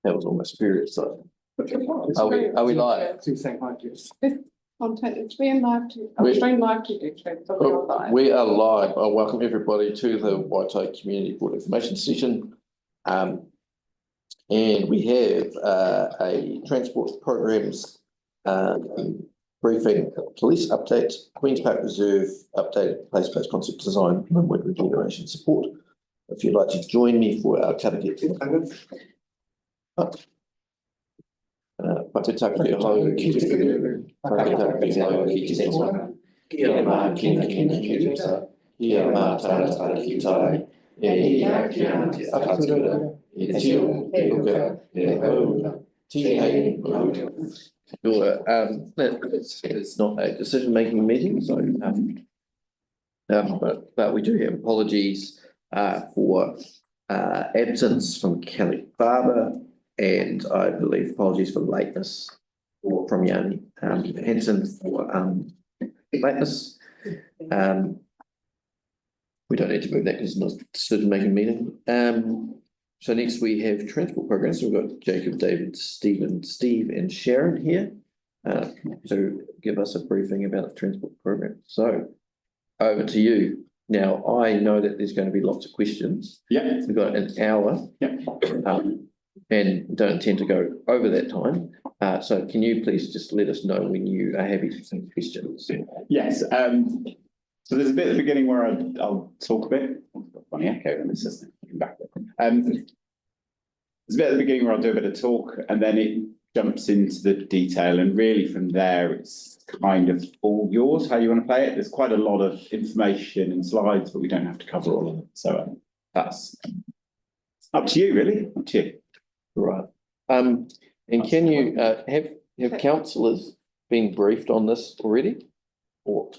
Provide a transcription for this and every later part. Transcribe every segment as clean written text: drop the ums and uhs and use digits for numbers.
That was almost furious. So, are we live? Content, it's being live to, I'm streaming live to YouTube, so we're live. We are live. I welcome everybody to the Waitai Community Board Information Session. And we have a transport programs briefing, police update, Queen's Park Reserve update, place-based concept design, Linwood regeneration support. If you'd like to join me for our cabinet. It's not a decision-making meeting, so but we do have apologies for absence from Kelly Barber, and I believe apologies for lateness from Yanni Hansen for lateness. We don't need to move that because it's not a decision-making meeting. So next we have transport programs. So we've got Jacob, David, Stephen, Steve, and Sharon here to give us a briefing about the transport program. So over to you. Now, I know that there's going to be lots of questions. Yeah. We've got an hour. Yeah. And don't intend to go over that time. So can you please just let us know when you are happy to take questions? Yes. So there's a bit at the beginning where I'll talk a bit. Funny echo in the system. Back there. There's a bit at the beginning where I'll do a bit of talk, and then it jumps into the detail, and really from there it's kind of all yours, how you want to play it. There's quite a lot of information and slides, but we don't have to cover all of it. So that's up to you, really. Up to you. Right. And can you have councillors been briefed on this already? Or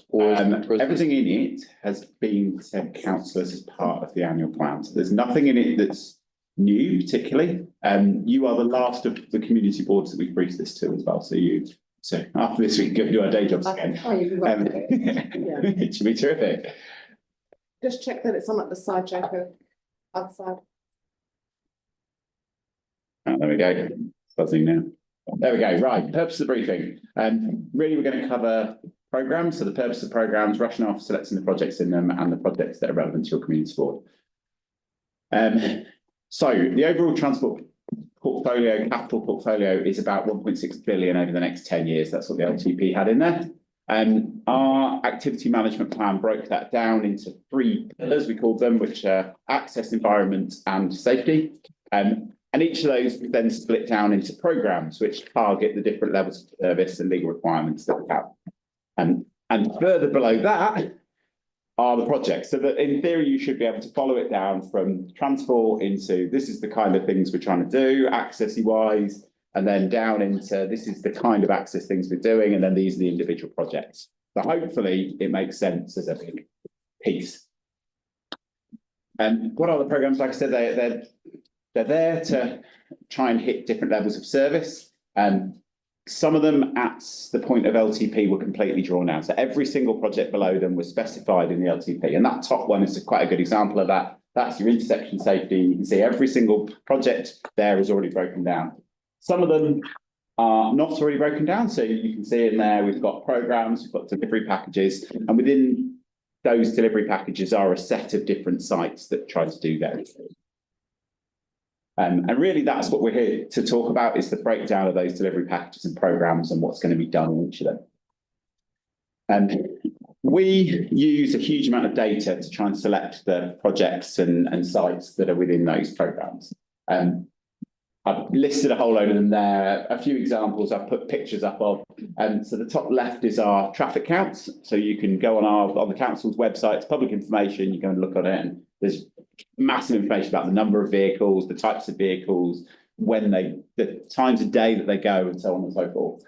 everything in it has been sent councillors as part of the annual plan. So there's nothing in it that's new, particularly. You are the last of the community boards that we've briefed this to as well. So after this, we can do our day jobs again. It should be terrific. Just check that it's on at the side, Jacob. Other side. Oh, there we go. Buzzing now. There we go. Right. Purpose of the briefing. Really, we're going to cover programs. So the purpose of programs, rationale for selecting the projects in them, and the projects that are relevant to your community board. So the overall transport portfolio, capital portfolio, is about 1.6 billion over the next 10 years. That's what the LTP had in there. Our activity management plan broke that down into 3 pillars, we called them, which are access, environment, and safety. And each of those is then split down into programs, which target the different levels of service and legal requirements that we have. And further below that are the projects. So that in theory, you should be able to follow it down from transport into this is the kind of things we're trying to do, accessy wise, and then down into this is the kind of access things we're doing, and then these are the individual projects. So hopefully it makes sense as a big piece. And what are the programs? Like I said, they're there to try and hit different levels of service. Some of them at the point of LTP were completely drawn out. So every single project below them was specified in the LTP. And that top one is quite a good example of that. That's your intersection safety. You can see every single project there is already broken down. Some of them are not already broken down. So you can see in there, we've got programs, we've got delivery packages, and within those delivery packages are a set of different sites that try to do that. And really that's what we're here to talk about, is the breakdown of those delivery packages and programs and what's going to be done in each of them. And we use a huge amount of data to try and select the projects and sites that are within those programs. I've listed a whole load of them there. A few examples I've put pictures up of. So the top left is our traffic counts. So you can go on the council's website, it's public information, you go and look on it, and there's massive information about the number of vehicles, the types of vehicles, the times of day that they go, and so on and so forth.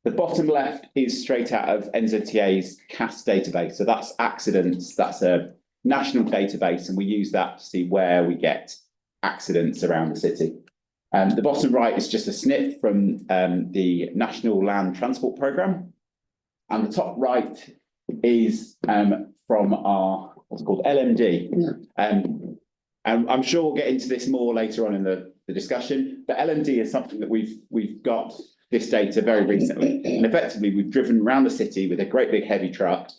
The bottom left is straight out of NZTA's CAS database. So that's accidents, that's a national database, and we use that to see where we get accidents around the city. The bottom right is just a snip from the National Land Transport Programme. And the top right is from our what's called LMD. And I'm sure we'll get into this more later on in the discussion, but L&D is something that we've got this data very recently. And effectively, we've driven around the city with a great big heavy truck,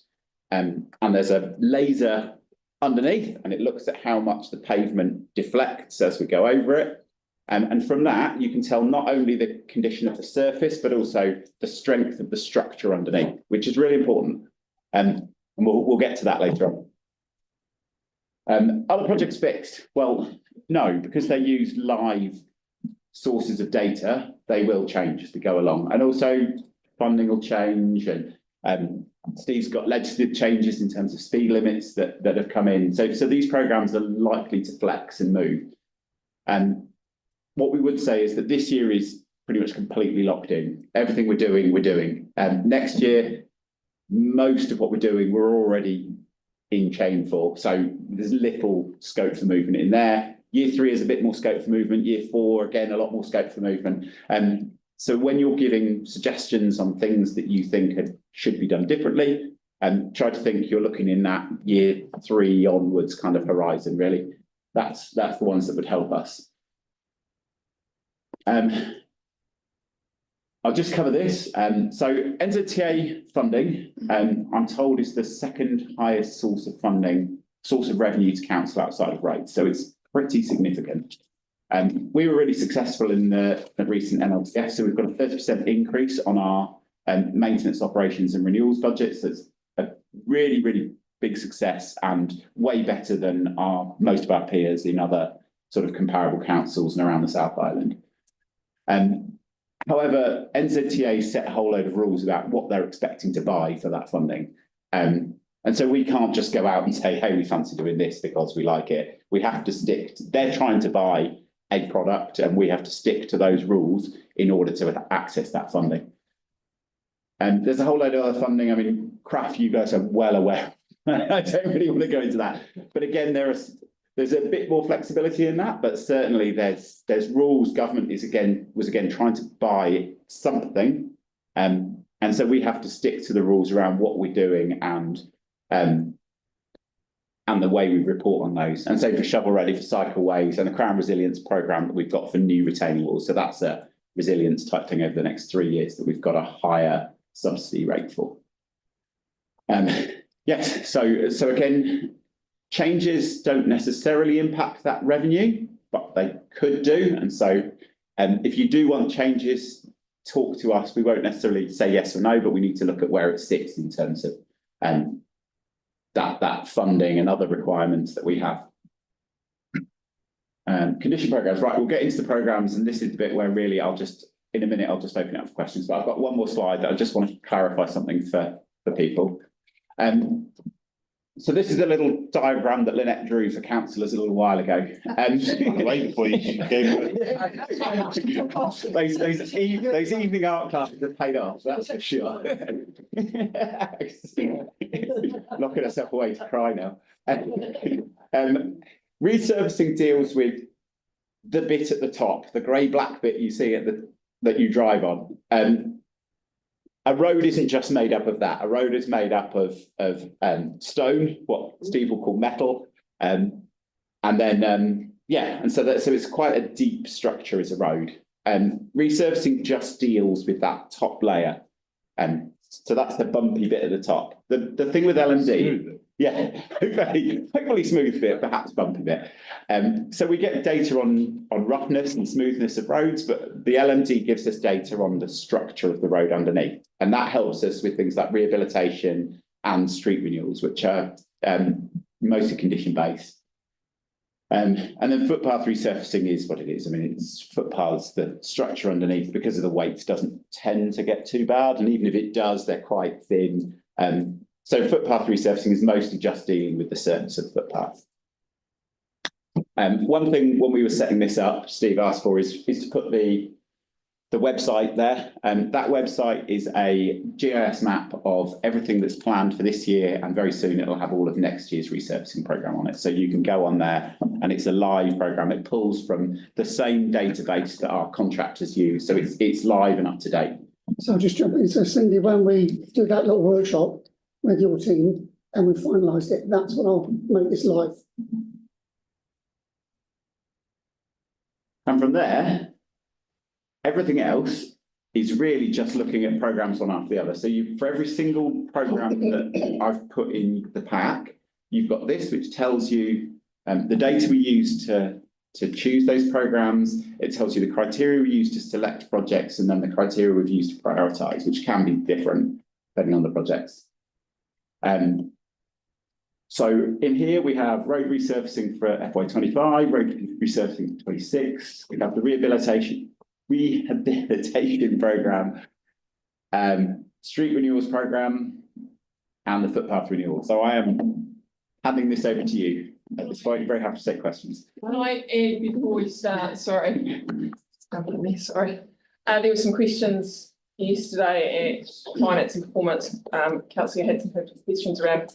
and there's a laser underneath, and it looks at how much the pavement deflects as we go over it. And from that, you can tell not only the condition of the surface, but also the strength of the structure underneath, which is really important. And we'll get to that later on. Other projects fixed? Well, no, because they use live sources of data, they will change as we go along. And also funding will change, and Steve's got legislative changes in terms of speed limits that have come in. So these programs are likely to flex and move. And what we would say is that this year is pretty much completely locked in. Everything we're doing. Next year, most of what we're doing, we're already in chain for. So there's little scope for movement in there. Year 3 is a bit more scope for movement. Year 4, again, a lot more scope for movement. So when you're giving suggestions on things that you think should be done differently, try to think you're looking in that year 3 onwards kind of horizon, really. That's the ones that would help us. I'll just cover this. So NZTA funding, I'm told, is the second highest source of revenue to council outside of rates. So it's pretty significant. We were really successful in the recent NLTF, so we've got a 30% increase on our maintenance operations and renewals budgets. That's a really, really big success and way better than most of our peers in other sort of comparable councils and around the South Island. However, NZTA set a whole load of rules about what they're expecting to buy for that funding. And so we can't just go out and say, hey, we fancy doing this because we like it. We have to they're trying to buy a product, and we have to stick to those rules in order to access that funding. And there's a whole load of other funding. I mean, craft, you guys are well aware. I don't really want to go into that. But again, there's a bit more flexibility in that, but certainly there's rules. Government was again trying to buy something, and so we have to stick to the rules around what we're doing and the way we report on those. And so for shovel ready, for cycleways, and the Crown Resilience Programme that we've got for new retaining walls. So that's a resilience type thing over the next 3 years that we've got a higher subsidy rate for. Yes, so again, changes don't necessarily impact that revenue, but they could do. And so if you do want changes, talk to us. We won't necessarily say yes or no, but we need to look at where it sits in terms of that funding and other requirements that we have. Condition programs, right, we'll get into the programs, and this is the bit where really in a minute I'll just open it up for questions, but I've got one more slide that I just want to clarify something for people. So this is a little diagram that Lynette drew for councillors a little while ago. Those evening art classes have paid off, that's for sure. Locking herself away to cry now. Resurfacing deals with the bit at the top, the grey-black bit you see that you drive on. A road isn't just made up of that. A road is made up of stone, what Steve will call metal, and then so it's quite a deep structure as a road. Resurfacing just deals with that top layer, so that's the bumpy bit at the top. The thing with L&D, hopefully smooth bit, perhaps bumpy bit. So we get data on roughness and smoothness of roads, but the L&D gives us data on the structure of the road underneath. And that helps us with things like rehabilitation and street renewals, which are mostly condition-based. And then footpath resurfacing is what it is. I mean, it's footpaths, the structure underneath, because of the weight, doesn't tend to get too bad. And even if it does, they're quite thin. So footpath resurfacing is mostly just dealing with the surface of the footpath. One thing when we were setting this up, Steve asked for is to put the website there. That website is a GIS map of everything that's planned for this year, and very soon it'll have all of next year's resurfacing programme on it. So you can go on there, and it's a live programme. It pulls from the same database that our contractors use, so it's live and up to date. So I'll just jump in. So Cindy, when we do that little workshop with your team and we finalised it, that's when I'll make this live. And from there, everything else is really just looking at programs one after the other. So for every single program that I've put in the pack, you've got this, which tells you the data we use to choose those programs. It tells you the criteria we use to select projects, and then the criteria we've used to prioritise, which can be different depending on the projects. So in here we have road resurfacing for FY25, road resurfacing for 26. We have the rehabilitation programme, street renewals programme, and the footpath renewal. So I am handing this over to you. At this point, you're very happy to take questions. Can I add before we start? Sorry. Sorry. There were some questions yesterday at Finance and Performance. Councillor had some questions around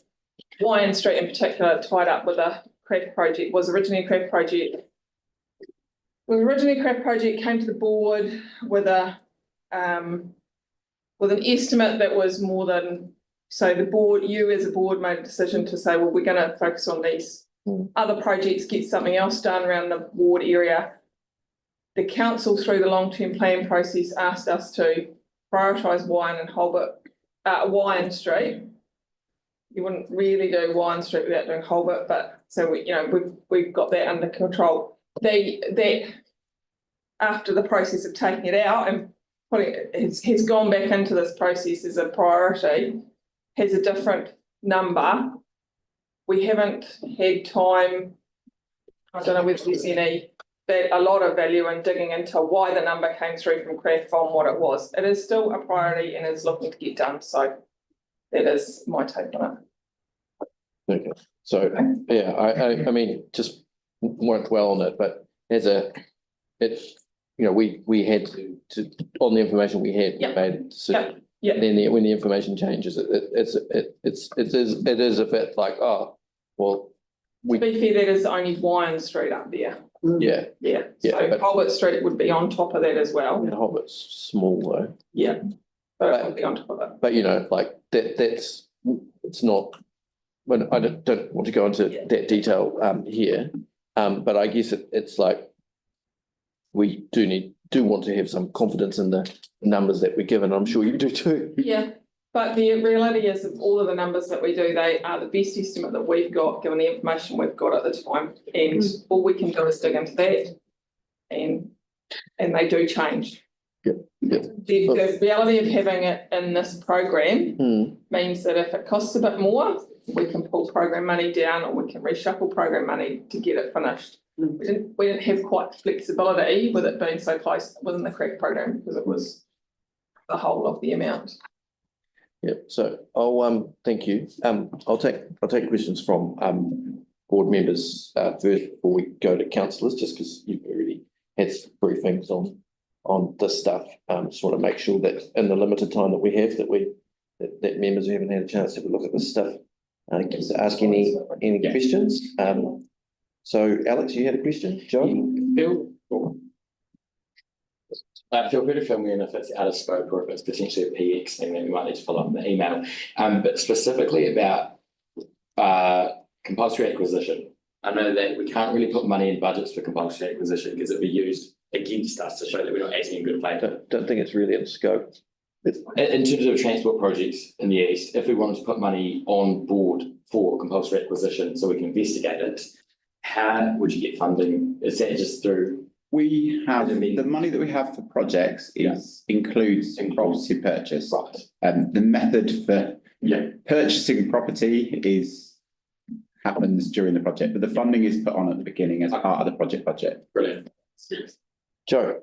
Waitai Street in particular, tied up with a CREF project. Was originally a CREF project. Came to the board with an estimate that was more than, so the board, you as a board made a decision to say, well, we're going to focus on these other projects, get something else done around the ward area. The council, through the long-term plan process, asked us to prioritise Waitai Street. You wouldn't really do Waitai Street without doing Holbert, but so we've got that under control. That after the process of taking it out and putting it has gone back into this process as a priority, has a different number. We haven't had time. I don't know whether there's a lot of value in digging into why the number came through from CREF on what it was. It is still a priority and is looking to get done. So that is my take on it. Okay, so yeah, I mean, just won't dwell on it, but we had to on the information we had, we made a decision. Yeah. Then when the information changes, it is a bit like, oh, well, to be fair, that is only Waitai Street up there. Yeah. So Holbert Street would be on top of that as well. Yeah, Holbert's small though. Yeah, but it would be on top of it. But like that's it's not. But I don't want to go into that detail here. But I guess it's like we do want to have some confidence in the numbers that we're given. I'm sure you do too. Yeah, but the reality is that all of the numbers that we do, they are the best estimate that we've got, given the information we've got at the time. And all we can do is dig into that, and they do change. The reality of having it in this program means that if it costs a bit more, we can pull program money down, or we can reshuffle program money to get it finished. We didn't have quite flexibility with it being so close within the CREF program, because it was the whole of the amount. Yeah, so I'll thank you. I'll take questions from board members first before we go to councillors, just because you've already had some briefings on this stuff. Just want to make sure that in the limited time that we have, that members who haven't had a chance to have a look at this stuff ask any questions. So Alex, you had a question? John? Feel free to fill me in if it's out of scope or if it's potentially a PX thing that we might need to follow up in the email. But specifically about compulsory acquisition. I know that we can't really put money in budgets for compulsory acquisition because it'll be used against us to show that we're not acting in good faith. Don't think it's really in scope. In terms of transport projects in the east, if we wanted to put money on board for compulsory acquisition so we can investigate it, how would you get funding? Is that just through? We have the money that we have for projects includes property purchase. Right. The method for purchasing property happens during the project, but the funding is put on at the beginning as part of the project budget. Brilliant. Joe.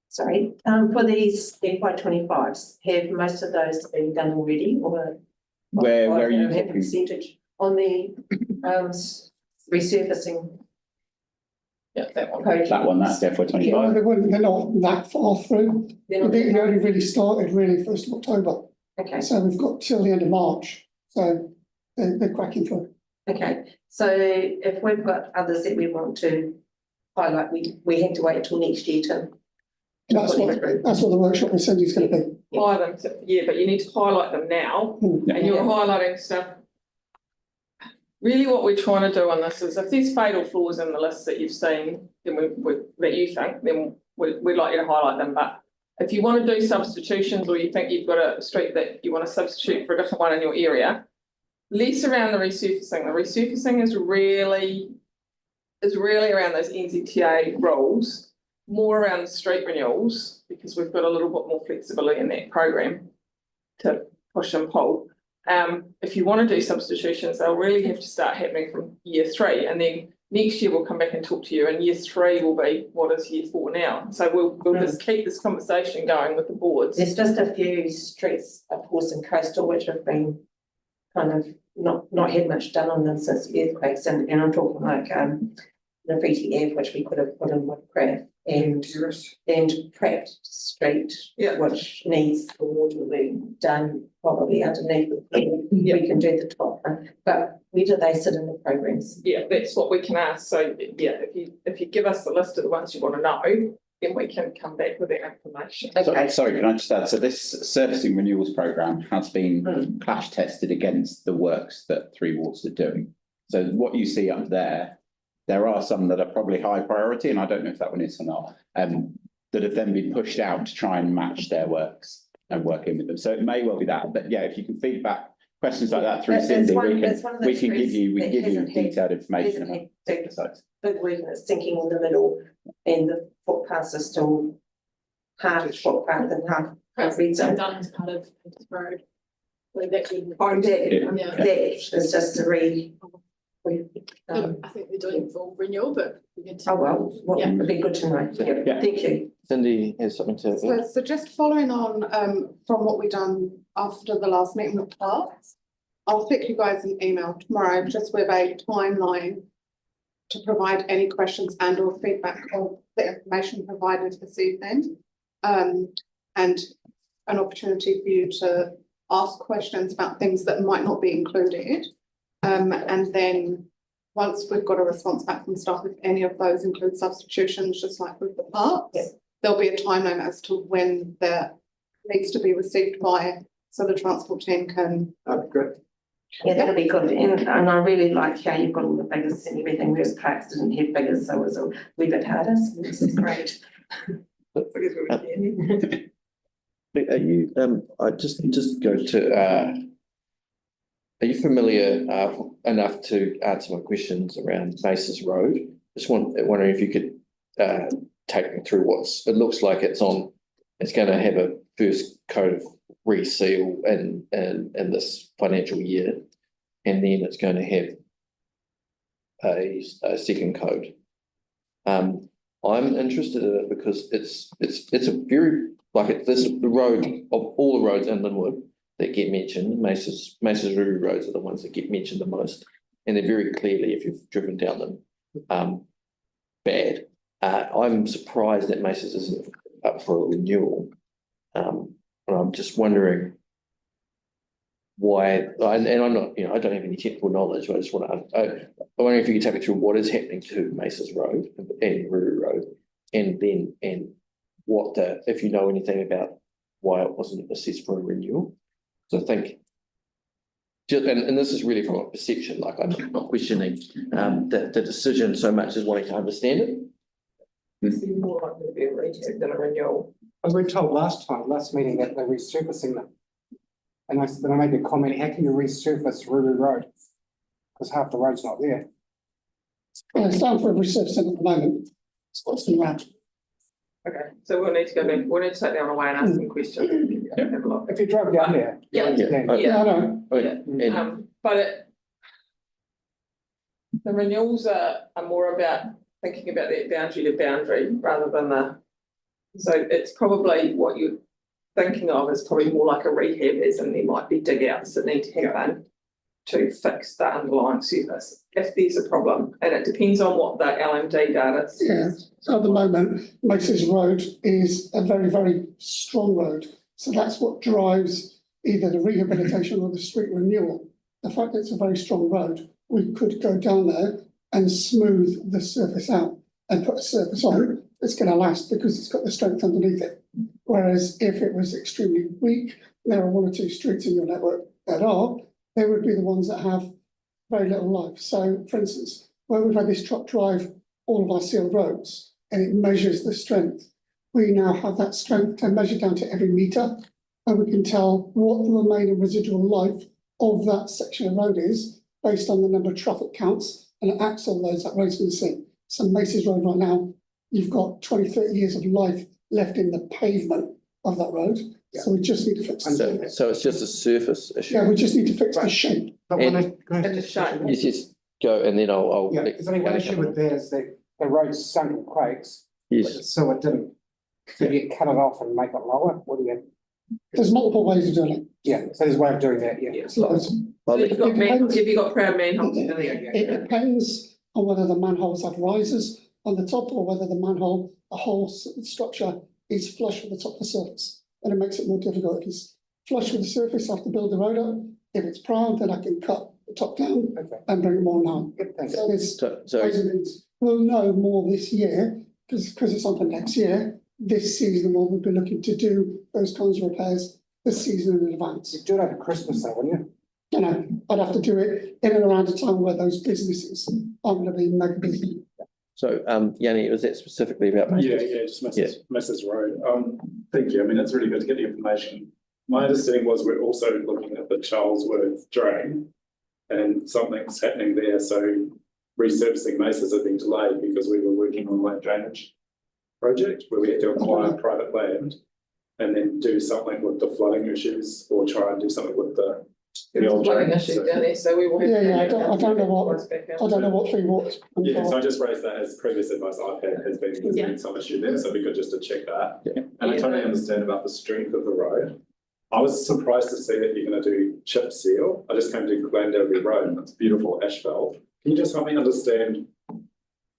Sorry, for these FY25s, have most of those been done already, or where are you have a talking? percentage on the resurfacing? Yeah, that one. That one, that's Yeah, FY25. they're not that far through. They're I not- think they only really started 1st of October. Okay, So we've got till the end of March. So they're cracking through. okay, so if we've got others that we want to highlight, we have to wait until next year to. That's what the workshop with Cindy's going to be. Highlight them, but you need to highlight them now, Hmm. and you're highlighting stuff. really what we're trying to do on this is if there's fatal flaws in the list that you've seen, then that you think, then we'd like you to highlight them, but if you want to do substitutions or you think you've got a street that you want to substitute for a different one in your area, less around the resurfacing. The resurfacing is really around those NZTA rules, more around the street renewals, because we've got a little bit more flexibility in that program to push and pull. If you want to do substitutions, they'll really have to start happening from year 3, and then next year we'll come back and talk to you, and year 3 will be what is year 4 now. So we'll just keep this conversation going with the boards. There's just a few streets, of course, in coastal, which have been kind of not had much done on them since the earthquakes, and I'm talking like the VTF, which we could have put in with Pratt, and Pratt Street, Yeah. which needs the water to be done probably underneath. We can do the top one, but where do they sit in the programs? Yeah, that's what we can ask. So yeah, if you give us the list of the ones you want to know, then we can come back with that information. Okay. Sorry, can I just add, so this surfacing renewals programme has been clash tested against the works that Three Waters are doing. So what you see up there are some that are probably high priority, and I don't know if that one is or not, that have then been pushed out to try and match their works and work in with them. So it may well be that, but yeah, if you can feed back questions like that through It's Cindy, one we of can those give you that hasn't had- detailed information hasn't about had big- the sites. Big work and it's sinking in the middle, and the footpaths are still half footpath and half red zone. done as part of this road. Like that would. Yeah. That is just a I think they're doing full renewal, but. oh well, Yeah. it'd be good to know. Yeah. Thank you. Cindy has something to add. So just following on from what we done after the last meeting with Parks, I'll flick you guys an email tomorrow just with a timeline to provide any questions and or feedback of the information provided this evening. And an opportunity for you to ask questions about things that might not be included. And then once we've got a response back from staff, if any of those include substitutions, just like with the parks, Yeah. there'll be a time limit as to when that needs to be received by, so the transport team can. Good. Yeah, that'll be good. And I really like how you've got all the figures and everything, whereas Parks didn't have figures, so it was a wee bit harder. So this is great. Are you, I just go to, are you familiar enough to answer my questions around Maces Road? Just wondering if you could take me through it looks like it's going to have a first coat of reseal in this financial year, and then it's going to have a second coat. I'm interested in it because it's a very, like, this the road of all the roads in Linwood that get mentioned. Maces Ruru roads are the ones that get mentioned the most, and they're very clearly, if you've driven down them, bad. I'm surprised that Maces isn't up for a renewal. And I'm just wondering why, and I'm not, I don't have any technical knowledge, but I just want to, I wonder if you could take me through what is happening to Maces Road and Ruru Road, and what if you know anything about why it wasn't assessed for a renewal. So I think, and this is really from a perception, like I'm not questioning the decision so much as wanting to understand it. This is more likely to be a retake than a renewal. I was told last meeting that they're resurfacing them. And then I made the comment, how can you resurface Ruru Road? Because half the road's not there. Well, it's down for a resurfacing at the moment. It's what's been around. Okay, so we'll need to go back, we'll need to take that one away and ask some questions. Yeah. Have a look. If you drove down there. you Yeah. understand. Yeah, I know. And But the renewals are more about thinking about that boundary to boundary rather than so it's probably what you're thinking of is probably more like a rehab, as in there might be dig outs that need to happen to fix the underlying surface if there's a problem, and it depends on what the LMD data says. Yeah. So at the moment, Maces Road is a very, very strong road. So that's what drives either the rehabilitation or the street renewal. The fact that it's a very strong road, we could go down there and smooth the surface out and put a surface on that's going to last because it's got the strength underneath it. Whereas if it was extremely weak, there are one or two streets in your network that are, they would be the ones that have very little life. So for instance, where we've had this truck drive all of our sealed roads and it measures the strength, we now have that strength to measure down to every metre, and we can tell what the remaining residual life of that section of road is based on the number of traffic counts and it acts on those that road's going to see. So Maces Road right now, you've got 20, 30 years of life left in the pavement of that road. So we just need to fix it. So it's just a surface issue. Yeah, we just need to fix the shape. But And- And the shape. Yes, yes, go, and then I'll. Yeah, there's only one issue with that is that the road's sunk in quakes, but Yes, the sewer didn't. So you cut it off and make it lower, what do you? There's multiple ways of doing it. Yeah, so there's a way of doing that, yeah. It's loads. well, So you've got have you got proud manholes in there? It depends on whether the manholes have risers on the top or whether the whole structure is flush with the top of the surface. And it makes it more difficult. If it's flush with the surface, I have to build the road up. If it's proud, then I can cut the top down Okay, and bring it more down. good, thanks. So there's so, ways of it. We'll know more this year, because it's on for next year. This season, we'll be looking to do those kinds of repairs this season in advance. You do it over Christmas though, wouldn't you? You know, I'd have to do it in and around a time where those businesses aren't going to be mega busy. so, Yanni, was that specifically about? Yeah, just Mrs. Road. Thank you. I mean, it's really good to get the information. My understanding was we're also looking at the Charlesworth drain and something's happening there. So resurfacing Maces have been delayed because we were working on land drainage project where we had to acquire private land and then do something with the flooding issues or try and do something with the old Flooding drain. issue down there, so we will have. Yeah, I don't know what 3 watts. Yeah, so I just raised that as previous advice I've had has been there's been some issue there, so it'd be good just to check that. Yeah. And I totally understand about the strength of the road. I was surprised to see that you're gonna do chip seal. I just came to Glendowie Road and it's beautiful asphalt. Can you just help me understand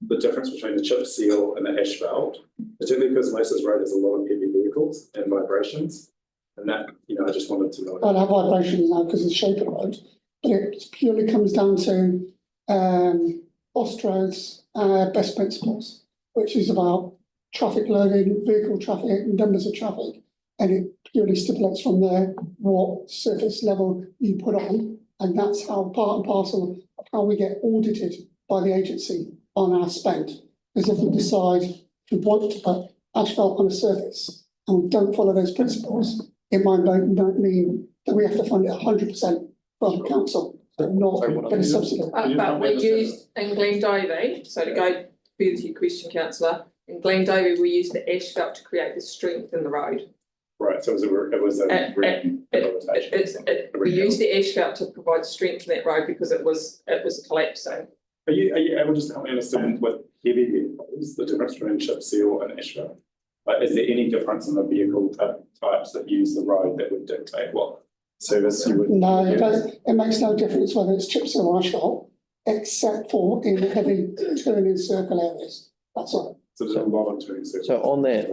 the difference between the chip seal and the asphalt? Particularly because Maces Road has a lot of heavy vehicles and vibrations. And that, I just wanted to know. I'll have vibrations now because of the shape of the road, but it purely comes down to Ostro's best principles, which is about traffic loading, vehicle traffic, numbers of traffic, and it purely stipulates from there what surface level you put on, and that's how part and parcel of how we get audited by the agency on our spend. Because if we decide we want to put asphalt on a surface and we don't follow those principles, it might not mean that we have to fund it 100% from council, but not get a subsidy. But we used in Glendowie, so to go further to your question, councillor, in Glendowie, we used the asphalt to create the strength in the road. Right, so it was a We used the asphalt to provide strength in that road because it was collapsing. Are you able just to help me understand with heavy vehicles, the difference between chip seal and asphalt? Like, is there any difference in the vehicle types that use the road that would dictate what service you would? No, it makes no difference whether it's chip seal or asphalt, except for in heavy turning circle areas. That's all. So there's a lot of turning circles. So on that,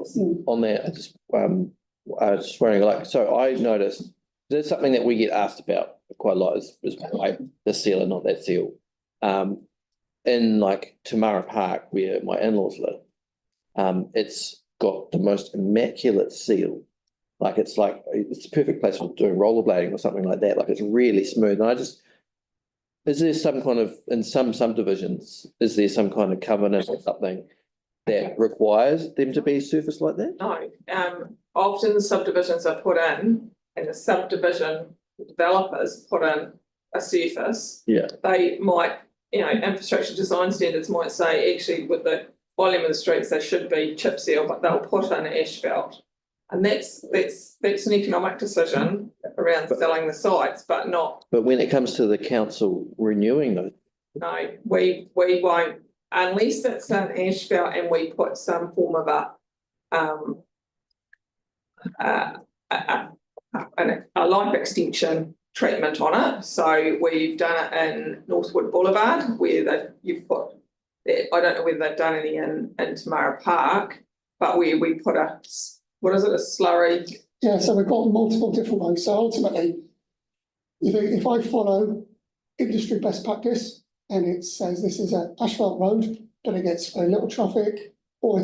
I just wondering, like, so I noticed there's something that we get asked about quite a lot is why the seal and not that seal. In like Tamara Park, where my in-laws live, it's got the most immaculate seal. Like it's a perfect place for doing rollerblading or something like that. Like it's really smooth. And is there some kind of, in some subdivisions, is there some kind of covenant or something that requires them to be surfaced like that? No, often the subdivisions are put in and the subdivision developers put in a surface. Yeah. They might, infrastructure design standards might say actually with the volume of the streets, they should be chip seal, but they'll put in asphalt. And that's an economic decision around selling the sites, but not. But when it comes to the council renewing those. No, we won't, unless it's an asphalt and we put some form of a life extension treatment on it. So we've done it in Northwood Boulevard where you've put, I don't know whether they've done any in Tamara Park, but where we put a slurry? Yeah, so we've got multiple different ways. So ultimately, if I follow industry best practice and it says this is an asphalt road, but it gets very little traffic, or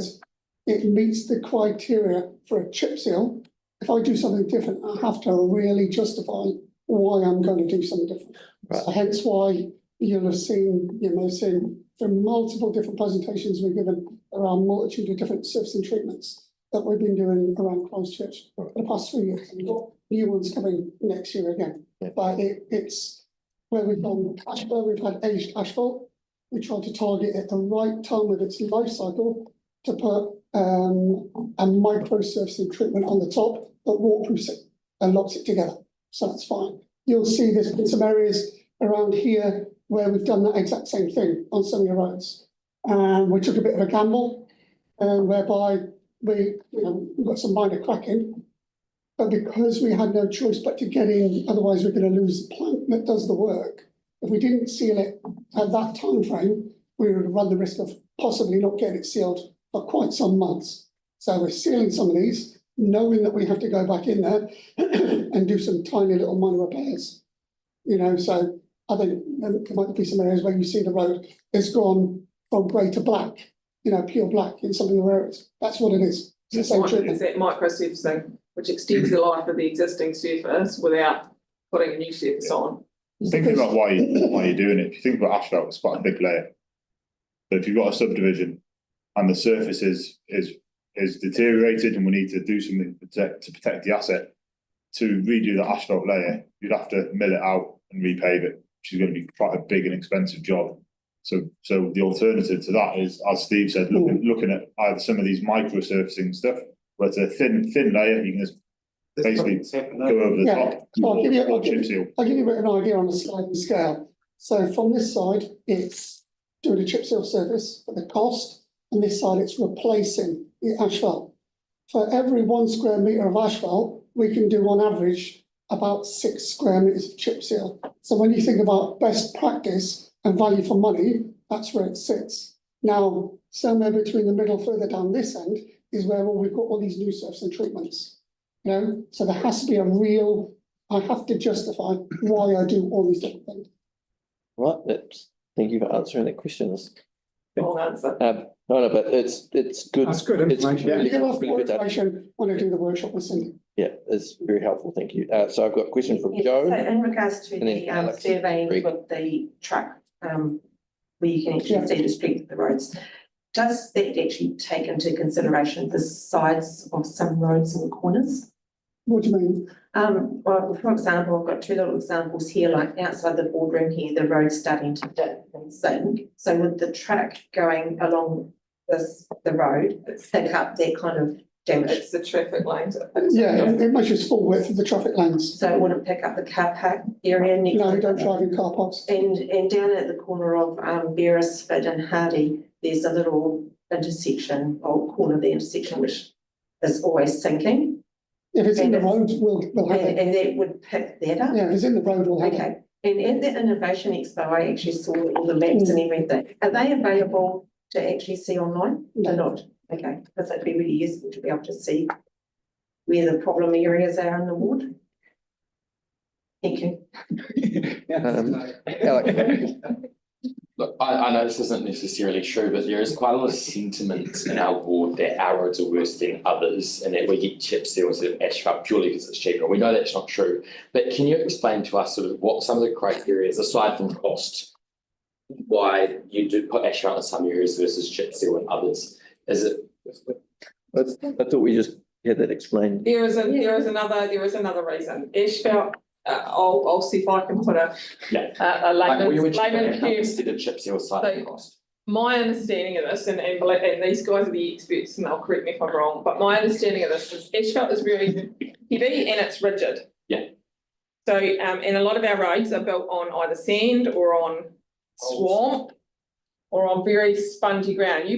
it meets the criteria for a chip seal, if I do something different, I have to really justify why I'm going to do something different. Right. So hence why you'll have seen, you may have seen from multiple different presentations we've given around multitude of different surfacing treatments that we've been doing around Christchurch for the past 3 years. We've got new ones coming next year again. Yeah. But it's where we've done asphalt, we've had aged asphalt. We try to target at the right time of its life cycle to put a micro surfacing treatment on the top that waterproofs it and locks it together. So that's fine. You'll see there's been some areas around here where we've done that exact same thing on some of your roads. And we took a bit of a gamble, whereby we got some minor cracking. But because we had no choice but to get in, otherwise we're going to lose the plant that does the work. If we didn't seal it at that time frame, we would run the risk of possibly not getting it sealed for quite some months. So we're sealing some of these, knowing that we have to go back in there and do some tiny little minor repairs. So I think there might be some areas where you see the road has gone from grey to black, pure black in some of your areas. That's what it is. It's the same treatment. It's that micro surfacing, which extends the life of the existing surface without putting a new surface on. Thinking about why you're doing it, if you think about asphalt, it's quite a big layer. But if you've got a subdivision and the surface is deteriorated and we need to do something to protect the asset, to redo the asphalt layer, you'd have to mill it out and repave it, which is going to be quite a big and expensive job. So the alternative to that is, as Steve said, looking at either some of these micro surfacing stuff, where it's a thin layer, you can just basically go over the top. I'll give you a bit of an idea on a sliding scale. So from this side, it's doing a chip seal surface for the cost, and this side it's replacing the asphalt. For every 1 square metre of asphalt, we can do on average about 6 square metres of chip seal. So when you think about best practice and value for money, that's where it sits. Now, somewhere between the middle, further down this end, is where we've got all these new surfacing treatments. So there has to be I have to justify why I do all these different things. Right, thank you for answering that question. Long answer. No, but it's good. That's good information. Really, You give us really more good data. information when I do the workshop with Cindy. Yeah, it's very helpful, thank you. So I've got a question from Yeah, Joe. So in regards to And then the Alex. surveying Great. with the truck, where you can actually see the street, the roads. Does that actually take into consideration the size of some roads and corners? What do you mean? Well, for example, I've got 2 little examples here, like outside the boardroom here, the road's starting to dip and sink. So with the truck going along the road, pick up that kind of damage. It's the traffic lanes. Yeah, it measures full width of the traffic lanes. So it wouldn't pick up the car park area next No, to we don't drive in car parks. And down at the corner of Beresford and Hardy, there's a little intersection or corner of the intersection which is always sinking. If it's in the road, we'll have it. And that would pick that up. Yeah, if it's in the road, we'll have it. Okay, and at the Innovation Expo, I actually saw all the maps and everything. Are they available to actually see online? No. They're not, okay, because it'd be really useful to be able to see where the problem areas are in the ward. Thank you. Alex. Look, I know this isn't necessarily true, but there is quite a lot of sentiment in our board that our roads are worse than others and that we get chip seal instead of asphalt purely because it's cheaper. We know that's not true, but can you explain to us sort of what some of the criteria is, aside from cost, why you do put asphalt in some areas versus chip seal in others? Is it? I thought we just had that explained. There is another reason. Asphalt, I'll see if I can put a layman's term. Instead of chip seal, slightly cost. My understanding of this, and these guys are the experts, and they'll correct me if I'm wrong, but my understanding of this is asphalt is very heavy and it's rigid. Yeah. So, and a lot of our roads are built on either sand or on swamp or on very spongy ground.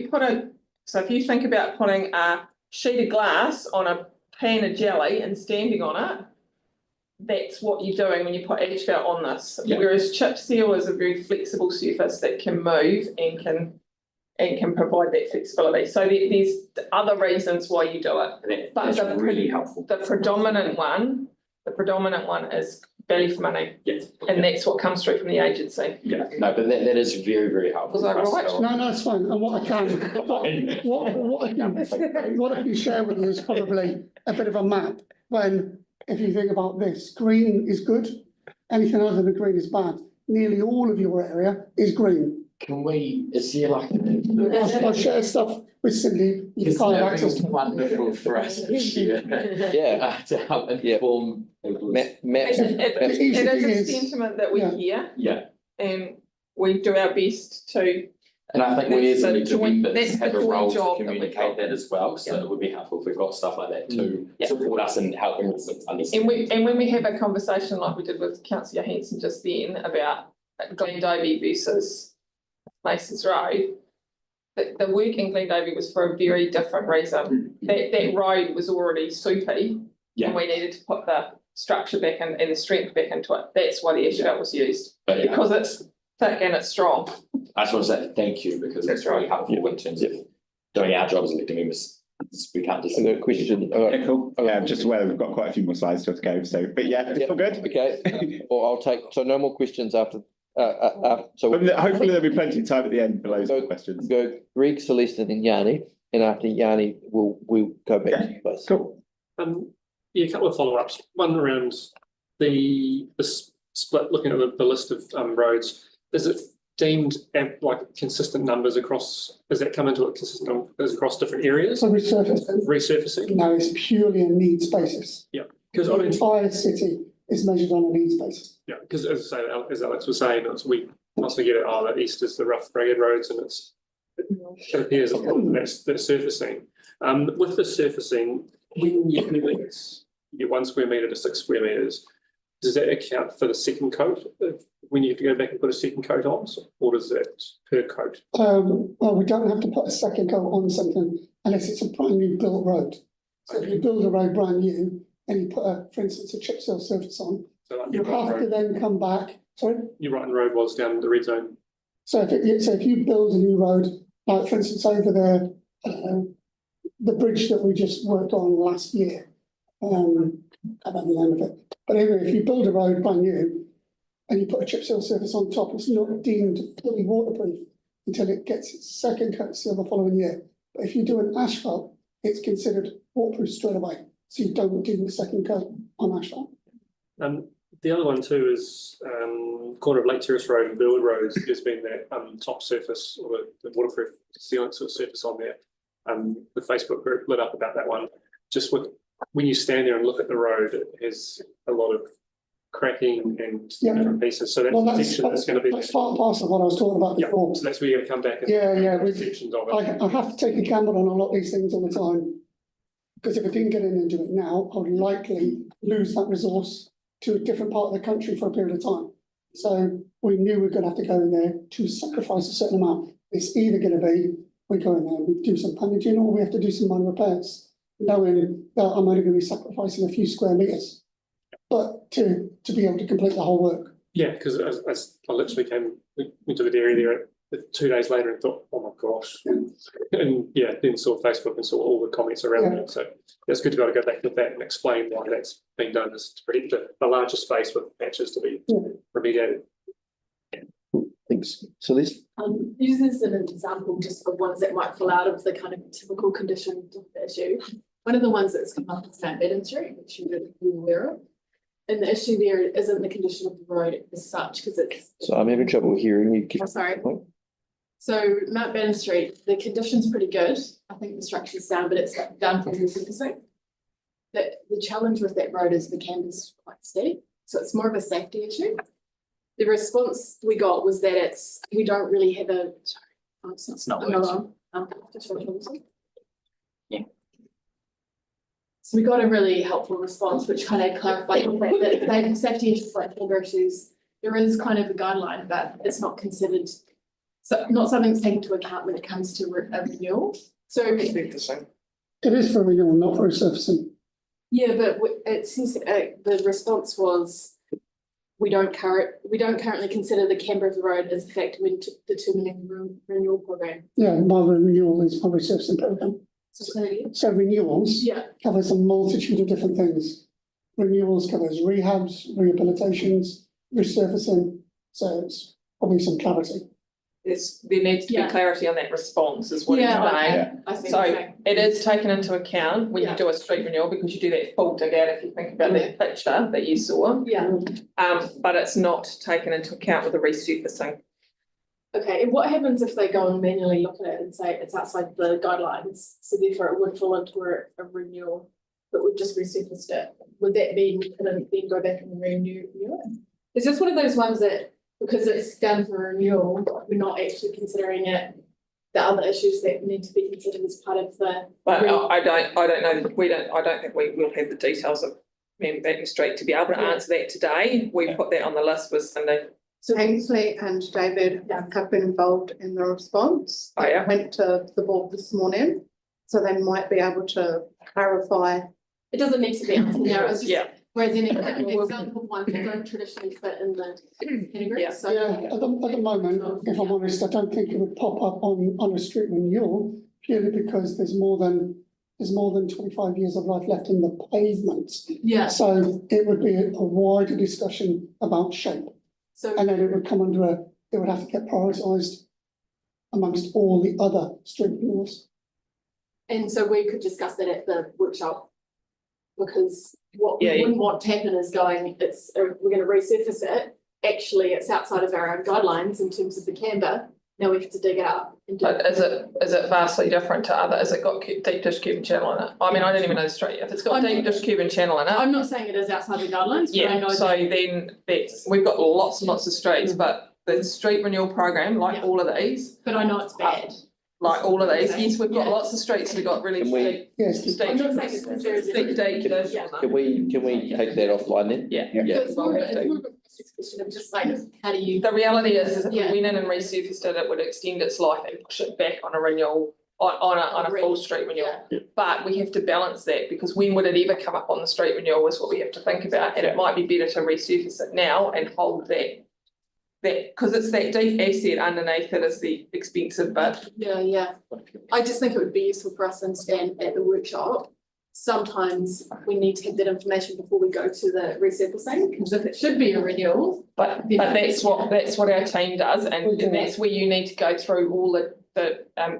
So if you think about putting a sheet of glass on a pan of jelly and standing on it, that's what you're doing when you put asphalt on this. Yeah. Whereas chip seal is a very flexible surface that can move and can provide that flexibility. So there's other reasons why you do it. But That's really helpful. The predominant one is value for money. Yes. And that's what comes through from the agency. Yeah, no, but that is very, very helpful. Was I for us. right? No, it's fine. And what I can share with you is probably a bit of a map. When, if you think about this, green is good, anything other than green is bad. nearly all of your area is green. Can we, is there like? I'll share stuff with Cindy, you Because can't have that'd access be to. wonderful for us this year. Yeah. To help inform. people. Maps. It easy is thing a is- sentiment that we yeah. hear, Yeah, and we do our best to. and I think we as That's the joint- members that's the have a joint role to job that we've communicate got. that as well, so it would be helpful if we've got stuff like that to Yeah. support us in helping residents understand. And when we have a conversation like we did with councillor Hanson just then about Glendavie versus Masons Road. The work in Glendavie was for a very different reason. That road was already soupy. Yeah. And we needed to put the structure back in and the strength back into it. That's why the asphalt was used, But yeah, because it's thick and it's strong. I just want to say thank you because it's really helpful in terms of doing our jobs and elected members. We can't just. I've got a question. Yeah, cool. Yeah, I'm just aware we've got quite a few more slides still to go, so, but yeah, it's all good. Okay, or I'll take, so no more questions after, so But hopefully there'll be plenty of time at the end for loads So- of questions. go Greg, Celeste and then Yanni, and after Yanni, we'll go back to you both. Cool. Yeah, a couple of follow-ups. One around the split, looking at the list of roads. Is it deemed like consistent numbers across, does that come into a consistent numbers across different areas? So resurfacing, Resurfacing? no, it's purely a needs basis. Because The I mean, entire city is measured on a needs basis. yeah, because as I say, as Alex was saying, we constantly get it, the east is the rough ragged roads and it appears that's surfacing. With the surfacing, when you get 1 square metre to 6 square metres, does that account for the second coat? When you have to go back and put a second coat on, or does that per coat? Well, we don't have to put a second coat on something unless it's a brand new built road. So if you build a road brand new and you put for instance, a chip seal surface on, So like you have to then come back, sorry? New Brighton Road was down the red zone. So if you build a new road, like for instance, over the bridge that we just worked on last year, I don't know the name of it, but anyway, if you build a road brand new and you put a chip seal surface on top, it's not deemed fully waterproof until it gets its second coat seal the following year. But if you do an asphalt, it's considered waterproof straight away, so you don't do the second coat on asphalt. The other one too is corner of Lake Terrace Road and Burwood Road. There's been that top surface or the waterproof sealant sort of surface on there. The Facebook group lit up about that one. Just with when you stand there and look at the road, it has a lot of cracking and different pieces. So that Well, protection is going to be. that's part and parcel of what I was talking about Yeah, before. so that's where you're going to come back and. Yeah, Sections of it. I have to take a gamble on a lot of these things all the time. Because if I didn't get in and do it now, I would likely lose that resource to a different part of the country for a period of time. So we knew we were going to have to go in there to sacrifice a certain amount. It's either going to be we go in there, we do some damaging, or we have to do some minor repairs, knowing that I'm only going to be sacrificing a few square meters, but to be able to complete the whole work. Yeah, because as I literally went to the dairy there 2 days later and thought, oh my gosh. And yeah, then saw Facebook and saw all the comments around it. So it's good to be able to go back with that and explain why that's being done, is to protect the larger space with patches to be remediated. Thanks. So this, Use this as an example just of ones that might fall out of the kind of typical conditions of the issue. One of the ones that's come up is Mount Baden Street, which you would be aware of. And the issue there isn't the condition of the road as such, because it's. so I'm having trouble hearing you. Oh, sorry. So Mount Baden Street, the condition's pretty good. I think the structure's sound, but it's done for resurfacing. The challenge with that road is the camber's quite steep, so it's more of a safety issue. The response we got was that we don't really have a, sorry, it's not yeah. So we got a really helpful response, which kind of clarified the fact that safety issues like camber issues, there is kind of a guideline, but it's not considered, so not something that's taken into account when it comes to a renewal. So It is for renewal, not for resurfacing. yeah, but it says the response was we don't currently consider the camber of the road as a factor when determining the renewal program. Yeah, my renewal is my resurfacing program. So renewals covers a multitude of different things. Renewals covers rehabs, rehabilitations, resurfacing. So it's probably some clarity. there needs to be Yeah. clarity on that response is what he's Yeah, saying. okay. I see. So Okay. it is taken into account when you Yeah. do a street renewal, because you do that full dig out if you think about that picture that you saw. Yeah, But it's not taken into account with the resurfacing. okay, and what happens if they go and manually look at it and say it's outside the guidelines, so therefore it would fall into a renewal, but we've just resurfaced it, would that be, can it then go back and renew it? It's just one of those ones that, because it's done for renewal, we're not actually considering it, the other issues that need to be considered as part of the. But I don't know, I don't think we will have the details of Mountbatten Street to be able to answer that today. We put that on the list with Cindy. So Ainsley and David have been involved in the response. Oh, yeah. Went to the board this morning, so they might be able to clarify. It doesn't need to be answered now, it's just, Yeah. whereas in example one, they don't traditionally fit in the category, Yeah. so. Yeah, at the moment, if I'm honest, I don't think it would pop up on a street renewal, purely because there's more than 25 years of life left in the pavements. Yeah, So it would be a wider discussion about shape, so, and then it would come under it would have to get prioritised amongst all the other street renewals. and so we could discuss that at the workshop. Because what we Yeah, wouldn't want to happen is going, we're gonna resurface it, actually, it's outside of our own guidelines in terms of the camber. Now we have to dig it up and do. But is it vastly different to other, has it got deep dish cube and channel in it? I mean, I don't even know the street, if it's got deep dish cube and channel in it. I'm not saying it is outside the guidelines, but I Yeah, know so that, then we've got lots and lots of streets, but the street renewal program, like Yeah. all of these, but I know it's bad. like all of these, yes, we've got Yeah. lots of streets that have got really Can we- steep, Yes, I'm not saying it's considered. steep deep dish. Yeah. Can we take that offline then? Yeah. Yeah. It's more of a question of just like, how do you? The reality is if we Yeah. went in and resurfaced it, it would extend its life and push it back on a renewal, on a full street renewal. Yeah. But we have to balance that, because when would it ever come up on the street renewal is what we have to think about, and it might be better to resurface it now and hold that, because it's that deep asset underneath it is the expensive bit. Yeah. I just think it would be useful for us to understand at the workshop. Sometimes we need to have that information before we go to the resurfacing, because if it should be a renewal. But that's what our team does, and that's where you need to go through all the,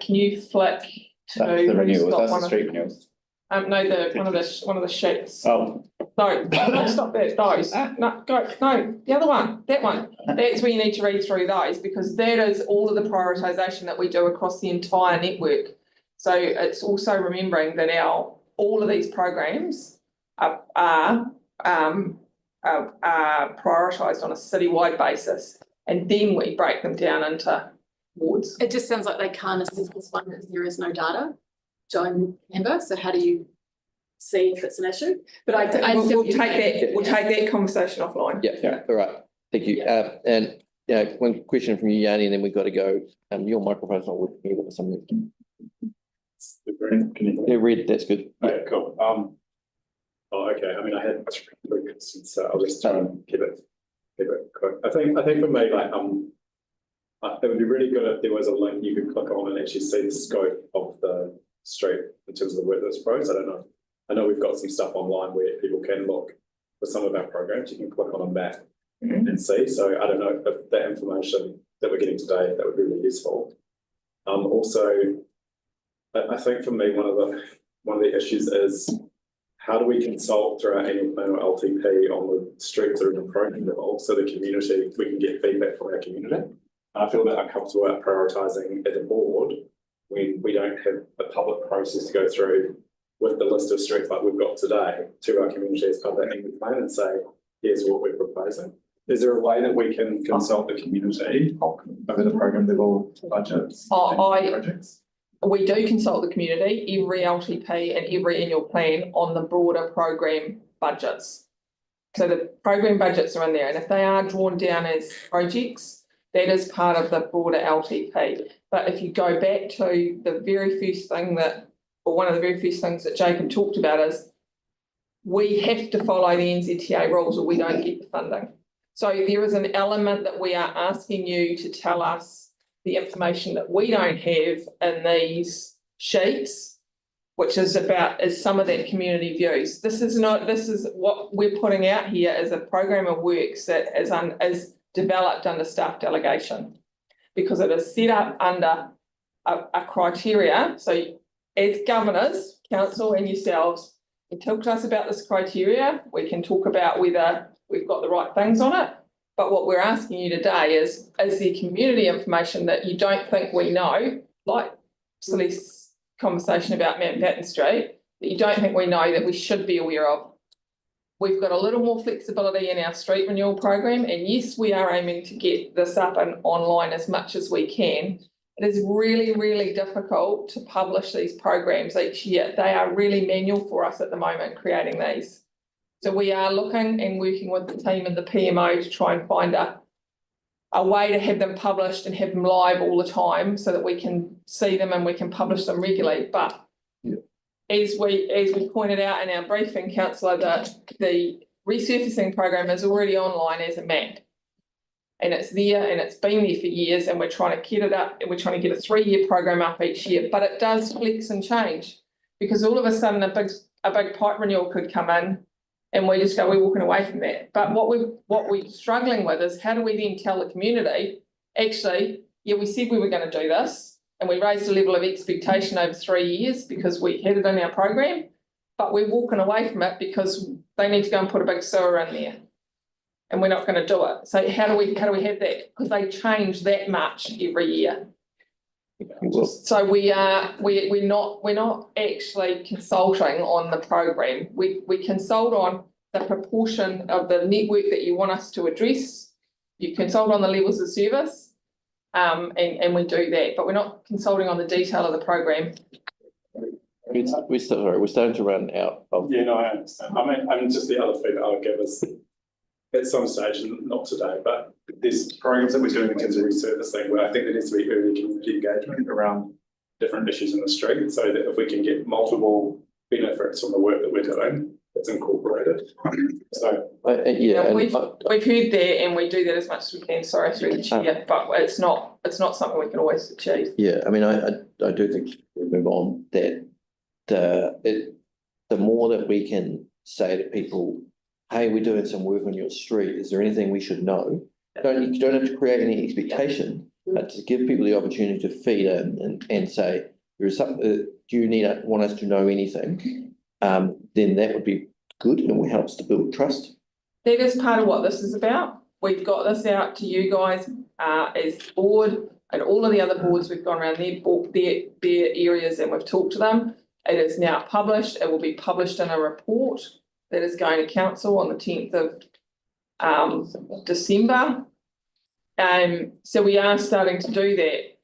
can you flick to? That's the renewals, who's got that's the one of- street renewals. No, one of the sheets. Oh, No, stop that, those, no, the other one, that one. That's where you need to read through those, because that is all of the prioritisation that we do across the entire network. So it's also remembering that all of these programs are prioritised on a citywide basis, and then we break them down into wards. It just sounds like they can't assess this one because there is no data showing Canberra, so how do you see if it's an issue? But We'll take that conversation offline. Yeah, all right, thank you. And one question from you, Yanni, and then we've got to go. Your microphone's not working either for some reason. Yeah, Red, that's good. Okay, cool. Okay, I mean, I had three questions, so I'll just try and keep it quick. I think for me, it would be really good if there was a link you could click on and actually see the scope of the street in terms of the work that's proposed. I don't know. I know we've got some stuff online where people can look for some of our programs. You can click on a map and see. So I don't know if that information that we're getting today, that would be really useful. Also, I think for me, one of the issues is how do we consult through our annual plan or LTP on the streets that are in the program level, so the community, we can get feedback from our community. I feel that uncomfortable about prioritising as a board when we don't have a public process to go through with the list of streets like we've got today to our community as part of that annual plan and say, here's what we're proposing. Is there a way that we can consult the community over the program level budgets? Projects? We do consult the community, every LTP and every annual plan on the broader program budgets. So the program budgets are in there, and if they are drawn down as projects, that is part of the broader LTP. But if you go back to the very first thing one of the very first things that Jacob talked about is we have to follow the NZTA rules or we don't get the funding. So there is an element that we are asking you to tell us the information that we don't have in these sheets, which is some of that community views. This is what we're putting out here as a program of works that is developed under staff delegation. because it is set up under a criteria. So as governors, council and yourselves, you talk to us about this criteria, we can talk about whether we've got the right things on it. But what we're asking you today is there community information that you don't think we know, like silly conversation about Mountbatten Street, that you don't think we know that we should be aware of. We've got a little more flexibility in our street renewal program, and yes, we are aiming to get this up and online as much as we can. It is really, really difficult to publish these programs each year. They are really manual for us at the moment, creating these. So we are looking and working with the team and the PMO to try and find a way to have them published and have them live all the time so that we can see them and we can publish them regularly. But as we pointed out in our briefing, councillor, that the resurfacing program is already online as a map. And it's there and it's been there for years, and we're trying to get it up, and we're trying to get a 3-year program up each year, but it does flex and change, because all of a sudden a big pipe renewal could come in and we just go, we're walking away from that. But what we're struggling with is, how do we then tell the community, actually, yeah, we said we were going to do this, and we raised a level of expectation over 3 years because we had it in our program, but we're walking away from it because they need to go and put a big sewer in there, and we're not going to do it. So how do we have that? Because they change that much every year. So we're not actually consulting on the program. We consult on the proportion of the network that you want us to address. You consult on the levels of service, and we do that, but we're not consulting on the detail of the program. We're starting to run out of. Yeah, no, I understand. I mean, just the other feedback I would give is, at some stage, not today, but there's programs that we're doing in terms of resurfacing where I think there needs to be early community engagement around different issues in the street, so that if we can get multiple benefits from the work that we're doing, it's incorporated. So we've heard that, and we do that as much as we can. Sorry, through the chair, but it's not something we can always achieve. Yeah, I mean, I do think we move on that the more that we can say to people, hey, we're doing some work on your street, is there anything we should know? You don't have to create any expectation, but to give people the opportunity to feed in and say, there is something, do you want us to know anything? Then that would be good, and will help us to build trust. That is part of what this is about. We've got this out to you guys as board, and all of the other boards. We've gone around their areas and we've talked to them. It is now published. It will be published in a report that is going to council on the 10th of December. So we are starting to do that.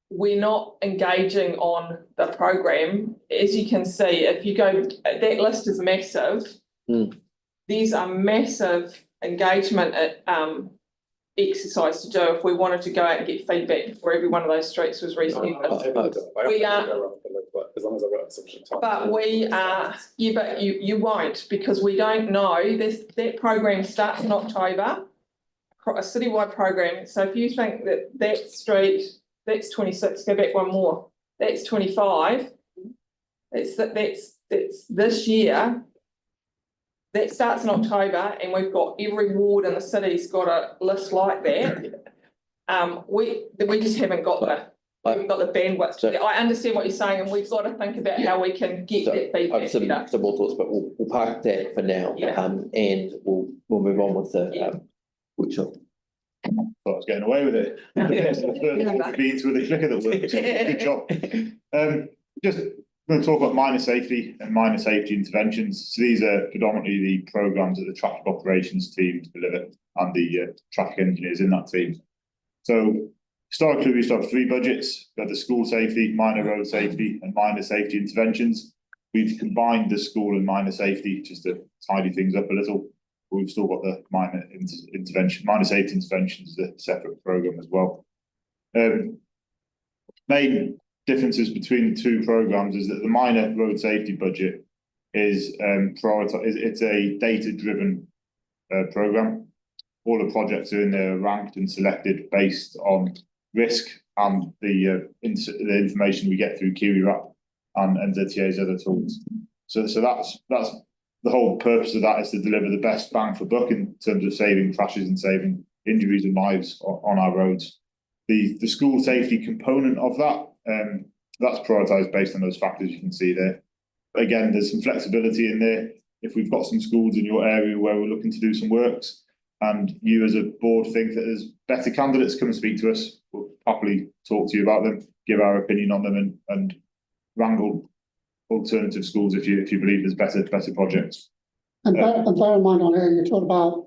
We're not engaging on the program. As you can see, if you go, that list is massive. These are massive engagement exercise to do if we wanted to go out and get feedback before every one of those streets was resurfaced. We are. As long as I've got sufficient time. But we are, yeah, but you won't, because we don't know. That program starts in October, a citywide program. So if you think that street, that's 26, go back one more, that's 25, that's this year, that starts in October, and we've got every ward in the city's got a list like that. We just haven't got we've got the bandwidth. So I understand what you're saying, and we've got to think about how we can get that feedback. I've some more thoughts, but we'll park that for now. Yeah. And we'll move on with the workshop. Thought I was getting away with it. Beans with a click of the work. Good job. Just going to talk about minor safety and minor safety interventions. So these are predominantly the programs that the traffic operations team deliver, and the traffic engineers in that team. So historically, we used to have 3 budgets. We had the school safety, minor road safety, and minor safety interventions. We've combined the school and minor safety just to tidy things up a little. But we've still got the minor safety interventions as a separate program as well. Main differences between the 2 programs is that the minor road safety budget is it's a data-driven program. All the projects are in there ranked and selected based on risk and the information we get through KiwiWrap and NZTA's other tools. So that's the whole purpose of that, is to deliver the best bang for buck in terms of saving crashes and saving injuries and lives on our roads. The school safety component of that, that's prioritised based on those factors you can see there. Again, there's some flexibility in there. If we've got some schools in your area where we're looking to do some works, and you as a board think that there's better candidates, come and speak to us. We'll happily talk to you about them, give our opinion on them, and wrangle alternative schools if you believe there's better projects. And bear in mind on here, you talk about,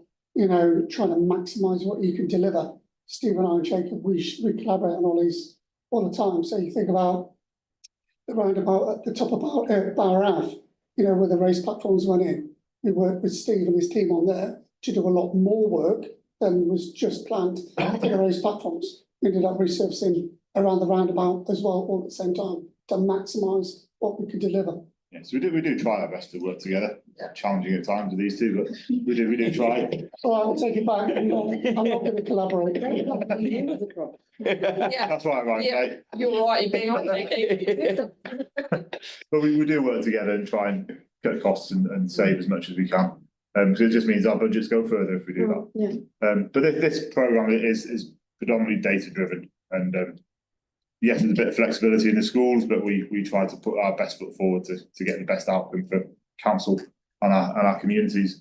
trying to maximise what you can deliver. Steve and I and Jacob, we collaborate on all these all the time. So you think about the roundabout at the top of Bower Ave, where the race platforms went in. We worked with Steve and his team on there to do a lot more work than was just planned for the race platforms. We ended up resurfacing around the roundabout as well, all at the same time, to maximise what we could deliver. Yes, we do try our best to work together. Challenging at times with these two, but we do try. All right, I'll take it back. I'm not going to collaborate. That's right, right. You're right, you're being honest. But we do work together and try and cut costs and save as much as we can. So it just means our budgets go further if we do that. Yeah. But this programme is predominantly data driven, and yes, there's a bit of flexibility in the schools, but we try to put our best foot forward to get the best outcome for council and our communities.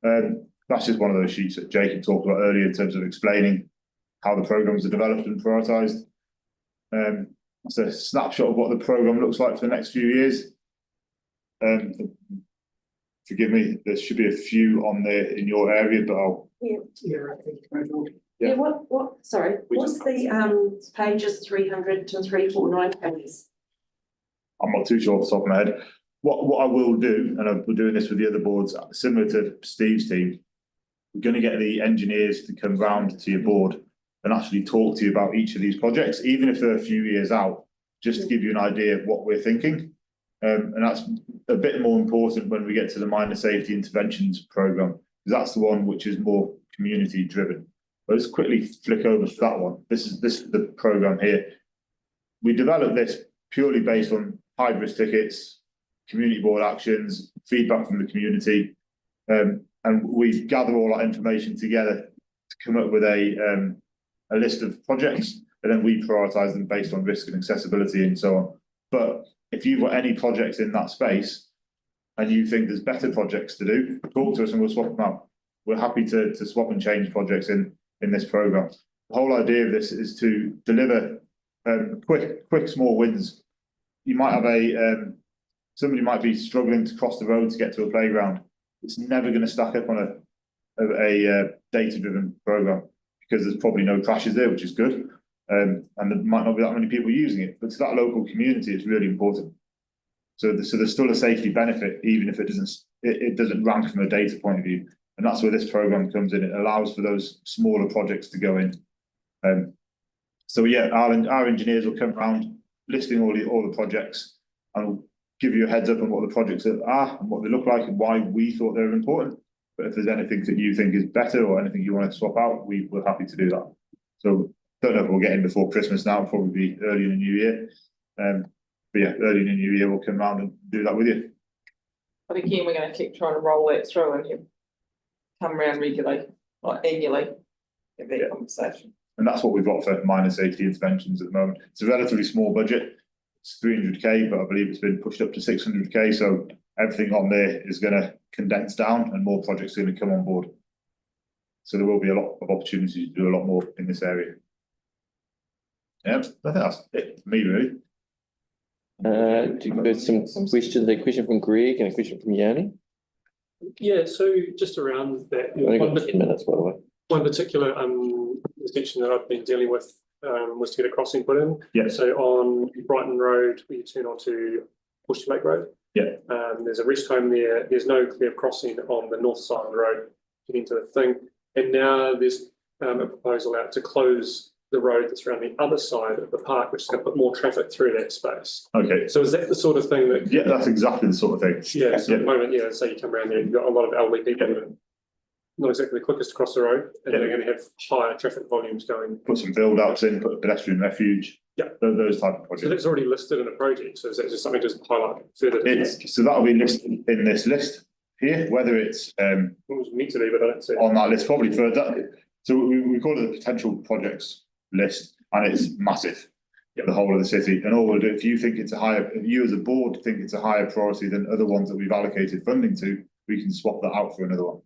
That's just one of those sheets that Jacob talked about earlier in terms of explaining how the programmes are developed and prioritised. It's a snapshot of what the programme looks like for the next few years. Forgive me, there should be a few on there in your area, but I'll. Yeah, sorry, what's the pages 300 to 349 pages? I'm not too sure off the top of my head. What I will do, and we're doing this with the other boards, similar to Steve's team, we're going to get the engineers to come round to your board and actually talk to you about each of these projects, even if they're a few years out, just to give you an idea of what we're thinking. And that's a bit more important when we get to the minor safety interventions programme, because that's the one which is more community driven. But let's quickly flick over to that one. This is the programme here. We developed this purely based on high-risk tickets, community board actions, feedback from the community, and we gather all that information together to come up with a list of projects, and then we prioritise them based on risk and accessibility and so on. But if you've got any projects in that space and you think there's better projects to do, talk to us and we'll swap them out. We're happy to swap and change projects in this programme. The whole idea of this is to deliver quick small wins. You might have somebody might be struggling to cross the road to get to a playground. It's never going to stack up on a data-driven programme because there's probably no crashes there, which is good. And there might not be that many people using it, but to that local community, it's really important. So there's still a safety benefit, even if it doesn't rank from a data point of view. And that's where this programme comes in. It allows for those smaller projects to go in. So yeah, our engineers will come around listing all the projects and will give you a heads up on what the projects are and what they look like and why we thought they were important. But if there's anything that you think is better or anything you want to swap out, we're happy to do that. So don't know if we'll get in before Christmas now, it'll probably be early in the new year. But yeah, early in the new year, we'll come round and do that with you. But again, we're going to keep trying to roll that through and you come around regularly, like annually, have that conversation. And that's what we've got for minor safety interventions at the moment. It's a relatively small budget. It's 300k, but I believe it's been pushed up to 600k. So everything on there is going to condense down and more projects are going to come on board. So there will be a lot of opportunities to do a lot more in this area. Yeah, I think that's it for me, really. There's some questions, a question from Greg and a question from Yanni. Yeah, so just around that. Only got 10 minutes, by the way. One particular section that I've been dealing with was to get a crossing put in. Yeah. So on Brighton Road, we turn onto Bush Lake Road. Yeah. There's a rest home there. There's no clear crossing on the north side of the road getting to the thing. And now there's a proposal out to close the road that's around the other side of the park, which is going to put more traffic through that space. Okay. So is that the sort of thing that? Yeah, that's exactly the sort of thing. Yeah, so at the moment, yeah, say you come around there, you've got a lot of elderly people that are not exactly the quickest to cross the road, and they're going to have higher traffic volumes going. Put some build-ups in, put a pedestrian refuge. Yeah. Those type of projects. So that's already listed in a project, so is that just something to highlight further? So that'll be listed in this list here, whether it's It was meant to be, but I don't see it. on that list, probably further. So we call it the potential projects list, and it's massive. The whole of the city, and all if you think it's if you as a board think it's a higher priority than other ones that we've allocated funding to, we can swap that out for another one.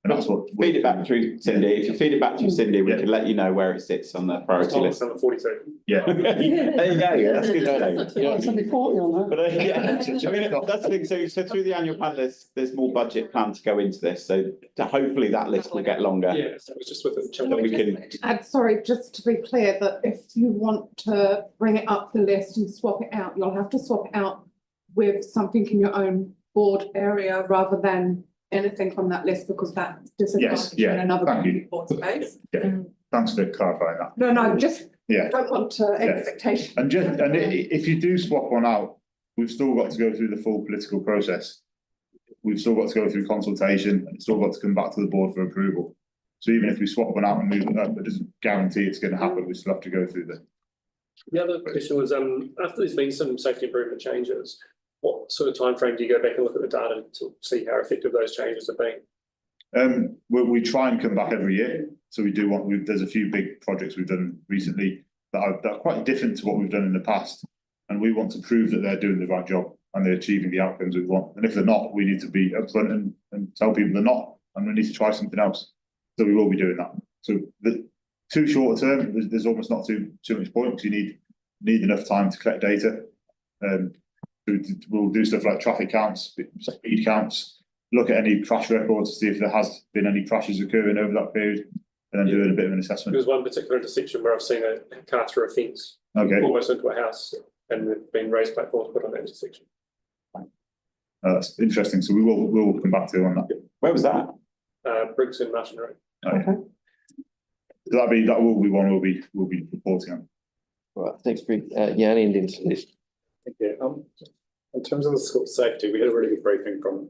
And that's what. Feed it back through Cindy. If you feed it back through Cindy, we can let you know where it sits on the priority list. Number 42. Yeah. There you go. That's good to know. Yeah, it's only 40 on that. But yeah, I mean, that's the thing. So through the annual plan, there's more budget plan to go into this. So hopefully that list will get longer. Yeah, so it was just with the. That we can. And sorry, just to be clear, that if you want to bring it up the list and swap it out, you'll have to swap it out with something in your own board area rather than anything from that list, because that's disadvantage in another thank you. board space. Yeah, thanks for clarifying that. No, just Yeah. don't want to expectation. And if you do swap one out, we've still got to go through the full political process. We've still got to go through consultation, and it's still got to come back to the board for approval. So even if we swap one out and move it up, it doesn't guarantee it's going to happen. We still have to go through The other question was, after there's been some safety improvement changes, what sort of timeframe do you go back and look at the data to see how effective those changes have been? We try and come back every year. So we do there's a few big projects we've done recently that are quite different to what we've done in the past. And we want to prove that they're doing the right job and they're achieving the outcomes we want. And if they're not, we need to be upfront and tell people they're not, and we need to try something else. So we will be doing that. So the too short a term, there's almost not too much point, because you need enough time to collect data. We'll do stuff like traffic counts, speed counts, look at any crash records to see if there has been any crashes occurring over that period, and then do a bit of an assessment. There was one particular intersection where I've seen a car through a fence, Okay, almost into a house, and there've been raised platforms put on that intersection. that's interesting. So we will come back to you on that. Where was that? Briggs and Martin Road. Okay. So that will be one we'll be reporting on. Right, thanks, Greg. Yanni and then Celeste. Okay, in terms of the school safety, we had a really good briefing from,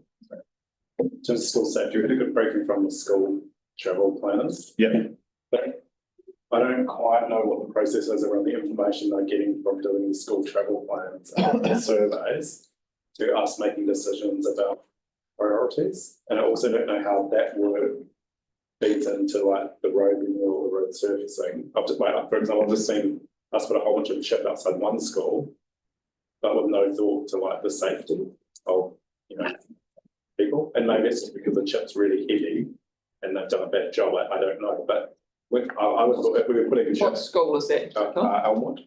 in terms of school safety, we had a good briefing from the school travel planners. Yeah. But I don't quite know what the process is around the information they're getting from doing the school travel plans and the surveys to us making decisions about priorities. And I also don't know how that work feeds into like the road renewal, the road surfacing. For example, I've just seen us put a whole bunch of chip outside one school, but with no thought to like the safety of, people. And maybe it's just because the chip's really heavy and they've done a bad job. I don't know, but I would thought if we were putting What chips school is that? Elmwood,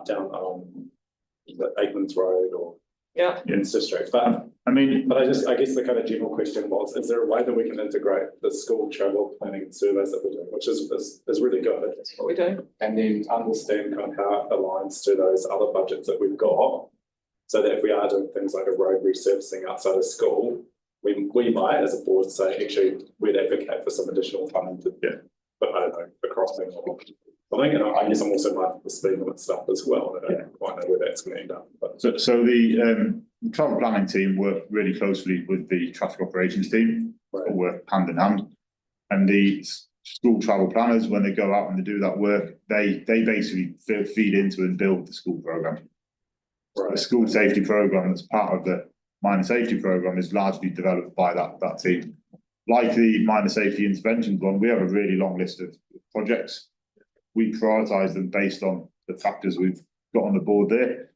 down the Aikman's Road or Yeah. in district. But I mean, I guess the kind of general question was, is there a way that we can integrate the school travel planning surveys that we're doing, which is really good. That's what we do. And then understand kind of how it aligns to those other budgets that we've got. So that if we are doing things like a road resurfacing outside of school, we might, as a board, say, actually, we'd advocate for some additional funding to, but I don't know, across things. I think, I guess I'm also mindful of the speed limit stuff as well. I don't quite know where that's going to end up. But. So the travel planning team work really closely with the traffic operations team, work hand in hand. And the school travel planners, when they go out and they do that work, they basically feed into and build the school program. Right. The school safety program that's part of the minor safety program is largely developed by that team. Like the minor safety interventions one, we have a really long list of projects. We prioritise them based on the factors we've got on the board there.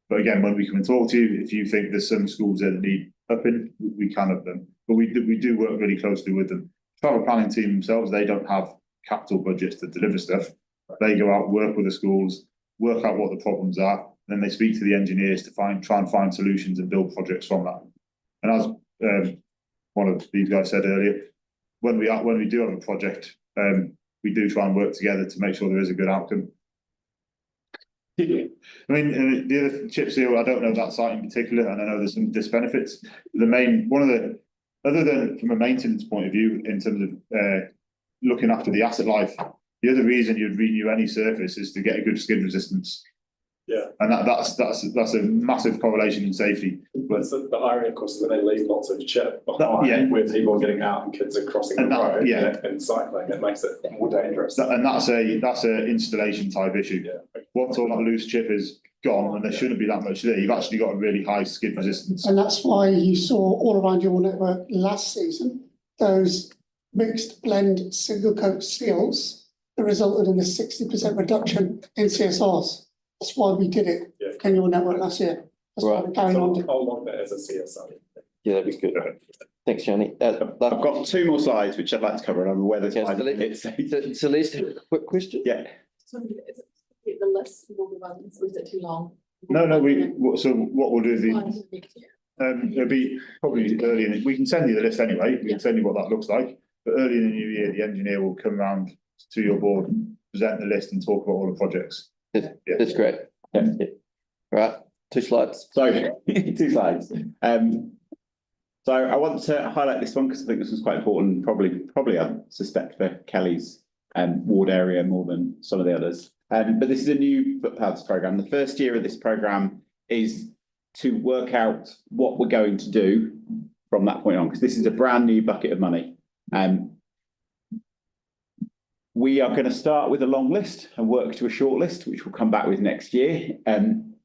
But again, when we come and talk to you, if you think there's some schools there that need upping, we can up them. But we do work really closely with them. Travel planning team themselves, they don't have capital budgets to deliver stuff. They go out, work with the schools, work out what the problems are, then they speak to the engineers to try and find solutions and build projects from that. And as one of these guys said earlier, when we do have a project, we do try and work together to make sure there is a good outcome. I mean, the other chip seal, I don't know that site in particular, and I know there's some disbenefits. Other than from a maintenance point of view, in terms of looking after the asset life, the other reason you'd renew any surface is to get a good skid resistance. Yeah. And that's a massive correlation in safety. But the irony, of course, is that they leave lots of chip behind where people are getting out and kids are crossing the road and cycling. It makes it more dangerous. And that's a installation type issue. Yeah. Once all that loose chip is gone, and there shouldn't be that much there, you've actually got a really high skid resistance. And that's why you saw all around your network last season, those mixed blend single coat seals that resulted in a 60% reduction in CSRs. That's why we did it Yeah. in your network last year. That's why we're carrying on. I'll log that as a CSR. Yeah, that'd be good. Thanks, Johnny. I've got two more slides which I'd like to cover, and I'm aware there's Yes, 5 Celeste. minutes. Celeste, a quick question? Yeah, So is it the list of all the ones, or is it too long? No, so what we'll do is it'll be probably early in, we can send you the list anyway, we Yeah. can send you what that looks like. But early in the new year, the engineer will come round to your board, present the list and talk about all the projects. That's great. Yeah. Right, 2 slides. so 2 slides. So I want to highlight this one because I think this was quite important, probably I suspect for Kelly's ward area more than some of the others. But this is a new footpaths programme. The first year of this programme is to work out what we're going to do from that point on, because this is a brand new bucket of money. We are going to start with a long list and work to a short list, which we'll come back with next year.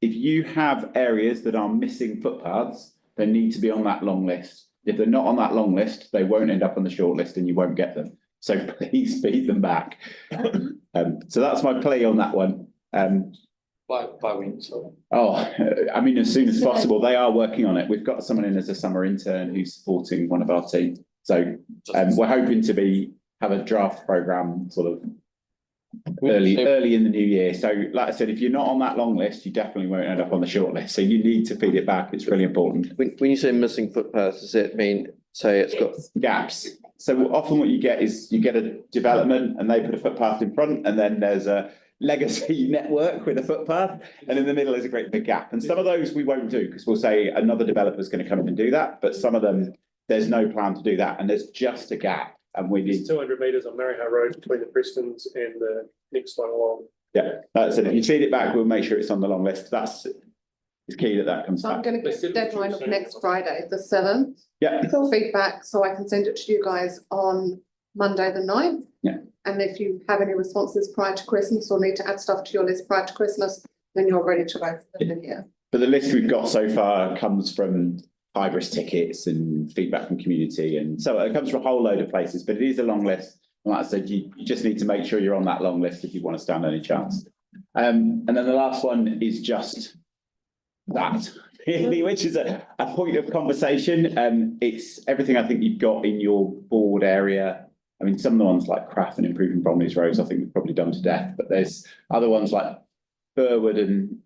If you have areas that are missing footpaths, they need to be on that long list. If they're not on that long list, they won't end up on the short list and you won't get them. So please feed them back. So that's my plea on that one. By when, sorry? I mean, as soon as possible. They are working on it. We've got someone in as a summer intern who's supporting one of our team. So we're hoping to have a draft programme sort of early in the new year. So like I said, if you're not on that long list, you definitely won't end up on the short list. So you need to feed it back. It's really important. When you say missing footpaths, does that mean, say it's got Gaps. So often what you get is you get a development and they put a footpath in front, and then there's a legacy network with a footpath, and in the middle is a great big gap. And some of those we won't do because we'll say another developer is going to come in and do that. But some of them, there's no plan to do that, and there's just a gap. And we need 200 metres on Maryhow Road between the Prestons and the next one along. Yeah, that's it. If you feed it back, we'll make sure it's on the long list. It's key that comes So I'm back. going to give the deadline of next Friday, the 7th. Yeah. For feedback, so I can send it to you guys on Monday, the 9th. Yeah. And if you have any responses prior to Christmas or need to add stuff to your list prior to Christmas, then you're ready to go for the new year. But the list we've got so far comes from Hybris tickets and feedback from community, and so it comes from a whole load of places, but it is a long list. And like I said, you just need to make sure you're on that long list if you want to stand any chance. And then the last one is just that, really, which is a point of conversation. It's everything I think you've got in your board area. I mean, some of the ones like craft and improving Bromley's roads, I think we've probably done to death, but there's other ones like Burwood and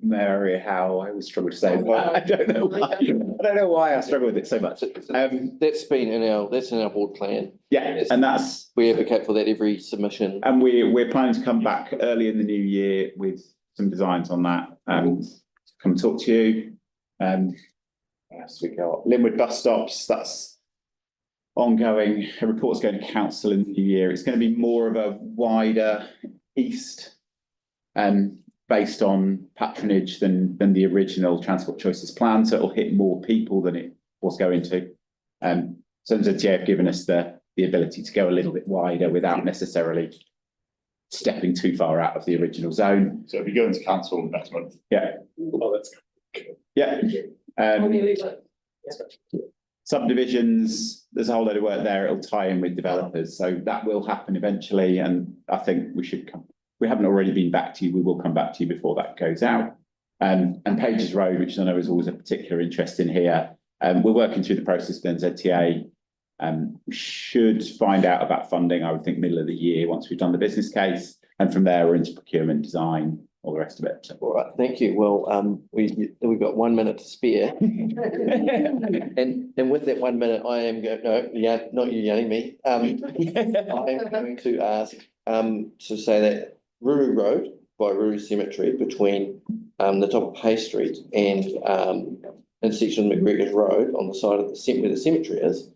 Mary, how I always struggle to say it. I don't know why I struggle with it so much. that's in our board plan. Yeah, and we advocate for that every submission. And we're planning to come back early in the new year with some designs on that. Come talk to you. What else we got? Linwood bus stops, that's ongoing. A report's going to council in the new year. It's going to be more of a wider east based on patronage than the original Transport Choices plan. So it'll hit more people than it was going to. So ZTA have given us the ability to go a little bit wider without necessarily stepping too far out of the original zone. So it'll be going to council next month. Yeah. Oh, that's good. Yeah. Subdivisions, there's a whole load of work there. It'll tie in with developers. So that will happen eventually. And I think we haven't already been back to you. We will come back to you before that goes out. And Pages Road, which I know is always a particular interest in here. We're working through the process with ZTA. We should find out about funding, I would think, middle of the year once we've done the business case. And from there, we're into procurement, design, all the rest of it. All right, thank you. Well, we've got 1 minute to spare. And with that 1 minute, I am not you yelling me. I am going to ask to say that Ruru Road by Ruru Cemetery between the top of Hay Street and intersection of McGregor's Road on the side of where the cemetery is,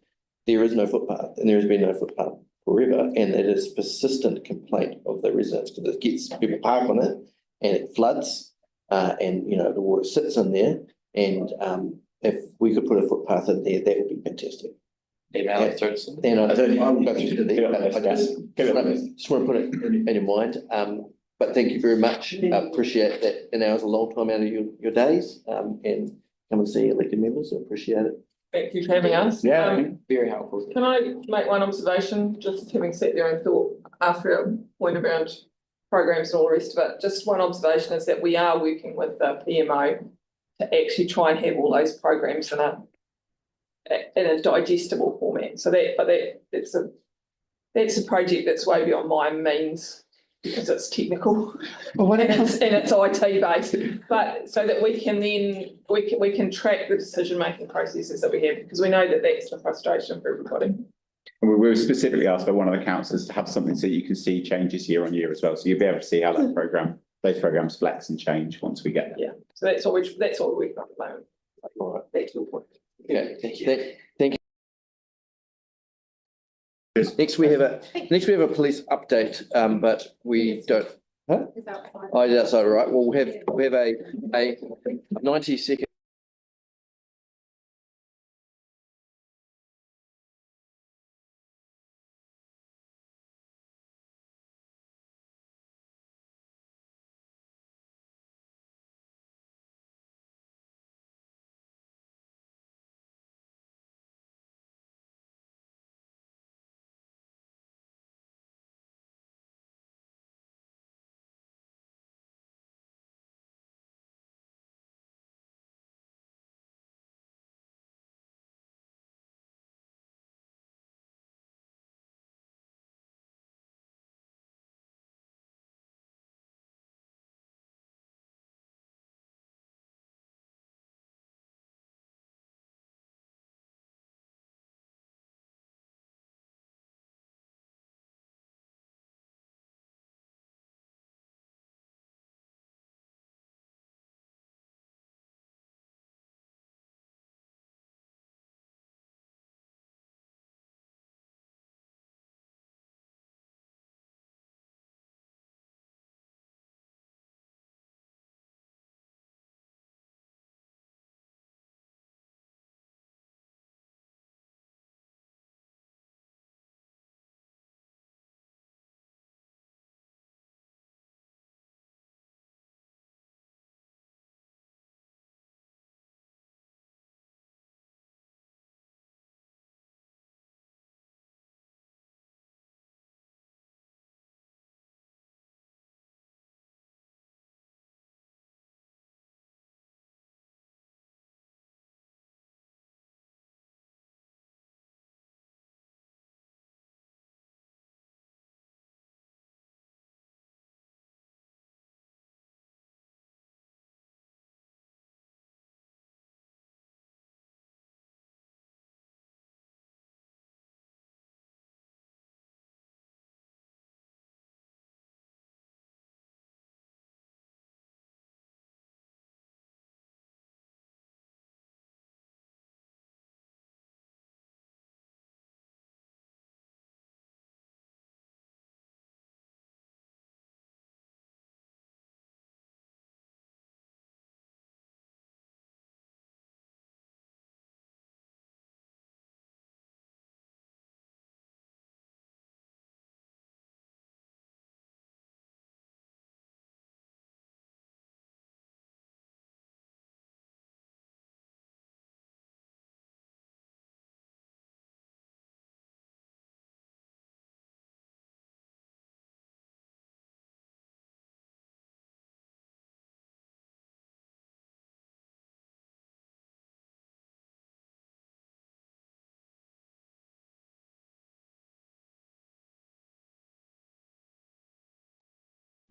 there is no footpath, and there has been no footpath forever, and it is persistent complaint of the residents because it gets people park on it and it floods, and the water sits in there, and if we could put a footpath in there, that would be fantastic. Then I won't go through there, but I just want to put it in your mind. But thank you very much. Appreciate that. An hour's a long time out of your days, and come and see elected members. Appreciate it. Thank you for having us. Very helpful. Can I make one observation, just having sat there and thought after a point around programs and all the rest of it, just one observation is that we are working with the PMO to actually try and have all those programs in a digestible format. So that's a project that's way beyond my means because it's technical But when it and comes, it's IT based, but so that we can then, we can track the decision-making processes that we have, because we know that that's the frustration for everybody. And we were specifically asked by one of the councillors to have something so you can see changes year on year as well. So you'll be able to see how that programme, those programmes flex and change once we get there. Yeah, so that's what we're working on at the moment. All right, that's your point. Okay, thank you. Next we have a police update, but we don't. Huh? Oh, yeah, that's all right. Well, we have a 90-second.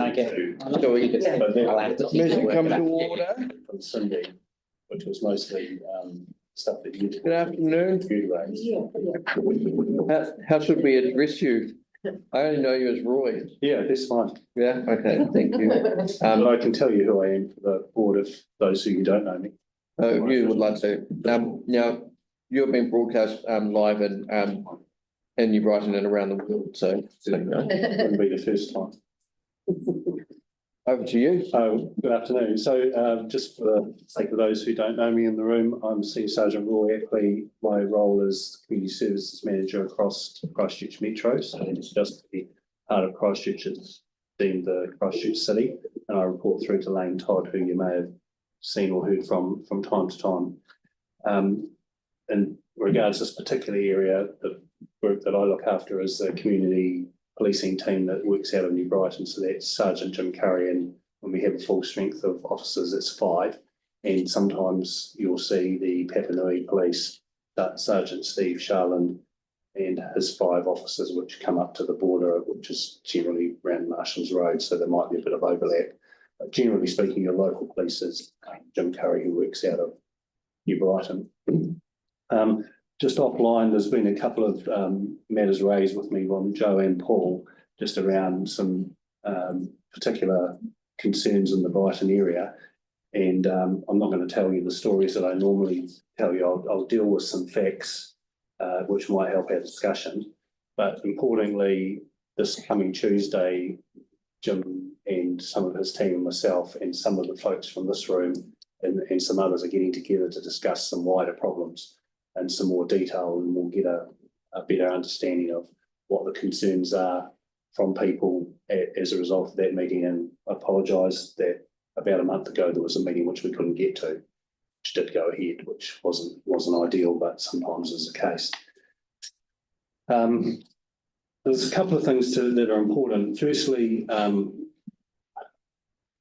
Okay. So we get I'll have to. Meeting come to order. From Cindy, which was mostly stuff that you. Good afternoon. How should we address you? I only know you as Roy. Yeah, that's fine. Yeah, okay, thank you. But I can tell you who I am for the board of those who don't know me. Oh, you would like to. Now, you've been broadcast live and you're writing it around the world, so. Wouldn't be the first time. Over to you. Good afternoon. So just for the sake of those who don't know me in the room, I'm Senior Sergeant Roy Eckley. My role is Community Services Manager across Christchurch Metro. So it's just the part of Christchurch is deemed the Christchurch City. And I report through to Lane Todd, who you may have seen or heard from time to time. in regards to this particular area, the group that I look after is the community policing team that works out of New Brighton. So that's Sergeant Jim Curry, and when we have a full strength of officers, it's 5. And sometimes you'll see the Papanui Police, Sergeant Steve Sharland and his 5 officers, which come up to the border, which is generally around Marshall's Road. So there might be a bit of overlap. But generally speaking, your local police is Jim Curry, who works out of New Brighton. Just offline, there's been a couple of matters raised with me from Joe and Paul, just around some particular concerns in the Brighton area. And I'm not going to tell you the stories that I normally tell you. I'll deal with some facts, which might help our discussion. But importantly, this coming Tuesday, Jim and some of his team, myself, and some of the folks from this room and some others are getting together to discuss some wider problems and some more detail, and we'll get a better understanding of what the concerns are from people as a result of that meeting. And I apologise that about a month ago there was a meeting which we couldn't get to, which did go ahead, which wasn't ideal, but sometimes is the case. There's a couple of things that are important. Firstly,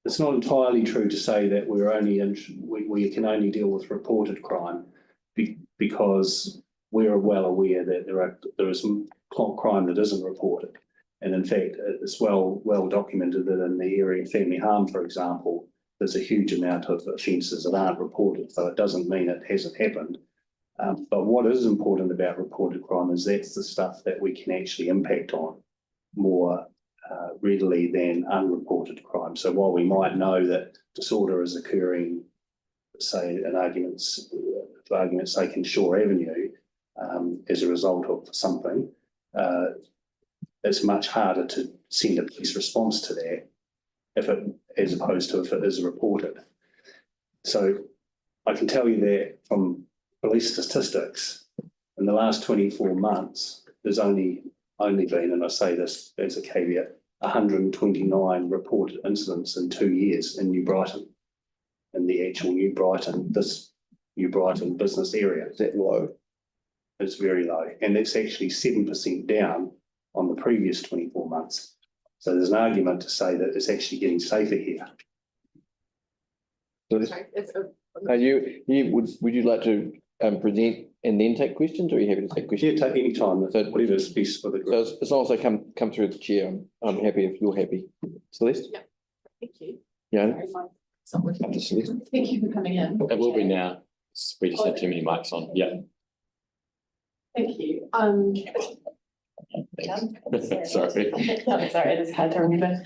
it's not entirely true to say that we can only deal with reported crime, because we're well aware that there is crime that isn't reported. And in fact, it's well documented that in the area of family harm, for example, there's a huge amount of offences that aren't reported. So it doesn't mean it hasn't happened. But what is important about reported crime is that's the stuff that we can actually impact on more readily than unreported crime. So while we might know that disorder is occurring, say, in argument's sake, in Shore Avenue, as a result of something, it's much harder to send a police response to that as opposed to if it is reported. So I can tell you that from police statistics, in the last 24 months, there's only been, and I say this as a caveat, 129 reported incidents in 2 years in New Brighton, in the actual New Brighton business area. Is that low? It's very low, and it's actually 7% down on the previous 24 months. So there's an argument to say that it's actually getting safer here. Sorry, Are would you like to present and then take questions, or are you happy to take questions? Yeah, take any time, So whatever's best for the group. So as long as I come through the chair, I'm happy if you're happy. Celeste? Yeah, thank you. Yeah. Sorry, it's not working. Thank you for coming in. It will be now. We just had too many mics on. Yeah. Thank you. Sorry. No, sorry, it is hard to remember.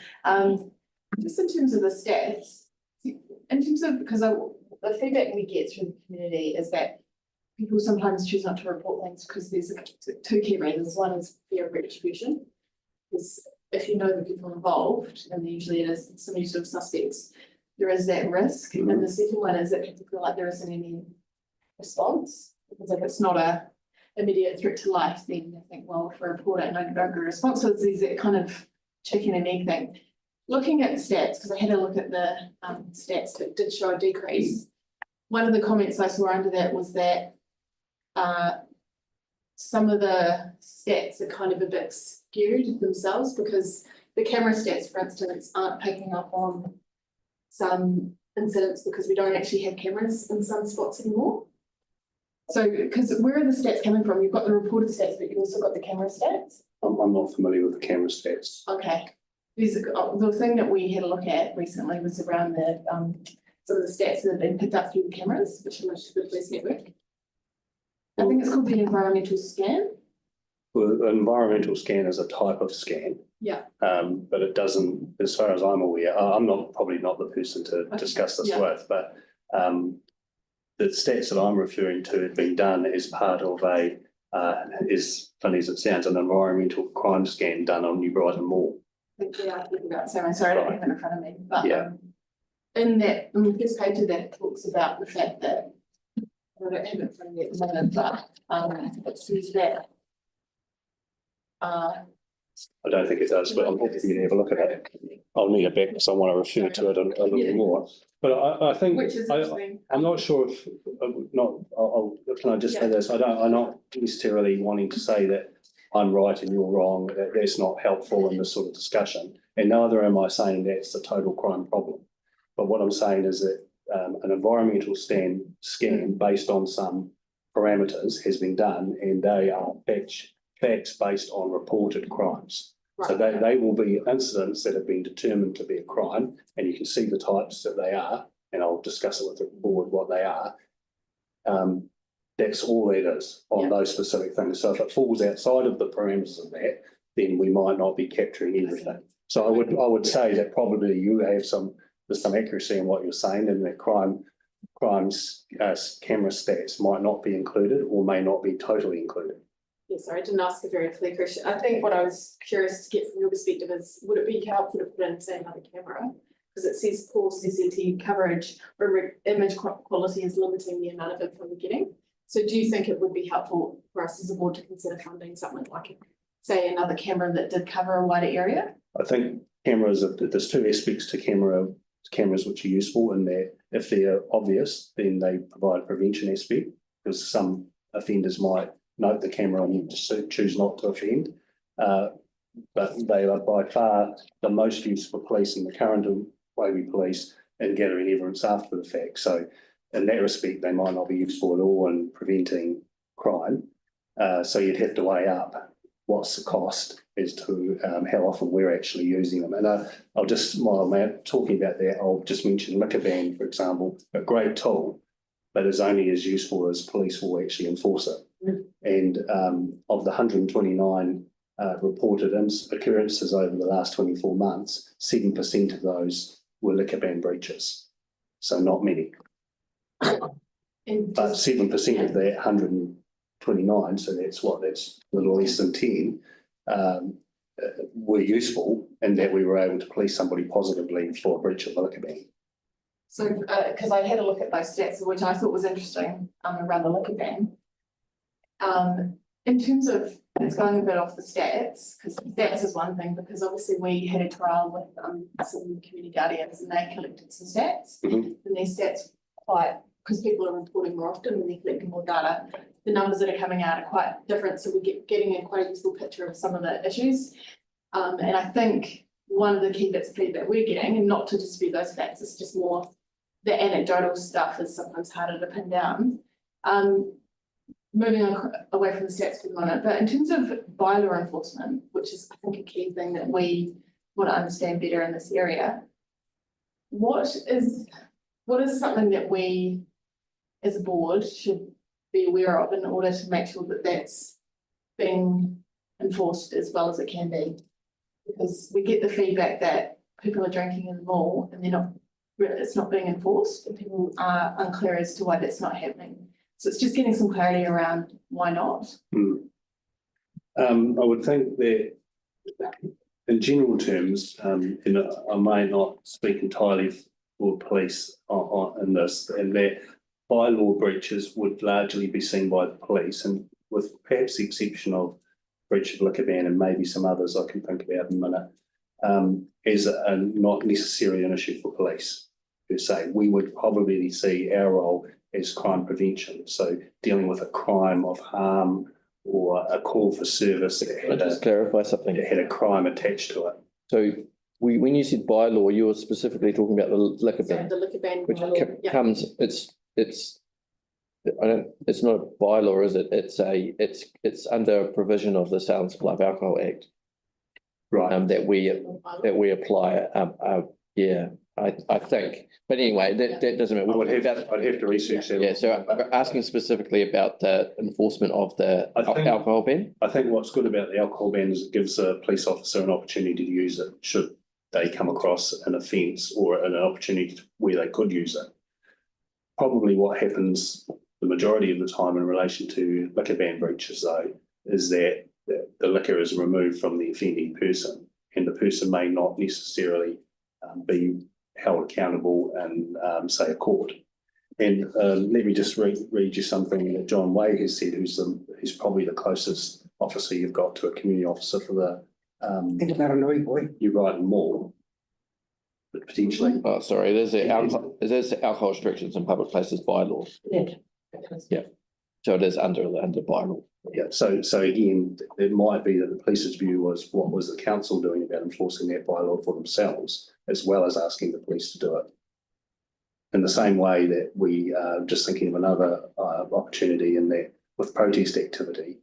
Just in terms of the stats, in terms of, because the feedback we get through the community is that people sometimes choose not to report things because there's 2 key reasons. One is fear of retribution, because if you know the people involved, and usually it is some sort of suspects, there is that risk. And the second one is that people feel like there isn't any response, because if it's not a immediate threat to life, then they think, well, if I report it and I don't get a response, so there's that kind of chicken and egg thing. Looking at stats, because I had a look at the stats that did show a decrease, one of the comments I saw under that was that some of the stats are kind of a bit skewed themselves, because the camera stats, for instance, aren't picking up on some incidents because we don't actually have cameras in some spots anymore. So, because where are the stats coming from? You've got the reported stats, but you've also got the camera stats. I'm not familiar with the camera stats. Okay. The thing that we had a look at recently was around the some of the stats that have been picked up through the cameras, which are to the police network. I think it's called the environmental scan. Well, the environmental scan is a type of scan. Yeah. But it doesn't, as far as I'm aware, I'm probably not the person to discuss this with, but the stats that I'm referring to have been done as part of as funny as it sounds, an environmental crime scan done on New Brighton Mall. Sorry, I don't have it in front of me, but Yeah. in the first page of that talks about the fact that, I don't have it in front of me at the moment, but it says that I don't think it does, but I'm happy for you to have a look at it. I'll need it back because I want to refer to it a little more. But I think, Which is interesting. I'm not sure if, can I just say this? I'm not necessarily wanting to say that I'm right and you're wrong, that's not helpful in this sort of discussion. And neither am I saying that's the total crime problem. But what I'm saying is that an environmental scan based on some parameters has been done, and they are facts based on reported crimes. So they will be incidents that have been determined to be a crime, and you can see the types that they are, and I'll discuss it with the board what they are. That's all it is on those specific things. So if it falls outside of the parameters of that, then we might not be capturing everything. So I would say that probably you have there's some accuracy in what you're saying, and that crimes camera stats might not be included or may not be totally included. Yeah, sorry, I didn't ask a very clear question. I think what I was curious to get from your perspective is, would it be helpful to put in, say, another camera? Because it says poor CCTV coverage or image quality is limiting the amount of info we're getting. So do you think it would be helpful for us as a board to consider funding something like, say, another camera that did cover a wider area? I think cameras, there's two aspects to cameras which are useful, in that if they're obvious, then they provide a prevention aspect, because some offenders might note the camera and choose not to offend. But they are by far the most used for police in the current way we police and gathering evidence after the fact. So in that respect, they might not be useful at all in preventing crime. So you'd have to weigh up what's the cost as to how often we're actually using them. And I'll just, while I'm talking about that, I'll just mention liquor ban, for example, a great tool, but is only as useful as police will actually enforce it. And of the 129 reported occurrences over the last 24 months, 7% of those were liquor ban breaches. So not many. But 7% of that 129, so that's a little less than 10, were useful in that we were able to police somebody positively for a breach of the liquor ban. So, because I had a look at those stats, which I thought was interesting around the liquor ban. In terms of, it's going a bit off the stats, because stats is one thing, because obviously we had a trial with some community guardians and they collected some stats. And their stats because people are reporting more often and they're collecting more data, the numbers that are coming out are quite different. So we're getting a quite a useful picture of some of the issues. And I think one of the key bits of feedback we're getting, and not to dispute those facts, it's just more the anecdotal stuff is sometimes harder to pin down. Moving away from the stats for a moment, but in terms of bylaw enforcement, which is I think a key thing that we want to understand better in this area, what is something that we as a board should be aware of in order to make sure that that's being enforced as well as it can be? Because we get the feedback that people are drinking in the mall and it's not being enforced, and people are unclear as to why that's not happening. So it's just getting some clarity around why not. I would think that in general terms, I may not speak entirely for police in this, and that bylaw breaches would largely be seen by the police, and with perhaps the exception of breach of liquor ban and maybe some others I can think about in a minute, as not necessarily an issue for police per se. We would probably see our role as crime prevention, so dealing with a crime of harm or a call for service that had just clarify something. That had a crime attached to it. So when you said bylaw, you were specifically talking about the liquor ban. The liquor ban, which comes, it's not a bylaw, is it? It's under a provision of the Sale and Supply of Alcohol Act. Right. That we apply. I think. But anyway, that doesn't matter. I'd have to research that. Yeah, so asking specifically about the enforcement of the alcohol ban. I think what's good about the alcohol ban is it gives a police officer an opportunity to use it should they come across an offence or an opportunity where they could use it. Probably what happens the majority of the time in relation to liquor ban breaches, though, is that the liquor is removed from the offending person, and the person may not necessarily be held accountable in, say, a court. And let me just read you something that John Way has said, who's probably the closest officer you've got to a community officer for the Think about an old boy. you write more. But potentially, Oh, sorry, there's the alcohol restrictions in public places bylaw. Yeah. So it is under bylaw. yeah, so again, it might be that the police's view was what was the council doing about enforcing that bylaw for themselves, as well as asking the police to do it. In the same way that we are just thinking of another opportunity in that with protest activity,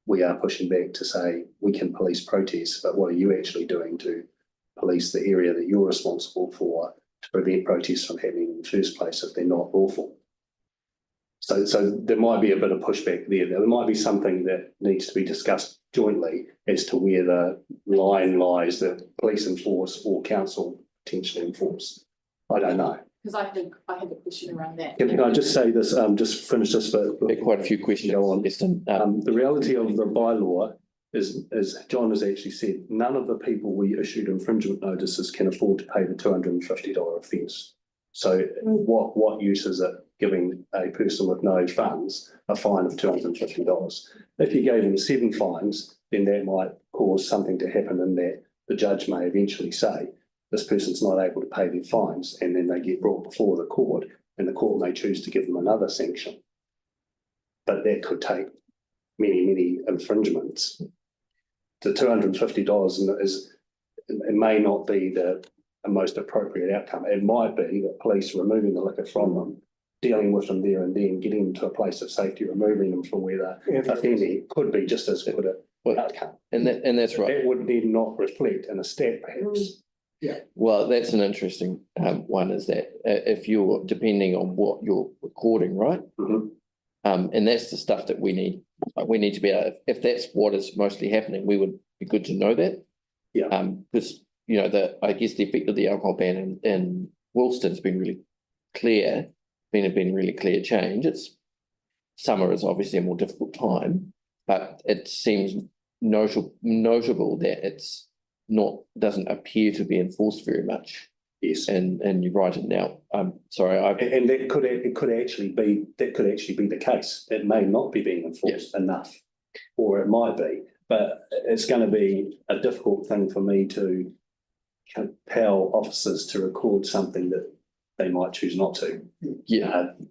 we are pushing back to say we can police protests, but what are you actually doing to police the area that you're responsible for to prevent protests from happening in the first place if they're not lawful? So there might be a bit of pushback there. There might be something that needs to be discussed jointly as to where the line lies that police enforce or council potentially enforce. I don't know. Because I have a question around that. Can I just say this, just finish this, but There are quite a few questions. Go on. Liston. the reality of the bylaw is, as John has actually said, none of the people we issued infringement notices can afford to pay the $250 offence. So what use is it giving a person with no funds a fine of $250? If you gave them 7 fines, then that might cause something to happen in that the judge may eventually say, this person's not able to pay their fines, and then they get brought before the court, and the court may choose to give them another sanction. But that could take many infringements. The $250 it may not be the most appropriate outcome. It might be that police removing the liquor from them, dealing with them there and then, getting them to a place of safety, removing them from where they're offending could be just as good an outcome. And that's right. That would then not reflect in a stat perhaps. Well, that's an interesting one, is that if you're depending on what you're recording, right? Mhm. And that's the stuff that we need. We need to be able, if that's what is mostly happening, we would be good to know that. Yeah. Because, you know, I guess the effect of the alcohol ban in Wilston's been really clear, been a really clear change. Summer is obviously a more difficult time, but it seems notable that it's doesn't appear to be enforced very much. Yes. And you write it now. Sorry, And that could actually be the case. It may not be being enforced enough, or it might be, but it's going to be a difficult thing for me to compel officers to record something that they might choose not to.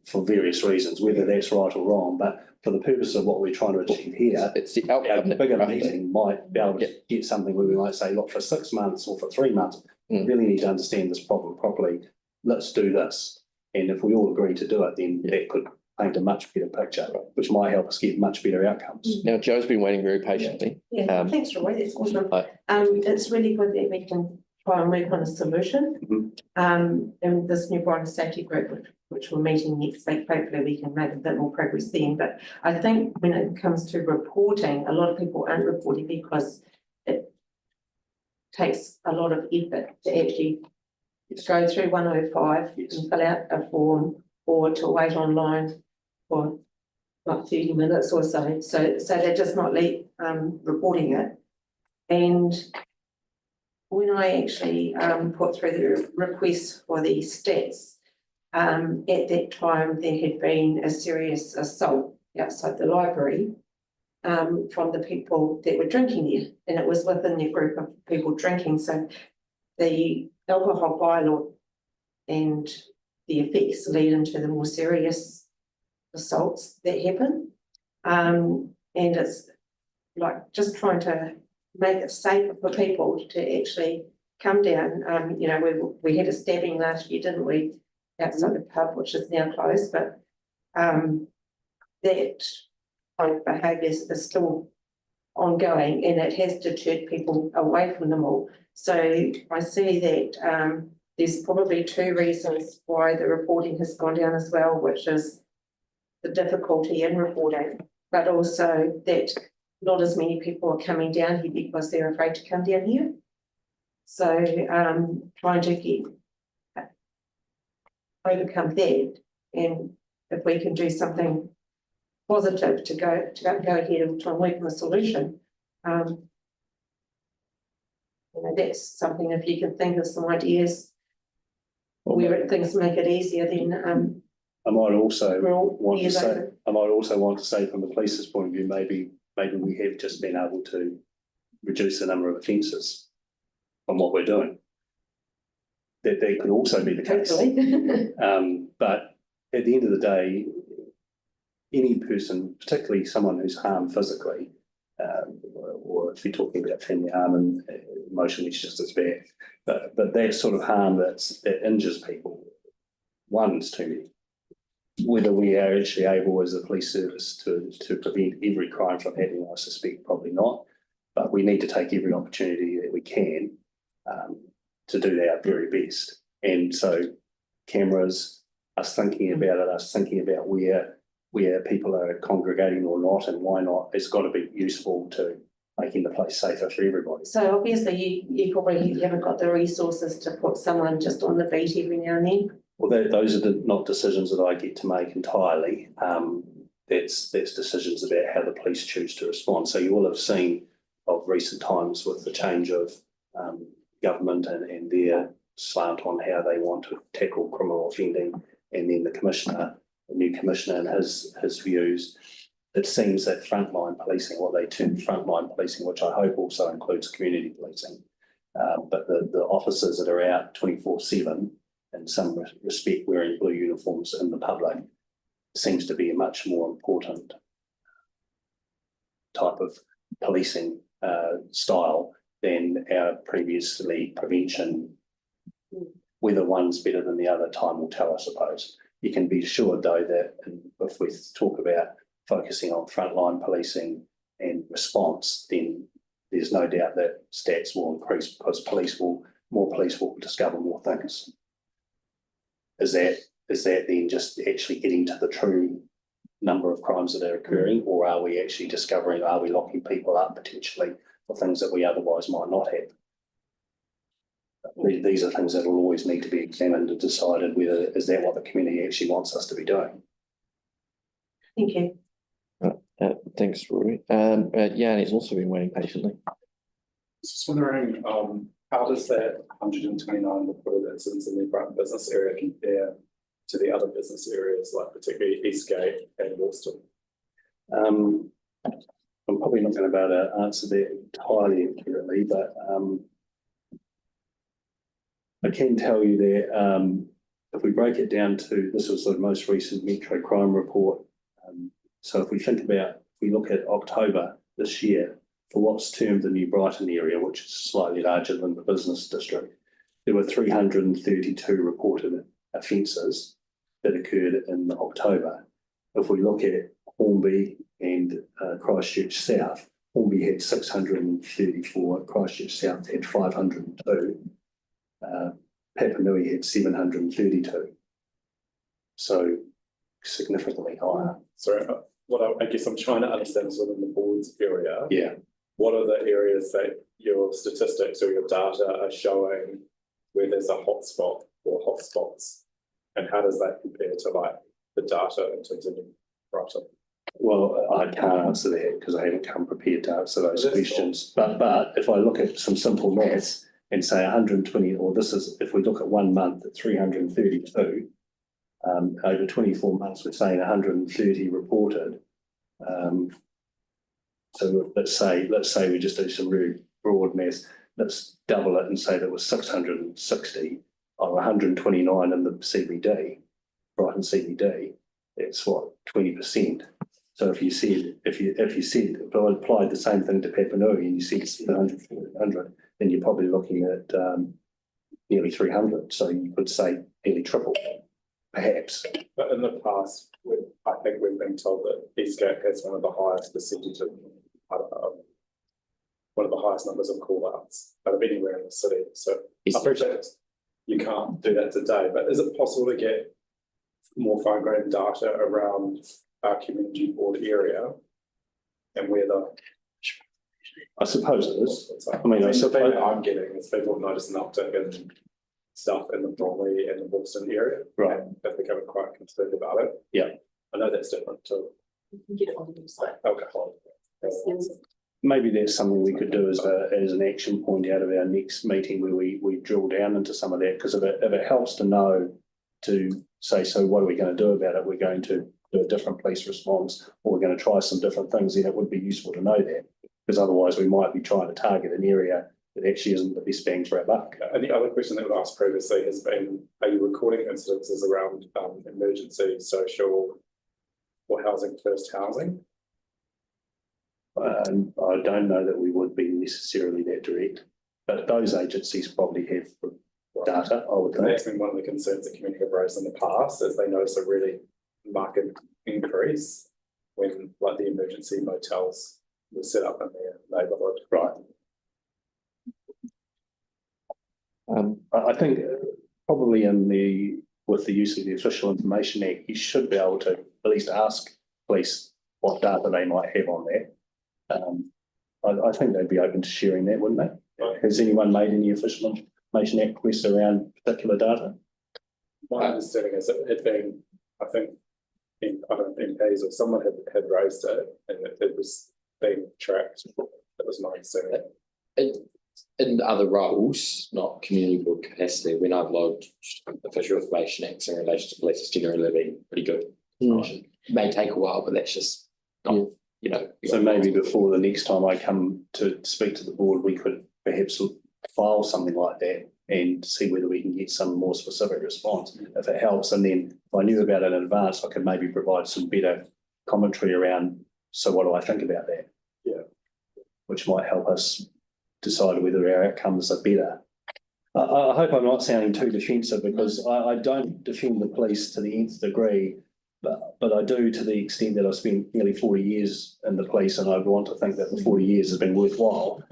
For various reasons, whether that's right or wrong. But for the purpose of what we're trying to achieve here, it's the outcome. a bigger meeting might be able to get something where we might say, look, for 6 months or for 3 months, we really need to understand this problem properly. Let's do this. And if we all agree to do it, then that could paint a much better picture, which might help us get much better outcomes. Now, Joe's been waiting very patiently. Yeah, thanks, Roy. That's awesome. It's really good that we can try and work on a solution. And this new Brighter Safety Group, which we're meeting next week, hopefully we can make a bit more progress then. But I think when it comes to reporting, a lot of people aren't reporting because it takes a lot of effort to actually go through 105 and fill out a form, or to wait online for like 30 minutes or so. So they're just not reporting it. And when I actually put through the request for the stats, at that time there had been a serious assault outside the library from the people that were drinking there, and it was within the group of people drinking. So the alcohol bylaw and the effects lead into the more serious assaults that happen. And it's like just trying to make it safer for people to actually come down. You know, we had a stabbing last year, didn't we, outside the pub, which is now closed, but that kind of behaviour is still ongoing, and it has deterred people away from the mall. So I see that there's probably 2 reasons why the reporting has gone down as well, which is the difficulty in reporting, but also that not as many people are coming down here because they're afraid to come down here. So trying to overcome that, and if we can do something positive to go ahead and try and work on a solution, you know, that's something. If you can think of some ideas where things make it easier, then I might also want to say from the police's point of view, maybe we have just been able to reduce the number of offences on what we're doing. That could also be the case. But at the end of the day, any person, particularly someone who's harmed physically, or if you're talking about family harm and emotionally, it's just as bad. But that sort of harm that injures people, one's too many. Whether we are actually able as a police service to prevent every crime from happening, I suspect probably not. But we need to take every opportunity that we can to do our very best. And so cameras, us thinking about it, us thinking about where people are congregating or not and why not, it's got to be useful to making the place safer for everybody. So obviously you probably haven't got the resources to put someone just on the beat every now and then. Well, those are not decisions that I get to make entirely. That's decisions about how the police choose to respond. So you will have seen of recent times with the change of government and their slant on how they want to tackle criminal offending, and then the new commissioner and his views. It seems that frontline policing, what they term frontline policing, which I hope also includes community policing, but the officers that are out 24/7, in some respect wearing blue uniforms in the public, seems to be a much more important type of policing style than our previously prevention. Whether one's better than the other, time will tell, I suppose. You can be assured though that if we talk about focusing on frontline policing and response, then there's no doubt that stats will increase because more police will discover more things. Is that then just actually getting to the true number of crimes that are occurring, or are we actually discovering, are we locking people up potentially for things that we otherwise might not have? These are things that will always need to be examined and decided whether is that what the community actually wants us to be doing. Thank you. Thanks, Rory. Yanni's also been waiting patiently. Just wondering, how does that 129 reported incidents in the Brighton business area compare to the other business areas, like particularly Eastgate and Woolston? I'm probably not going to be able to answer that entirely accurately, but I can tell you that if we break it down to, this was the most recent Metro Crime Report. So if we look at October this year, for what's termed the New Brighton area, which is slightly larger than the business district, there were 332 reported offences that occurred in October. If we look at Hornby and Christchurch South, Hornby had 634, Christchurch South had 502, Papanui had 732. So significantly higher. Sorry, what I guess I'm trying to understand is within the board's area. Yeah. What are the areas that your statistics or your data are showing where there's a hotspot or hotspots? And how does that compare to like the data in terms of Brighton? Well, I can't answer that because I haven't come prepared to answer those questions. But if I look at some simple maths and say 120, or this is, if we look at 1 month at 332, over 24 months, we're saying 130 reported. So let's say we just do some really broad maths. Let's double it and say there was 660 or 129 in the CBD, Brighton CBD. It's what, 20%. So if I applied the same thing to Papanui and you said 700, then you're probably looking at nearly 300. So you could say nearly triple, perhaps. But in the past, I think we've been told that Eastgate has one of the highest percentage of, one of the highest numbers of call-outs out of anywhere in the city. So I appreciate you can't do that today, but is it possible to get more fine-grained data around our community board area and where the... I suppose it is. I mean, the feedback I'm getting is people have noticed an uptick in stuff in the Bromley and the Woolston area. Right. And they've become quite concerned about it. Yeah. I know that's different too. You can get it on the website. Okay. Maybe that's something we could do as an action point out of our next meeting where we drill down into some of that, because if it helps to know, to say, so what are we going to do about it? We're going to do a different police response, or we're going to try some different things, then it would be useful to know that. Because otherwise we might be trying to target an area that actually isn't the best bang for our buck. And the other question that was asked previously has been, are you recording incidences around emergency, social, or housing first housing? I don't know that we would be necessarily that direct, but those agencies probably have data, I would think. That's been one of the concerns that community have raised in the past, is they notice a really marked increase when like the emergency motels were set up in their neighbourhood. Right. I think probably with the use of the Official Information Act, you should be able to at least ask police what data they might have on there. I think they'd be open to sharing that, wouldn't they? Right. Has anyone made any Official Information Act requests around particular data? My understanding is that it had been, I think, I don't know, MPs or someone had raised it and it was being tracked. That was my understanding. In other roles, not community board capacity, when I've logged official information acts in relation to police, it's generally been pretty good. It may take a while, but that's just not, you know. So maybe before the next time I come to speak to the board, we could perhaps file something like that and see whether we can get some more specific response, if it helps. And then if I knew about it in advance, I could maybe provide some better commentary around, so what do I think about that? Yeah. Which might help us decide whether our outcomes are better. I hope I'm not sounding too defensive, because I don't defend the police to the nth degree, but I do to the extent that I've spent nearly 40 years in the police, and I want to think that the 40 years has been worthwhile.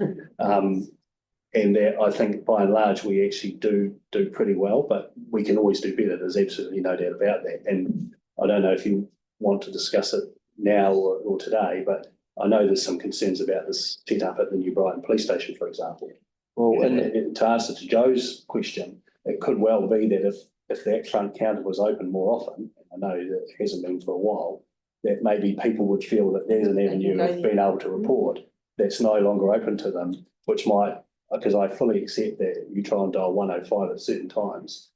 And that I think by and large we actually do pretty well, but we can always do better. There's absolutely no doubt about that. And I don't know if you want to discuss it now or today, but I know there's some concerns about this set up at the New Brighton Police Station, for example. Well, and to answer to Joe's question, it could well be that if that front counter was open more often, I know that it hasn't been for a while, that maybe people would feel that there's an avenue of being able to report that's no longer open to them, which might, because I fully accept that you try and dial 105 at certain times,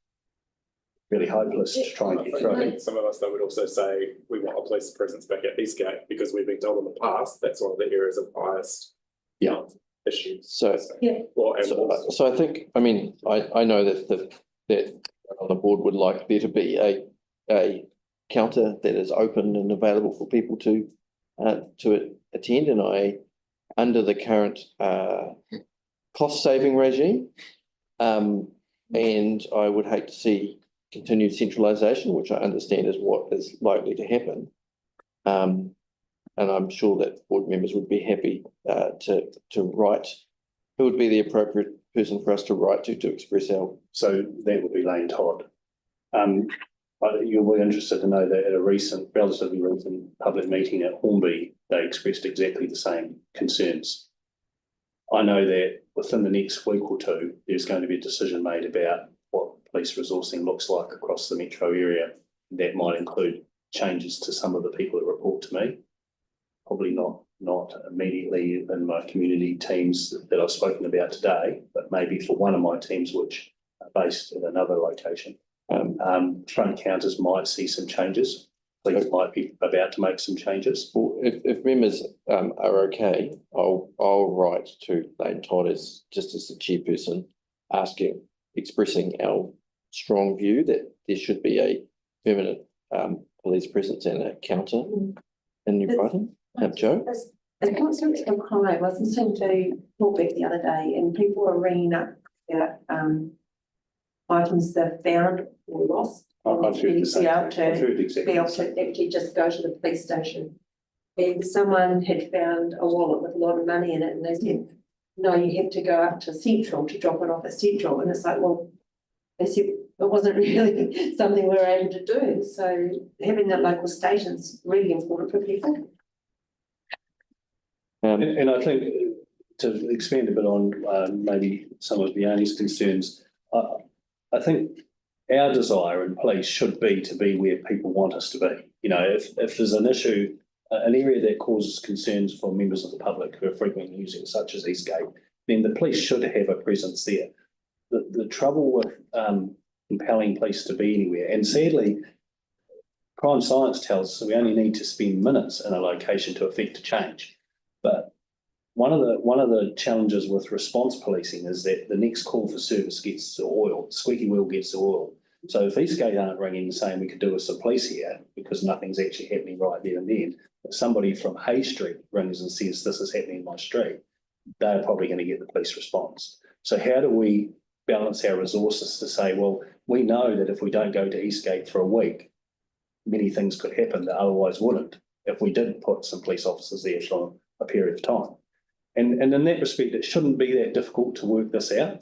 really hopeless to try and get through. I think some of us though would also say we want a police presence back at Eastgate, because we've been told in the past that's one of the areas of highest issues. So I think, I mean, I know that on the board would like there to be a counter that is open and available for people to attend, and under the current cost saving regime, and I would hate to see continued centralisation, which I understand is what is likely to happen. And I'm sure that board members would be happy to write who would be the appropriate person for us to write to express our. So that would be Lane Todd. You'll be interested to know that at a relatively recent public meeting at Hornby, they expressed exactly the same concerns. I know that within the next week or two, there's going to be a decision made about what police resourcing looks like across the metro area. That might include changes to some of the people that report to me. Probably not immediately in my community teams that I've spoken about today, but maybe for one of my teams which are based at another location. Front counters might see some changes. Police might be about to make some changes. Well, if members are okay, I'll write to Lane Todd as the chairperson, expressing our strong view that there should be a permanent police presence and a counter in New Brighton. Joe? As constants of crime, I was listening to Talkback the other day, and people were ringing up about items they've found or lost. I've heard the same. Be able to actually just go to the police station. And someone had found a wallet with a lot of money in it, and they said, no, you have to go up to Central to drop it off at Central. And it's like, well, they said it wasn't really something we were able to do. So having that local station's really important for people. And I think to expand a bit on maybe some of Leonie's concerns, I think our desire in police should be to be where people want us to be. You know, if there's an issue, an area that causes concerns for members of the public who are frequently using, such as Eastgate, then the police should have a presence there. The trouble with compelling police to be anywhere, and sadly, crime science tells us we only need to spend minutes in a location to effect a change. But one of the challenges with response policing is that the next call for service gets the oil, squeaky wheel gets the oil. So if Eastgate aren't ringing and saying we could do with some police here because nothing's actually happening right there and then, if somebody from Hay Street rings and says this is happening in my street, they're probably going to get the police response. So how do we balance our resources to say, well, we know that if we don't go to Eastgate for a week, many things could happen that otherwise wouldn't if we did put some police officers there for a period of time. And in that respect, it shouldn't be that difficult to work this out,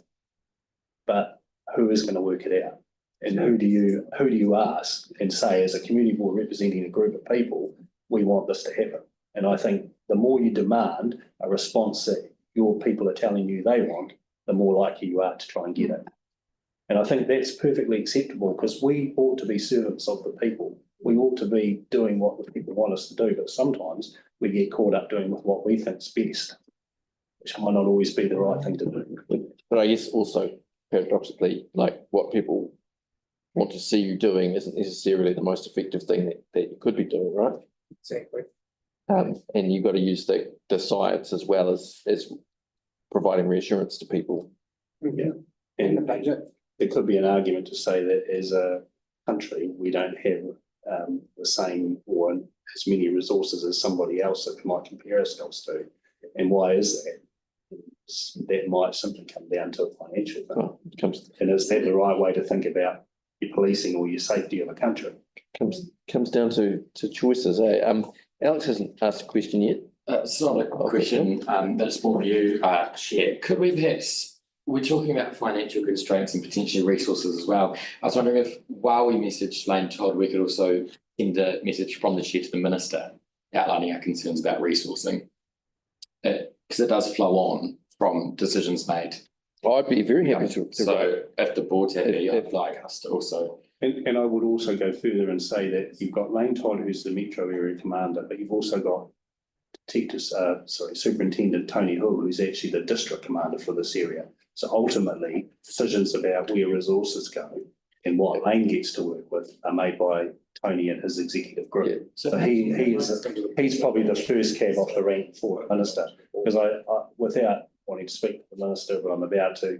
but who is going to work it out? And who do you ask and say, as a community board representing a group of people, we want this to happen? And I think the more you demand a response that your people are telling you they want, the more likely you are to try and get it. And I think that's perfectly acceptable because we ought to be servants of the people. We ought to be doing what the people want us to do, but sometimes we get caught up doing with what we think's best, which might not always be the right thing to do. But I guess also paradoxically, like what people want to see you doing isn't necessarily the most effective thing that you could be doing, right? Exactly. And you've got to use the science as well as providing reassurance to people. Yeah. And the budget. There could be an argument to say that as a country, we don't have the same or as many resources as somebody else that we might compare ourselves to. And why is that? That might simply come down to a financial thing. Well, and is that the right way to think about your policing or your safety of a country? Comes down to choices, eh? Alex hasn't asked a question yet. It's not a question, but it's more you, Chair. Could we perhaps, we're talking about financial constraints and potentially resources as well. I was wondering if, while we messaged Lane Todd, we could also send a message from the Chair to the Minister outlining our concerns about resourcing. Because it does flow on from decisions made. I'd be very happy to. So if the board's happy, I'd like us to also. And I would also go further and say that you've got Lane Todd, who's the Metro Area Commander, but you've also got Superintendent Tony Hull, who's actually the District Commander for this area. So ultimately, decisions about where resources go and what Lane gets to work with are made by Tony and his executive group. Yeah. So he's probably the first cab off the rank for the Minister, because I without wanting to speak to the Minister, but I'm about to,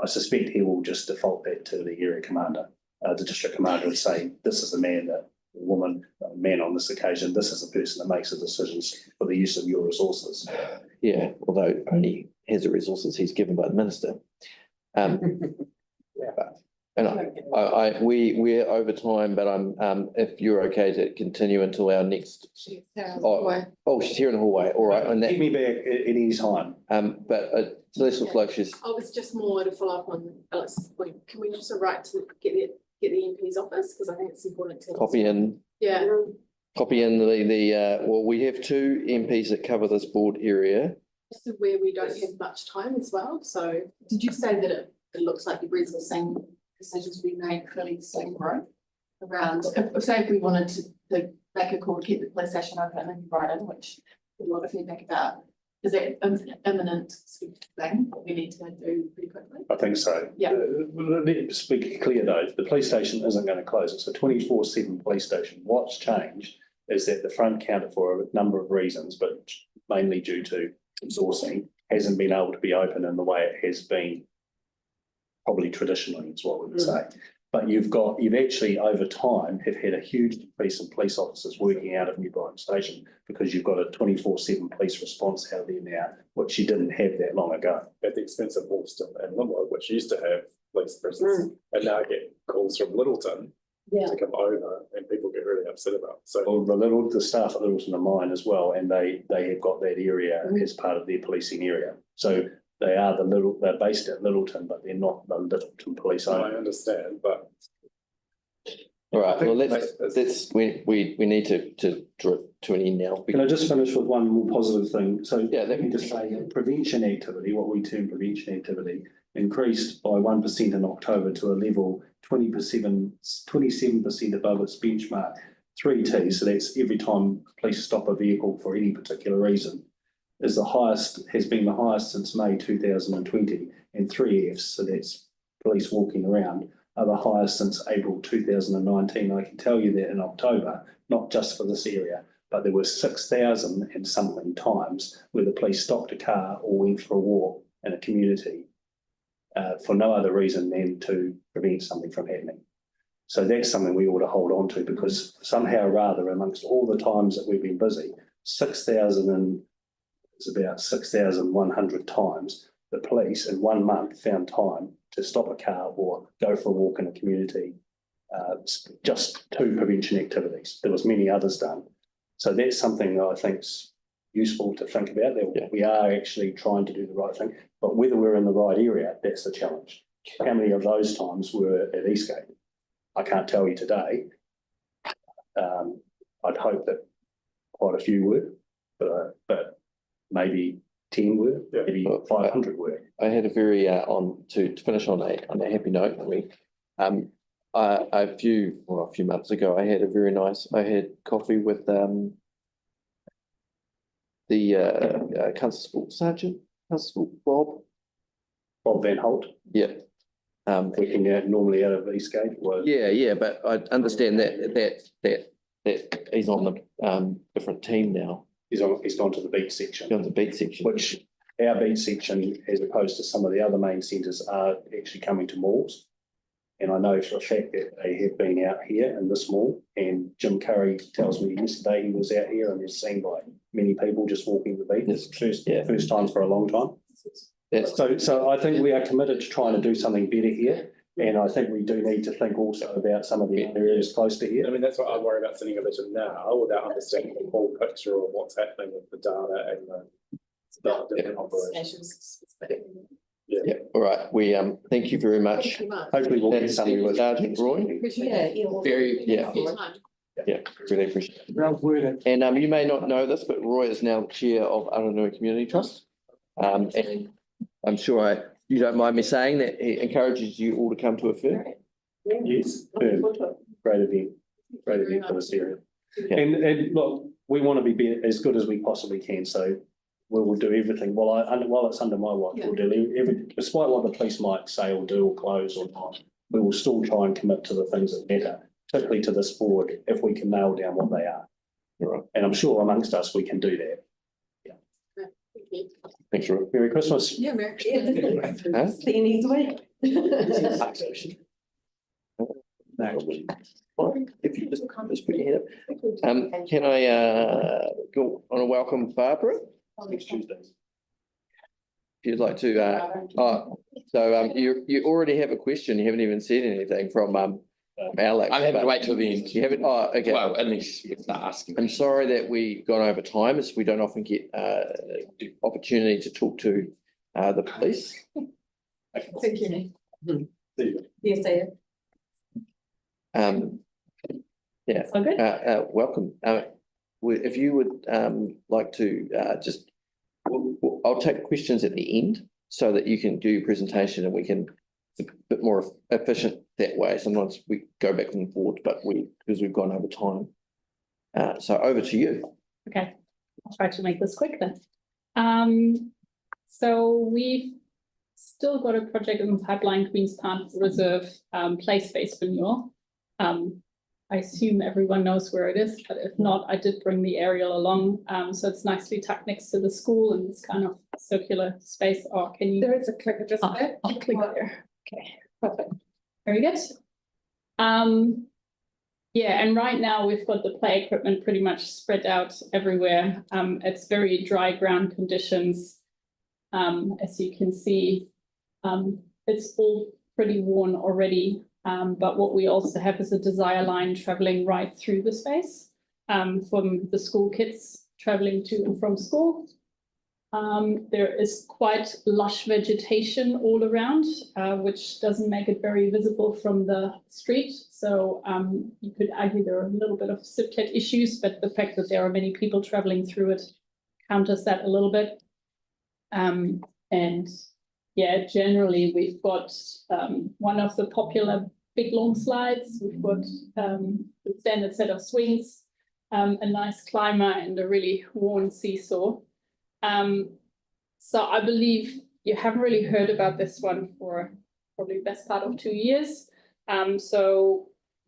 I suspect he will just default that to the area commander, the district commander, and say, this is a man, a woman, a man on this occasion, this is the person that makes the decisions for the use of your resources. Yeah, although only has the resources he's given by the Minister. And we're over time, but I'm if you're okay to continue until our next. She's here in the hallway. Oh, she's here in the hallway. All right, and Get me back at any time. But this looks like she's. I was just more to follow up on Alex's point. Can we also write to get the MP's office, because I think it's important to Copy in the well, we have two MPs that cover this board area. This is where we don't have much time as well. So did you say that it looks like the resourcing decisions we made clearly the same growth around, if we wanted to make a call to keep the police station open and write in, which a lot of feedback about, is that imminent sort of thing that we need to do pretty quickly? I think so. Yeah. Let's be clear though, the police station isn't going to close. It's a 24/7 police station. What's changed is that the front counter, for a number of reasons, but mainly due to resourcing, hasn't been able to be open in the way it has been probably traditionally, is what we would say. But you've actually over time have had a huge increase in police officers working out of New Brighton Station, because you've got a 24/7 police response out there now, which you didn't have that long ago. At the expense of Wolfston and Linwood, which used to have police presence, and now get calls from Littleton to come over, and people get really upset about. So well, the staff at Littleton are mine as well, and they have got that area as part of their policing area. So they're based at Littleton, but they're not the Littleton police. I understand, but. All right, well, we need to draw it to an end now. Can I just finish with one more positive thing? So yeah, let me just say prevention activity, what we term prevention activity, increased by 1% in October to a level 27% above its benchmark. 3T, so that's every time police stop a vehicle for any particular reason, has been the highest since May 2020, and 3Fs, so that's police walking around, are the highest since April 2019. I can tell you that in October, not just for this area, but there were 6,000 and something times where the police stopped a car or went for a walk in a community for no other reason than to prevent something from happening. So that's something we ought to hold on to, because somehow or rather, amongst all the times that we've been busy, 6,000 and it's about 6,100 times, the police in 1 month found time to stop a car or go for a walk in a community, just 2 prevention activities. There was many others done. So that's something that I think's useful to think about, that we are actually trying to do the right thing, but whether we're in the right area, that's the challenge. How many of those times were at Eastgate? I can't tell you today. I'd hope that quite a few were, but maybe 10 were, maybe 500 were. I had a very to finish on a happy note. I mean, a few months ago, I had coffee with the Constable Sergeant, Constable Bob Van Holt. Yeah. Working out normally out of Eastgate. Yeah, but I understand that he's on the different team now. He's gone to the beat section. On the beat section. Which our beat section, as opposed to some of the other main centres, are actually coming to malls. And I know for a fact that they have been out here in this mall, and Jim Curry tells me yesterday he was out here and was seen by many people just walking the beat. It's first time for a long time. So I think we are committed to trying to do something better here. And I think we do need to think also about some of the areas close to here. I mean, that's what I worry about sending a vision now without understanding the whole picture of what's happening with the data and the different operations. Yeah, all right. We thank you very much. Hopefully we'll get something with Sergeant Roy. Very, really appreciate it. And you may not know this, but Roy is now the chair of Aranui Community Trust. And I'm sure you don't mind me saying that he encourages you all to come to a firm. Yes, great event for this area. And look, we want to be as good as we possibly can, so we will do everything. While it's under my watch, we'll do everything, despite what the police might say or do or close or not, we will still try and commit to the things that matter, particularly to this board, if we can nail down what they are. Right. And I'm sure amongst us, we can do that. Thanks, Roy. Merry Christmas. Yeah, Merry Christmas. See you next week. If you just put your hand up. Can I go on a welcome Barbara? Next Tuesday. If you'd like to, so you already have a question. You haven't even said anything from Alex. I'm having to wait till the end. You haven't, okay. Well, at least you can start asking. I'm sorry that we gone over time, as we don't often get opportunity to talk to the police. Thank you. Yes, I am. Yeah. Okay. Welcome. If you would like to just, I'll take questions at the end so that you can do your presentation and we can, it's a bit more efficient that way. Sometimes we go back and forth, but because we've gone over time. So over to you. Okay, I'll try to make this quick then. So we've still got a project in the pipeline, Queen's Park Reserve play space renewal. I assume everyone knows where it is, but if not, I did bring the aerial along. So it's nicely tucked next to the school and this kind of circular space. Or can you? There is a clicker just there. I'll click there. Okay, perfect. Very good. Yeah, and right now we've got the play equipment pretty much spread out everywhere. It's very dry ground conditions. As you can see, it's all pretty worn already. But what we also have is a desire line traveling right through the space from the school kids traveling to and from school. There is quite lush vegetation all around, which doesn't make it very visible from the street. So you could argue there are a little bit of SIPTET issues, but the fact that there are many people traveling through it counters that a little bit. And yeah, generally we've got one of the popular big long slides. We've got the standard set of swings, a nice climber and a really worn seesaw. So I believe you haven't really heard about this one for probably the best part of 2 years. So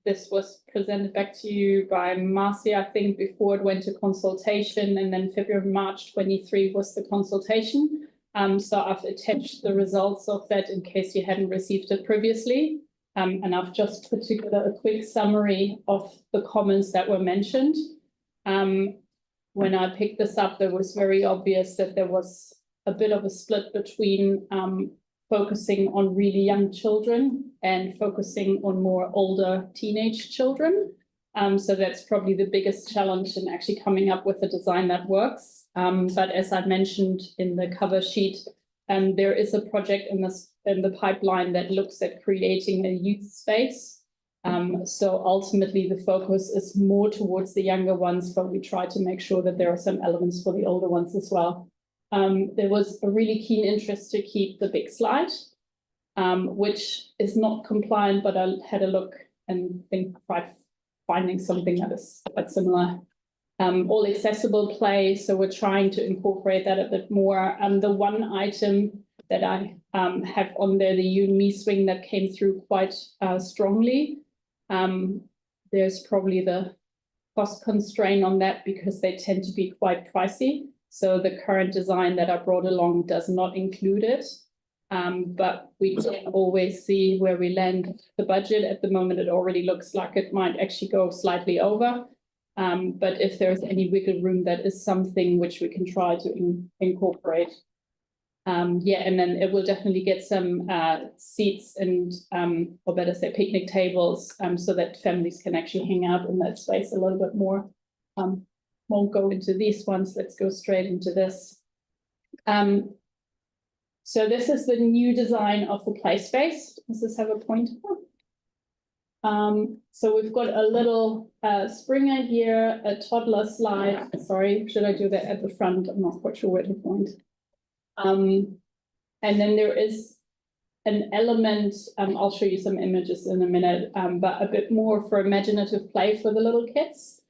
this was presented back to you by Marcia, I think, before it went to consultation, and then February, March 23 was the consultation. So I've attached the results of that in case you hadn't received it previously. And I've just put together a quick summary of the comments that were mentioned. When I picked this up, it was very obvious that there was a bit of a split between focusing on really young children and focusing on more older teenage children. So that's probably the biggest challenge in actually coming up with a design that works. But as I mentioned in the cover sheet, there is a project in the pipeline that looks at creating a youth space. So ultimately the focus is more towards the younger ones, but we try to make sure that there are some elements for the older ones as well. There was a really keen interest to keep the big slide, which is not compliant, but I had a look and think tried finding something that is quite similar. All accessible play, so we're trying to incorporate that a bit more. The one item that I have on there, the You and Me swing, that came through quite strongly. There's probably the cost constraint on that because they tend to be quite pricey. So the current design that I brought along does not include it. But we can always see where we land the budget. At the moment, it already looks like it might actually go slightly over. But if there's any wiggle room, that is something which we can try to incorporate. Yeah, and then it will definitely get some seats and, or better say, picnic tables, so that families can actually hang out in that space a little bit more. Won't go into these ones. Let's go straight into this. So this is the new design of the play space. Does this have a pointer? So we've got a little Springer here, a toddler slide. Sorry, should I do that at the front? I'm not quite sure where to point. And then there is an element, I'll show you some images in a minute, but a bit more for imaginative play for the little kids.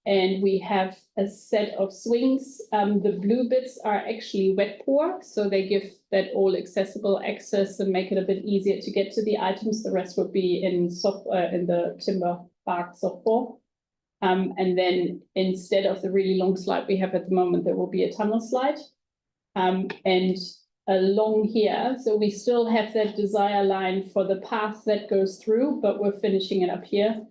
And we have a set of swings. The blue bits are actually wet pour, so they give that all accessible access and make it a bit easier to get to the items. The rest would be in the timber bark softball. And then instead of the really long slide we have at the moment, there will be a tunnel slide. And along here, so we still have that desire line for the path that goes through, but we're finishing it up here.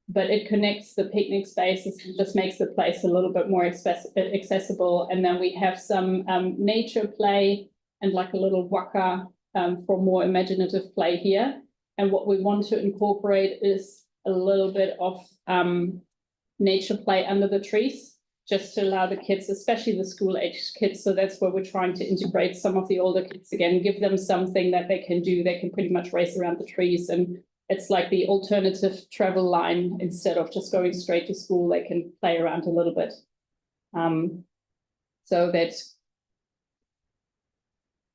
But it connects the picnic spaces and just makes the place a little bit more accessible. And then we have some nature play and like a little waka for more imaginative play here. And what we want to incorporate is a little bit of nature play under the trees, just to allow the kids, especially the school-aged kids. So that's where we're trying to integrate some of the older kids again, give them something that they can do. They can pretty much race around the trees, and it's like the alternative travel line. Instead of just going straight to school, they can play around a little bit. So that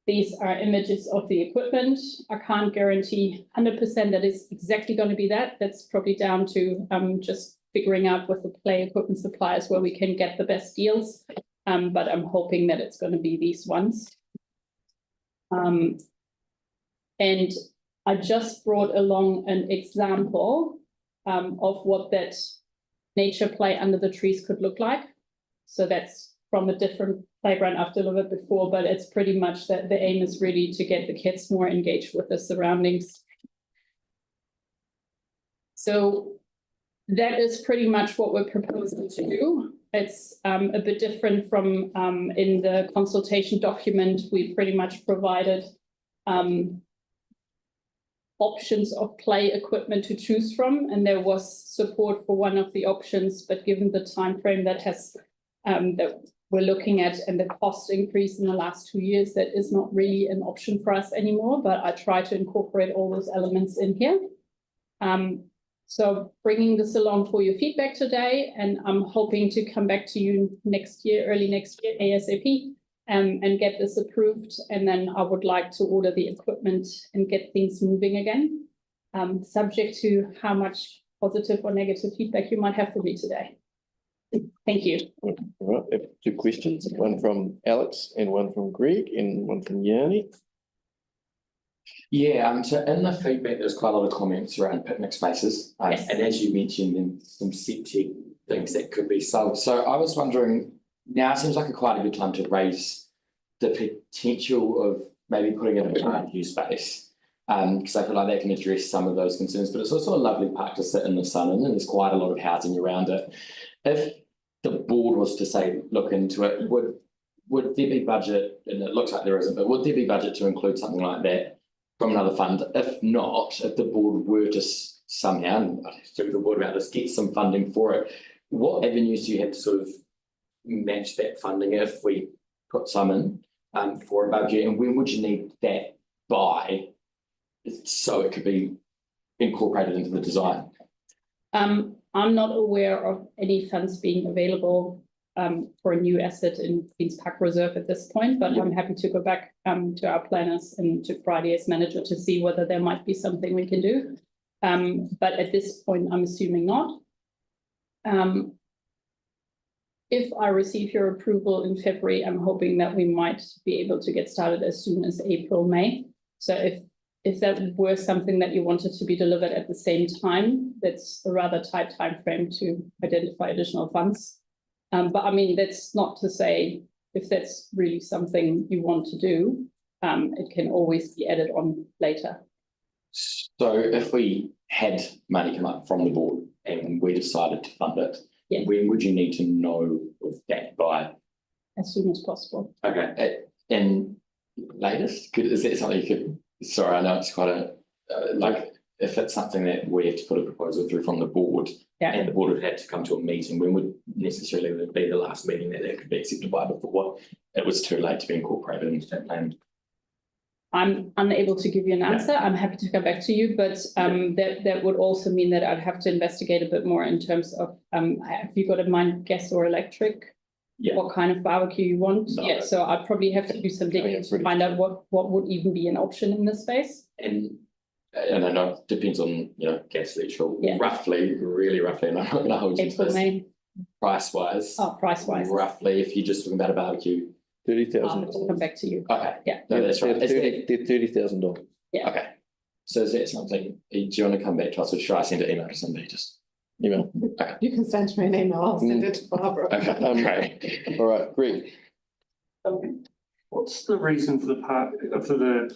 these are images of the equipment. I can't guarantee 100% that it's exactly going to be that. That's probably down to just figuring out with the play equipment suppliers where we can get the best deals. But I'm hoping that it's going to be these ones. And I just brought along an example of what that nature play under the trees could look like. So that's from a different playground I've delivered before, but it's pretty much that the aim is really to get the kids more engaged with the surroundings. So that is pretty much what we're proposing to do. It's a bit different from in the consultation document. We pretty much provided options of play equipment to choose from, and there was support for one of the options, but given the time frame that has that we're looking at and the cost increase in the last 2 years, that is not really an option for us anymore. But I try to incorporate all those elements in here. So bringing this along for your feedback today, and I'm hoping to come back to you next year, early next year, ASAP, and get this approved. And then I would like to order the equipment and get things moving again, subject to how much positive or negative feedback you might have for me today. Thank you. All right, I have 2 questions, one from Alex and one from Greg and one from Yanni. Yeah, so in the feedback, there's quite a lot of comments around picnic spaces. Yes. And as you mentioned, then some septic things that could be solved. So I was wondering, now seems like quite a good time to raise the potential of maybe putting in a barbecue space. Because I feel like that can address some of those concerns, but it's also a lovely park to sit in the sun in, and there's quite a lot of housing around it. If the board was to say, look into it, would there be budget, and it looks like there isn't, but would there be budget to include something like that from another fund? If not, if the board were to somehow, and I'd have to speak with the board about this, get some funding for it, what avenues do you have to sort of match that funding if we put some in for a budget, and when would you need that by so it could be incorporated into the design? I'm not aware of any funds being available for a new asset in Queen's Park Reserve at this point, but I'm happy to go back to our planners and to Friday as manager to see whether there might be something we can do. But at this point, I'm assuming not. If I receive your approval in February, I'm hoping that we might be able to get started as soon as April, May. So if that were something that you wanted to be delivered at the same time, that's a rather tight time frame to identify additional funds. But I mean, that's not to say if that's really something you want to do, it can always be added on later. So if we had money come up from the board and we decided to fund it, when would you need to know of that by? As soon as possible. Okay, and latest, is that something you could, sorry, I know it's quite a, like, if it's something that we have to put a proposal through from the board, and the board would have to come to a meeting, when would necessarily be the last meeting that could be accepted by before it was too late to be incorporated into that plan? I'm unable to give you an answer. I'm happy to come back to you, but that would also mean that I'd have to investigate a bit more in terms of, have you got in mind gas or electric? Yeah. What kind of barbecue you want? No. Yeah, so I'd probably have to do some digging to find out what would even be an option in this space. And I know it depends on, gas, electric, roughly, really roughly, and I'm not gonna hold you to this. May. Price wise. Oh, price wise. Roughly, if you're just talking about a barbecue. I'll $30,000. have to come back to you. Okay. Yeah. No, that's right. They're $30,000. Yeah. Okay. So is that something, do you want to come back to us, or should I send an email to somebody, just? Email. Okay. You can send me an email, I'll send it to Barbara. Okay, great. All right, Greg. What's the reason for the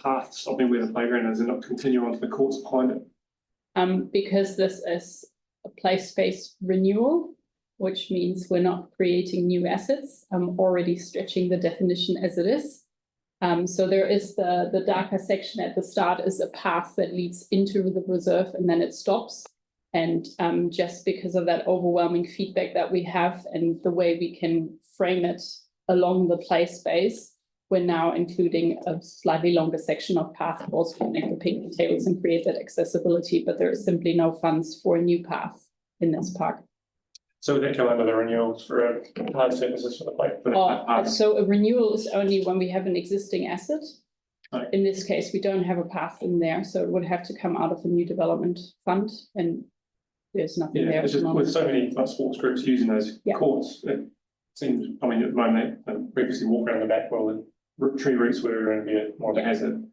path stopping where the playground is and not continue onto the courts behind it? Because this is a play space renewal, which means we're not creating new assets. I'm already stretching the definition as it is. So there is the darker section at the start is a path that leads into the reserve and then it stops. And just because of that overwhelming feedback that we have and the way we can frame it along the play space, we're now including a slightly longer section of path to also connect the picnic tables and create that accessibility, but there is simply no funds for a new path in this park. So would that come under the renewals for hard surfaces for the play? So a renewal is only when we have an existing asset. Right. In this case, we don't have a path in there, so it would have to come out of a new development fund, and there's nothing there. It's just with so many sports groups using those courts, it seems, I mean, at the moment, they previously walk around the back while the tree roots were going to be more of a hazard.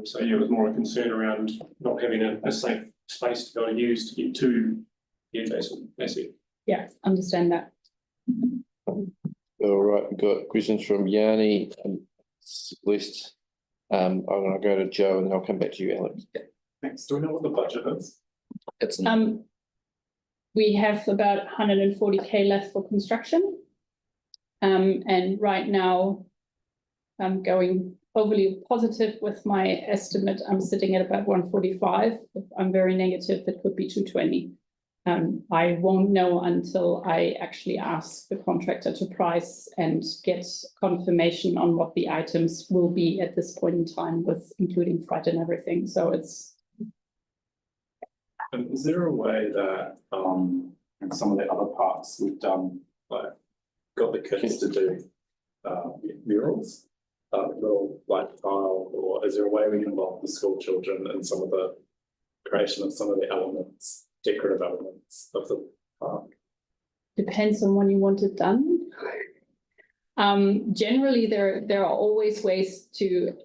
So it was more a concern around not having a safe space to be able to use to get to the adjacent asset. Yeah, understand that. All right, we've got questions from Yanni and Celeste. I'm gonna go to Joe and then I'll come back to you, Alex. Thanks. Do we know what the budget is? It's we have about 140K left for construction. And right now I'm going overly positive with my estimate. I'm sitting at about 145. If I'm very negative, it could be 220. I won't know until I actually ask the contractor to price and get confirmation on what the items will be at this point in time, with including freight and everything. So it's. And is there a way that in some of the other parks we've done, like got the kids to do murals, little like tile, or is there a way we can involve the school children in some of the creation of some of the elements, decorative elements of the park? Depends on when you want it done. Generally, there are always ways to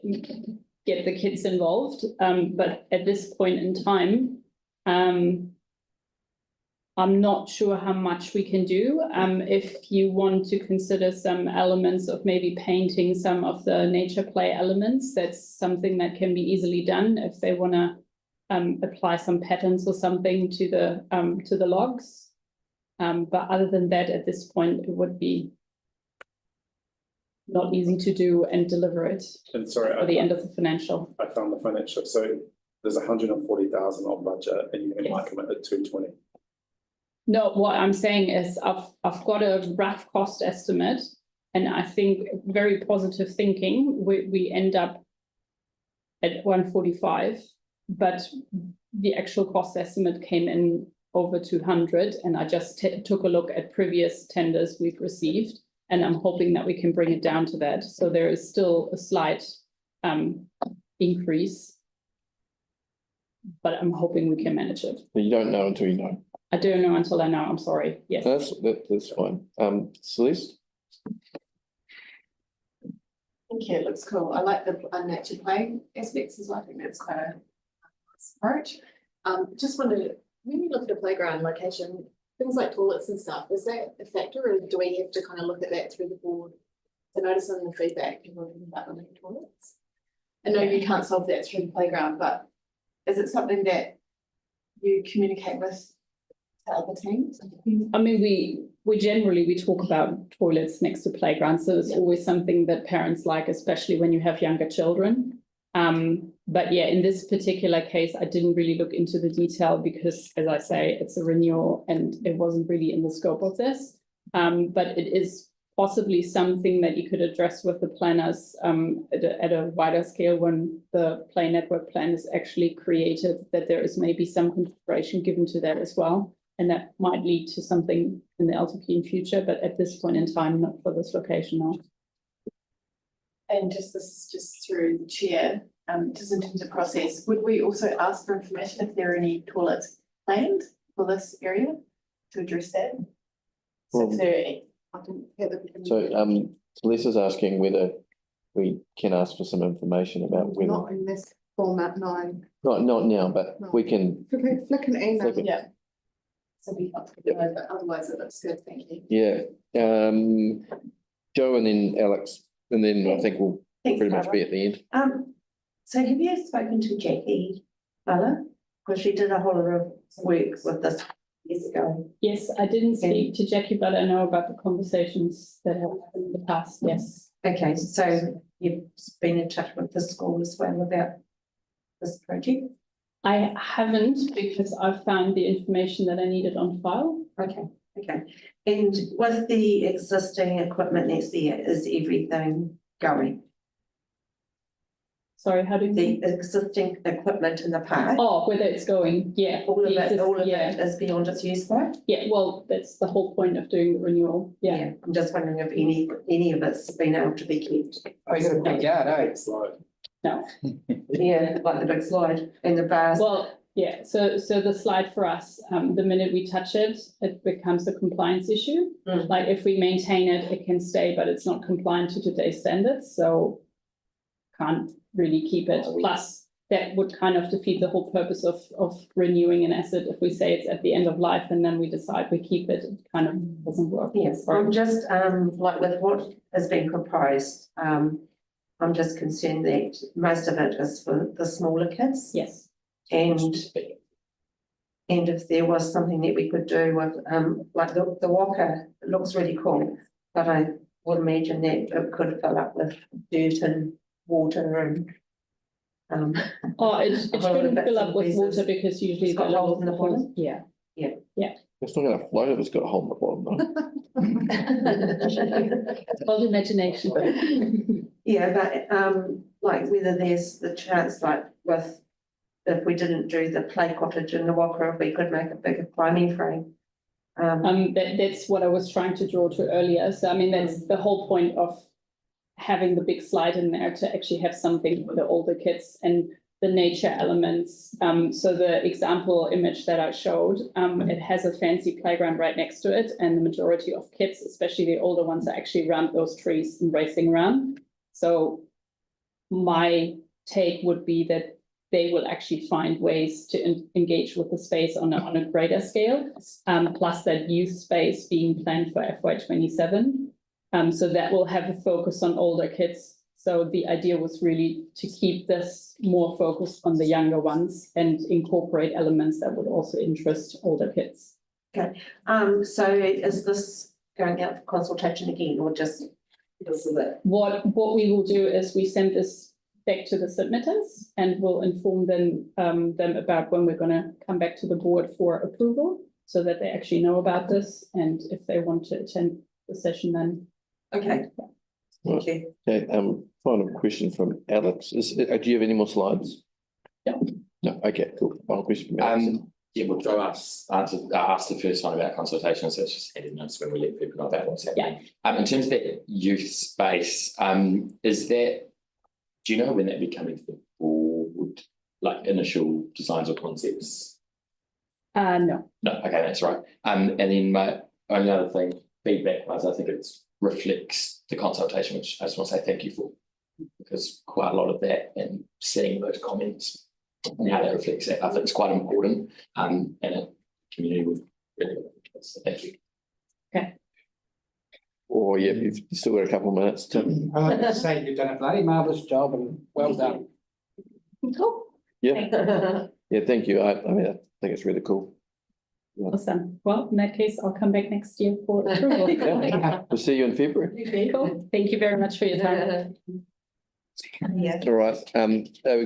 get the kids involved. But at this point in time, I'm not sure how much we can do. If you want to consider some elements of maybe painting some of the nature play elements, that's something that can be easily done if they want to apply some patterns or something to the logs. But other than that, at this point, it would be not easy to do and deliver it And sorry, at the end of the financial. I found the financial, so there's 140,000 on budget and you only might commit at 220. No, what I'm saying is I've got a rough cost estimate, and I think very positive thinking, we end up at 145, but the actual cost estimate came in over 200, and I just took a look at previous tenders we've received, and I'm hoping that we can bring it down to that. So there is still a slight increase, but I'm hoping we can manage it. But you don't know until you know. I don't know until I know, I'm sorry, yes. That's fine. Celeste? Thank you, it looks cool. I like the nature play aspects as well. I think that's quite a nice approach. Just wondered, when you look at a playground location, things like toilets and stuff, is that a factor, or do we have to kind of look at that through the board? So notice in the feedback, people are talking about the new toilets. I know you can't solve that through the playground, but is it something that you communicate with other teams? I mean, we generally talk about toilets next to playgrounds, so it's always something that parents like, especially when you have younger children. But yeah, in this particular case, I didn't really look into the detail because, as I say, it's a renewal and it wasn't really in the scope of this. But it is possibly something that you could address with the planners at a wider scale when the play network plan is actually created, that there is maybe some consideration given to that as well. And that might lead to something in the LTP in future, but at this point in time, not for this location now. And this is just through the chair, just in terms of process, would we also ask for information if there are any toilets planned for this area to address that? So if there, I didn't hear the. Lisa's asking whether we can ask for some information about whether. Not in this format, no. Not now, but No. we can. Flick an email. Yeah. So we have to know, but otherwise it looks good, thank you. Yeah, Joe and then Alex, and then I think we'll pretty much be at the end. So have you spoken to Jackie Bella? Because she did a whole lot of work with this years ago. Yes, I didn't speak to Jackie, but I know about the conversations that have happened in the past, yes. Okay, so you've been in touch with the school as well about this project? I haven't, because I've found the information that I needed on file. Okay. And with the existing equipment next year, is everything going? Sorry, how do you The existing equipment in the park? Oh, whether it's going, yeah. All of it Yeah. is beyond its use life? Yeah, well, that's the whole point of doing the renewal, yeah. I'm just wondering if any of it's been able to be kept. Oh, you got a big yard, eh? Slide. No, Yeah, like the big slide and the bars. well, yeah, so the slide for us, the minute we touch it, it becomes a compliance issue. Mm. Like if we maintain it, it can stay, but it's not compliant to today's standards, so can't really keep it. Plus, that would kind of defeat the whole purpose of renewing an asset. If we say it's at the end of life and then we decide we keep it, it kind of doesn't work. Yes, I'm just, like with what has been proposed, I'm just concerned that most of it is for the smaller kids. Yes. And if there was something that we could do with, like the walker, it looks really cool, but I would imagine that it could fill up with dirt and water and. Oh, it shouldn't fill up with water because usually. It's got holes in the bottom? Yeah. Yeah. Yeah. It's not gonna float if it's got a hole in the bottom though. Well, imagination. Yeah, but like whether there's the chance, like with, if we didn't do the play cottage in the walker, if we could make a bigger climbing frame. That's what I was trying to draw to earlier. So I mean, that's the whole point of having the big slide in there, to actually have something for the older kids and the nature elements. So the example image that I showed, it has a fancy playground right next to it, and the majority of kids, especially the older ones, are actually around those trees and racing around. So my take would be that they will actually find ways to engage with the space on a greater scale, plus that youth space being planned for FY27. So that will have a focus on older kids. So the idea was really to keep this more focused on the younger ones and incorporate elements that would also interest older kids. Okay, so is this going out for consultation again, or just this is it? What we will do is we send this back to the submitters and we'll inform them about when we're going to come back to the board for approval, so that they actually know about this, and if they want to attend the session then. Okay, thank you. Okay, final question from Alex. Do you have any more slides? No. No, okay, cool. Final question from Alex. Yeah, well, Joe asked the first one about consultation, so it's just added notes when we let people know about what's happening. In terms of that youth space, do you know when that'd be coming to the board, like initial designs or concepts? No. No, okay, that's right. And then my only other thing, feedback wise, I think it reflects the consultation, which I just want to say thank you for, because quite a lot of that and seeing those comments and how that reflects that, I think it's quite important, and a community would really, so thank you. Okay. Or yeah, you've still got a couple of minutes to. I'd like to say you've done a bloody marvellous job and well done. Cool. Yeah, yeah, thank you. I mean, I think it's really cool. Awesome. Well, in that case, I'll come back next year for approval. Yeah. We'll see you in February. Cool. Thank you very much for your time. Yeah. All right, we've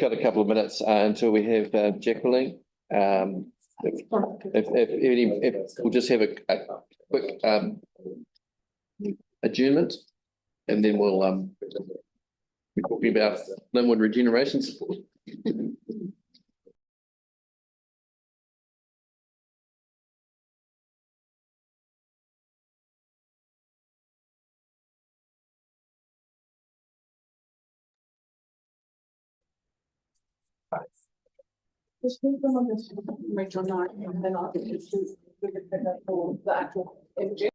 got a couple of minutes until we have Jacqueline. If we'll just have a quick adjournment, and then we'll be talking about Linwood regeneration support. Just move them on this, Rachel, and then I'll get you to, we can pick up for the actual imaging.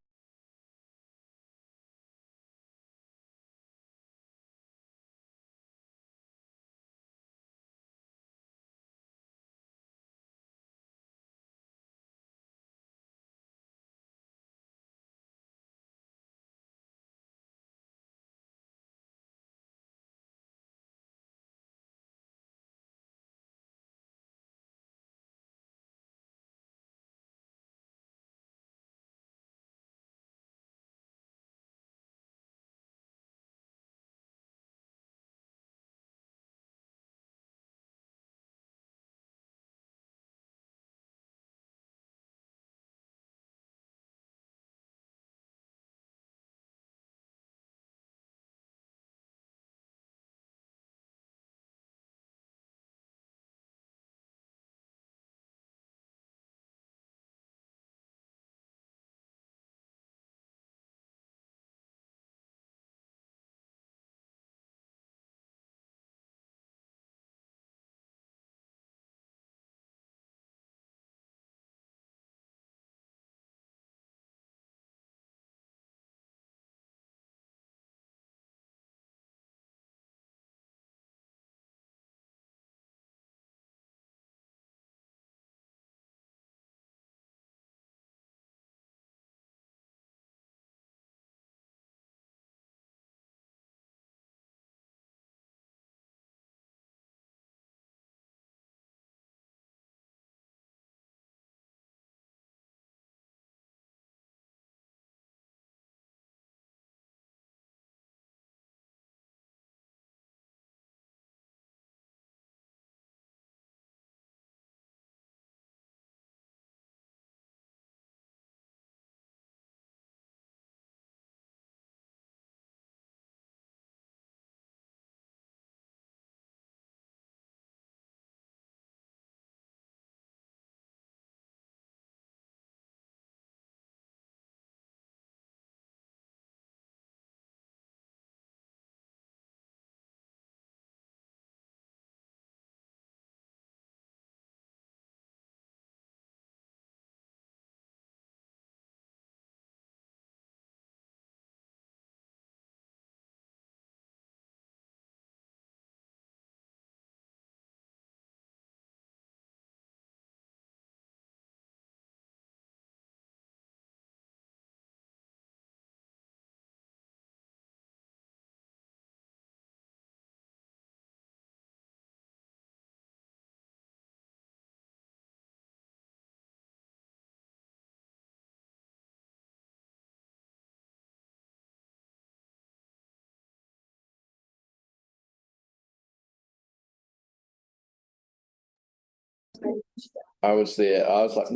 I was there, I was like,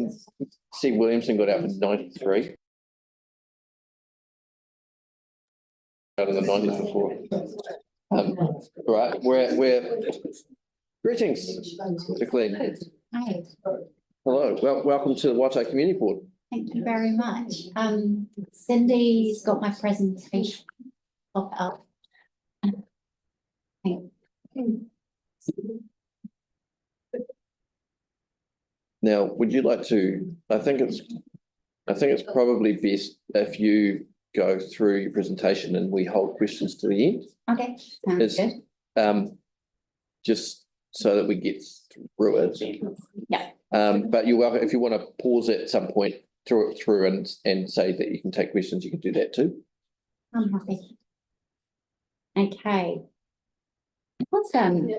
Steve Williamson got out for 93. Out of the 90s before. Right, we're greetings, Jacqueline. Hi, Hello, welcome to the Waitai Community Board. thank you very much. Cindy's got my presentation up. Now, would you like to, I think it's probably best if you go through your presentation and we hold questions to the end. Okay, sounds good. Just so that we get through it. Yeah. But you're welcome, if you want to pause at some point through and say that you can take questions, you can do that too. I'm happy. Okay. Awesome.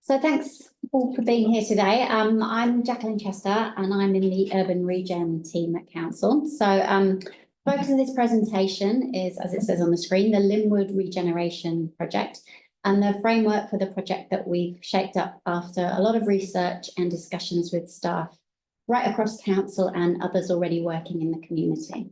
So thanks all for being here today. I'm Jacqueline Chester and I'm in the Urban Regen team at Council. So focus of this presentation is, as it says on the screen, the Linwood Regeneration Project and the framework for the project that we've shaped up after a lot of research and discussions with staff right across Council and others already working in the community.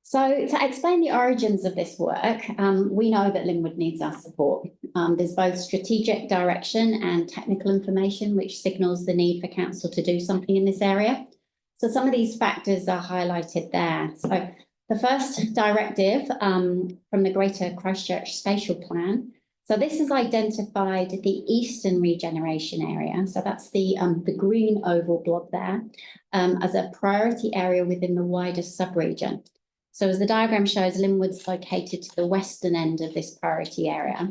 So to explain the origins of this work, we know that Linwood needs our support. There's both strategic direction and technical information which signals the need for Council to do something in this area. So some of these factors are highlighted there. So the first directive from the Greater Christchurch Spatial Plan. So this has identified the Eastern Regeneration Area. So that's the green oval blob there as a priority area within the wider sub-region. So as the diagram shows, Linwood's located to the western end of this priority area.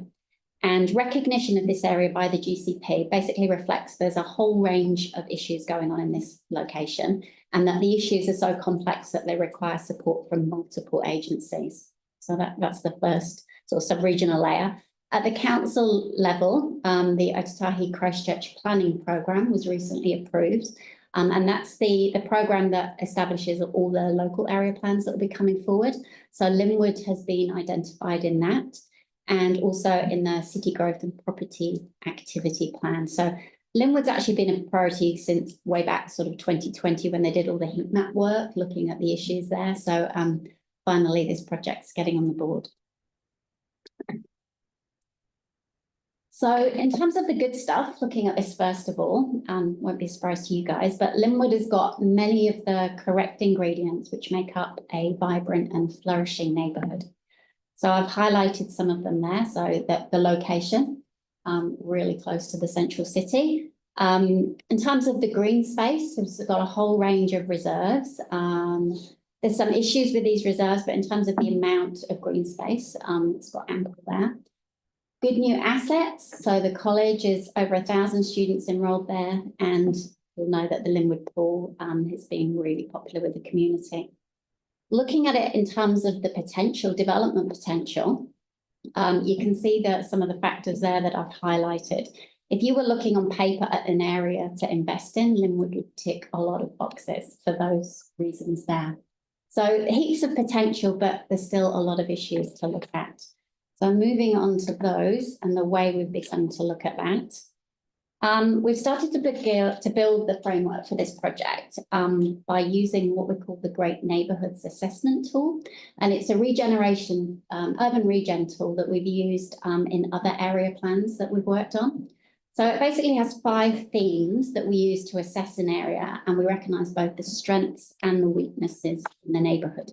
And recognition of this area by the GCP basically reflects there's a whole range of issues going on in this location and that the issues are so complex that they require support from multiple agencies. So that's the first sort of sub-regional layer. At the council level, the Waitai Christchurch Planning Programme was recently approved. And that's the programme that establishes all the local area plans that will be coming forward. So Linwood has been identified in that and also in the City Growth and Property Activity Plan. So Linwood's actually been a priority since way back sort of 2020 when they did all the heat map work, looking at the issues there. So finally, this project's getting on the board. So in terms of the good stuff, looking at this first of all, won't be a surprise to you guys, but Linwood has got many of the correct ingredients which make up a vibrant and flourishing neighbourhood. So I've highlighted some of them there. So that the location, really close to the central city. In terms of the green space, we've got a whole range of reserves. There's some issues with these reserves, but in terms of the amount of green space, it's got ample there. Good new assets. So the college is over 1,000 students enrolled there, and you'll know that the Linwood pool has been really popular with the community. Looking at it in terms of the potential, development potential, you can see that some of the factors there that I've highlighted. If you were looking on paper at an area to invest in, Linwood would tick a lot of boxes for those reasons there. So heaps of potential, but there's still a lot of issues to look at. So moving on to those and the way we've begun to look at that. We've started to build the framework for this project by using what we call the Great Neighbourhoods Assessment Tool. And it's a regeneration, urban regen tool that we've used in other area plans that we've worked on. So it basically has 5 themes that we use to assess an area, and we recognise both the strengths and the weaknesses in the neighbourhood.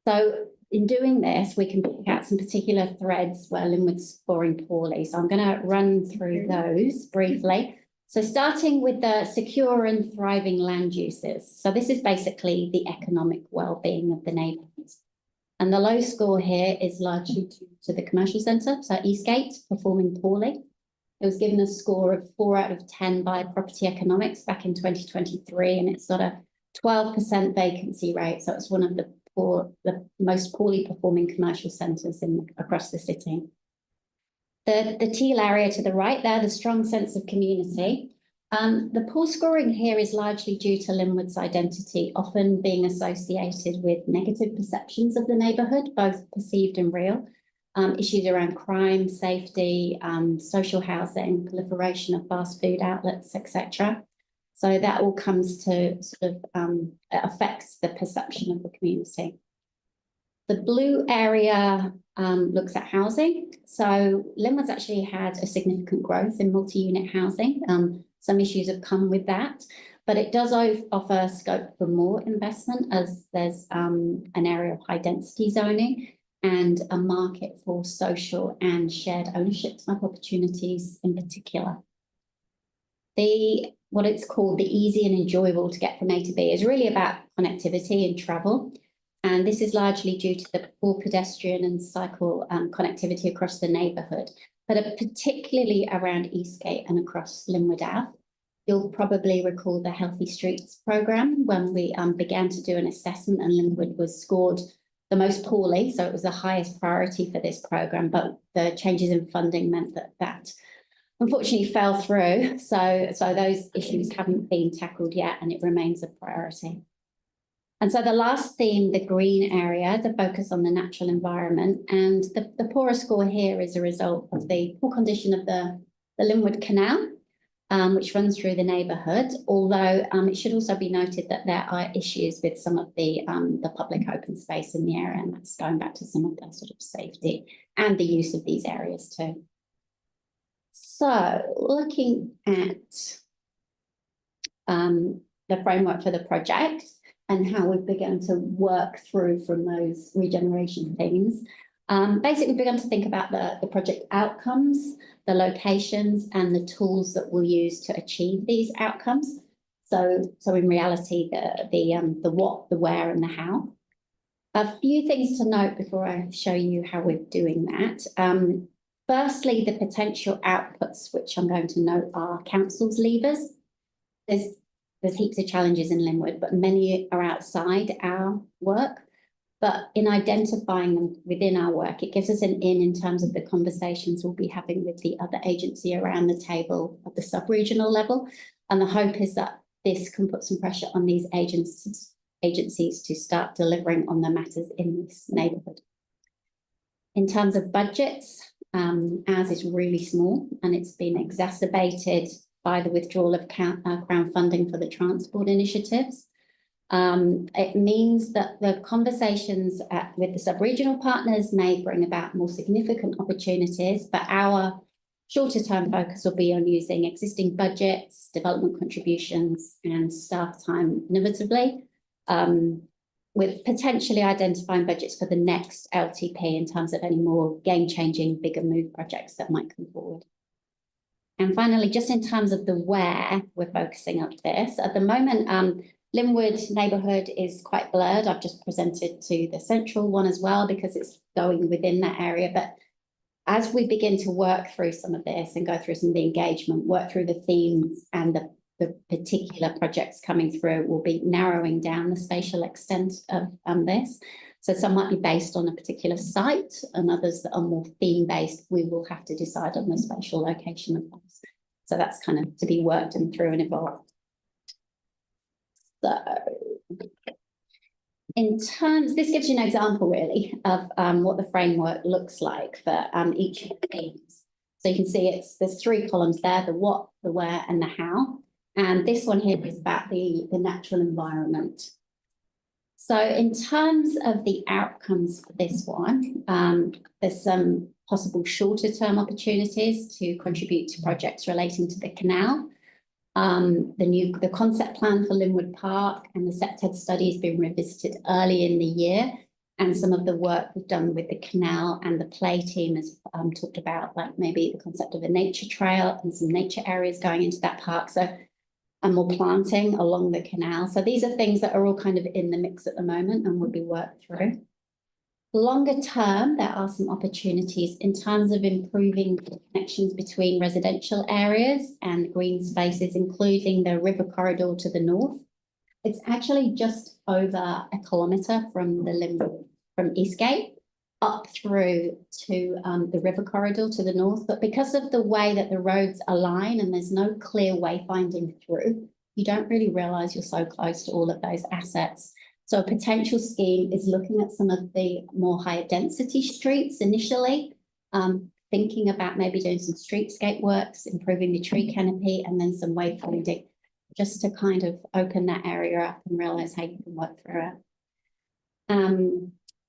So in doing this, we can pick out some particular threads where Linwood's scoring poorly. So I'm going to run through those briefly. So starting with the secure and thriving land uses. So this is basically the economic well-being of the neighbourhood. And the low score here is largely due to the commercial centre, so Eastgate, performing poorly. It was given a score of 4 out of 10 by Property Economics back in 2023, and it's got a 12% vacancy rate. So it's one of the most poorly performing commercial centres across the city. The teal area to the right there, the strong sense of community. The poor scoring here is largely due to Linwood's identity, often being associated with negative perceptions of the neighbourhood, both perceived and real. issues around crime, safety, social housing, proliferation of fast food outlets, etc. So that all comes to sort of it affects the perception of the community. The blue area looks at housing. So Linwood's actually had a significant growth in multi-unit housing. Some issues have come with that, but it does offer scope for more investment as there's an area of high density zoning and a market for social and shared ownership type opportunities in particular. What it's called the easy and enjoyable to get from A to B is really about connectivity and travel. And this is largely due to the poor pedestrian and cycle connectivity across the neighbourhood, but particularly around Eastgate and across Linwood Ave. You'll probably recall the Healthy Streets programme when we began to do an assessment, and Linwood was scored the most poorly, so it was the highest priority for this programme, but the changes in funding meant that unfortunately fell through. So those issues haven't been tackled yet, and it remains a priority. And so the last theme, the green area, the focus on the natural environment, and the poorer score here is a result of the poor condition of the Linwood Canal, which runs through the neighbourhood, although it should also be noted that there are issues with some of the public open space in the area, and that's going back to some of the sort of safety and the use of these areas too. So looking at the framework for the project and how we've begun to work through from those regeneration themes, basically we've begun to think about the project outcomes, the locations and the tools that we'll use to achieve these outcomes. So in reality, the what, the where and the how. A few things to note before I show you how we're doing that. Firstly, the potential outputs, which I'm going to note are council's levers. There's heaps of challenges in Linwood, but many are outside our work. But in identifying them within our work, it gives us an in terms of the conversations we'll be having with the other agency around the table at the sub-regional level. And the hope is that this can put some pressure on these agencies to start delivering on the matters in this neighbourhood. In terms of budgets, ours is really small, and it's been exacerbated by the withdrawal of Crown funding for the transport initiatives. It means that the conversations with the sub-regional partners may bring about more significant opportunities, but our shorter term focus will be on using existing budgets, development contributions and staff time innovatively, with potentially identifying budgets for the next LTP in terms of any more game-changing, bigger move projects that might come forward. And finally, just in terms of the where we're focusing up this, at the moment, Linwood neighbourhood is quite blurred. I've just presented to the central one as well because it's going within that area. But as we begin to work through some of this and go through some of the engagement, work through the themes and the particular projects coming through, we'll be narrowing down the spatial extent of this. So some might be based on a particular site, and others that are more theme-based, we will have to decide on the spatial location of those. So that's kind of to be worked and through and evolved. So in terms, this gives you an example really of what the framework looks like for each of the themes. So you can see there's three columns there, the what, the where and the how. And this one here is about the natural environment. So in terms of the outcomes for this one, there's some possible shorter term opportunities to contribute to projects relating to the canal. The concept plan for Linwood Park and the SEPTED study has been revisited early in the year. And some of the work we've done with the canal and the play team has talked about like maybe the concept of a nature trail and some nature areas going into that park. So and more planting along the canal. So these are things that are all kind of in the mix at the moment and will be worked through. Longer term, there are some opportunities in terms of improving connections between residential areas and green spaces, including the river corridor to the north. It's actually just over a kilometre from from Eastgate up through to the river corridor to the north. But because of the way that the roads align and there's no clear wayfinding through, you don't really realise you're so close to all of those assets. So a potential scheme is looking at some of the more higher density streets initially, thinking about maybe doing some streetscape works, improving the tree canopy, and then some wayfinding, just to kind of open that area up and realise how you can work through it.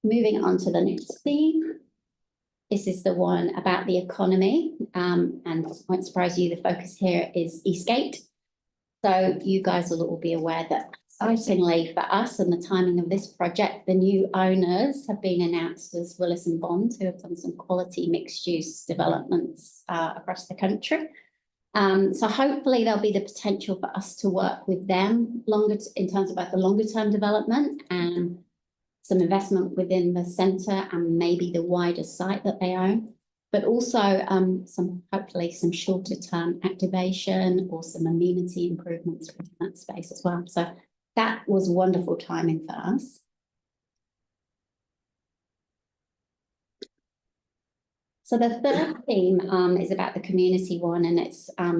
Moving on to the next theme. This is the one about the economy, and it won't surprise you, the focus here is Eastgate. So you guys will all be aware that, excitingly for us and the timing of this project, the new owners have been announced as Willis and Bond, who have done some quality mixed-use developments across the country. So hopefully there'll be the potential for us to work with them in terms of both the longer-term development and some investment within the centre and maybe the wider site that they own, but also hopefully some shorter term activation or some amenity improvements in that space as well. So that was wonderful timing for us. So the third theme is about the community one, and it's I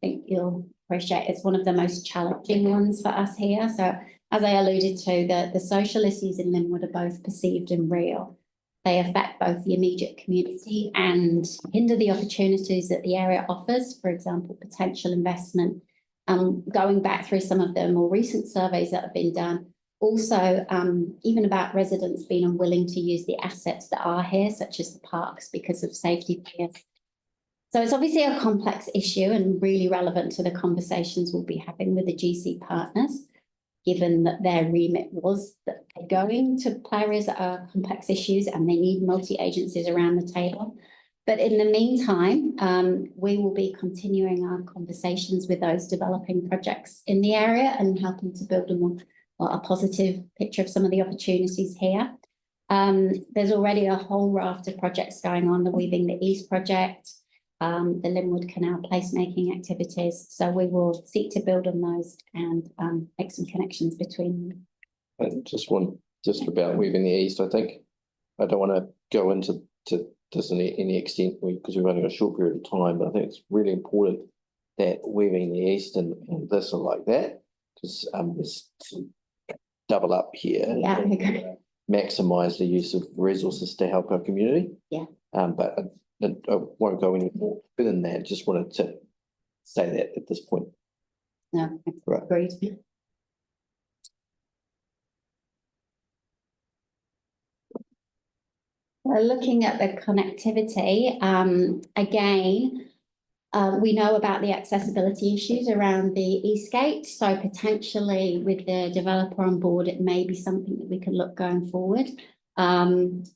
think you'll appreciate it's one of the most challenging ones for us here. So as I alluded to, the social issues in Linwood are both perceived and real. They affect both the immediate community and hinder the opportunities that the area offers, for example, potential investment. Going back through some of the more recent surveys that have been done, also even about residents being unwilling to use the assets that are here, such as the parks, because of safety fears. So it's obviously a complex issue and really relevant to the conversations we'll be having with the GC partners, given that their remit was that they're going to areas that are complex issues and they need multi-agencies around the table. But in the meantime, we will be continuing our conversations with those developing projects in the area and helping to build a positive picture of some of the opportunities here. There's already a whole raft of projects going on, the Weaving the East project, the Linwood Canal placemaking activities. So we will seek to build on those and make some connections between them. Just about Weaving the East, I think. I don't want to go into this in any extent because we've only got a short period of time, but I think it's really important that Weaving the East and this are like that, because there's double up here. Yeah, I agree. Maximise the use of resources to help our community. Yeah. But I won't go any more than that. Just wanted to say that at this point. No, right. Agreed. Looking at the connectivity, again, we know about the accessibility issues around the Eastgate. So potentially with the developer on board, it may be something that we can look going forward. And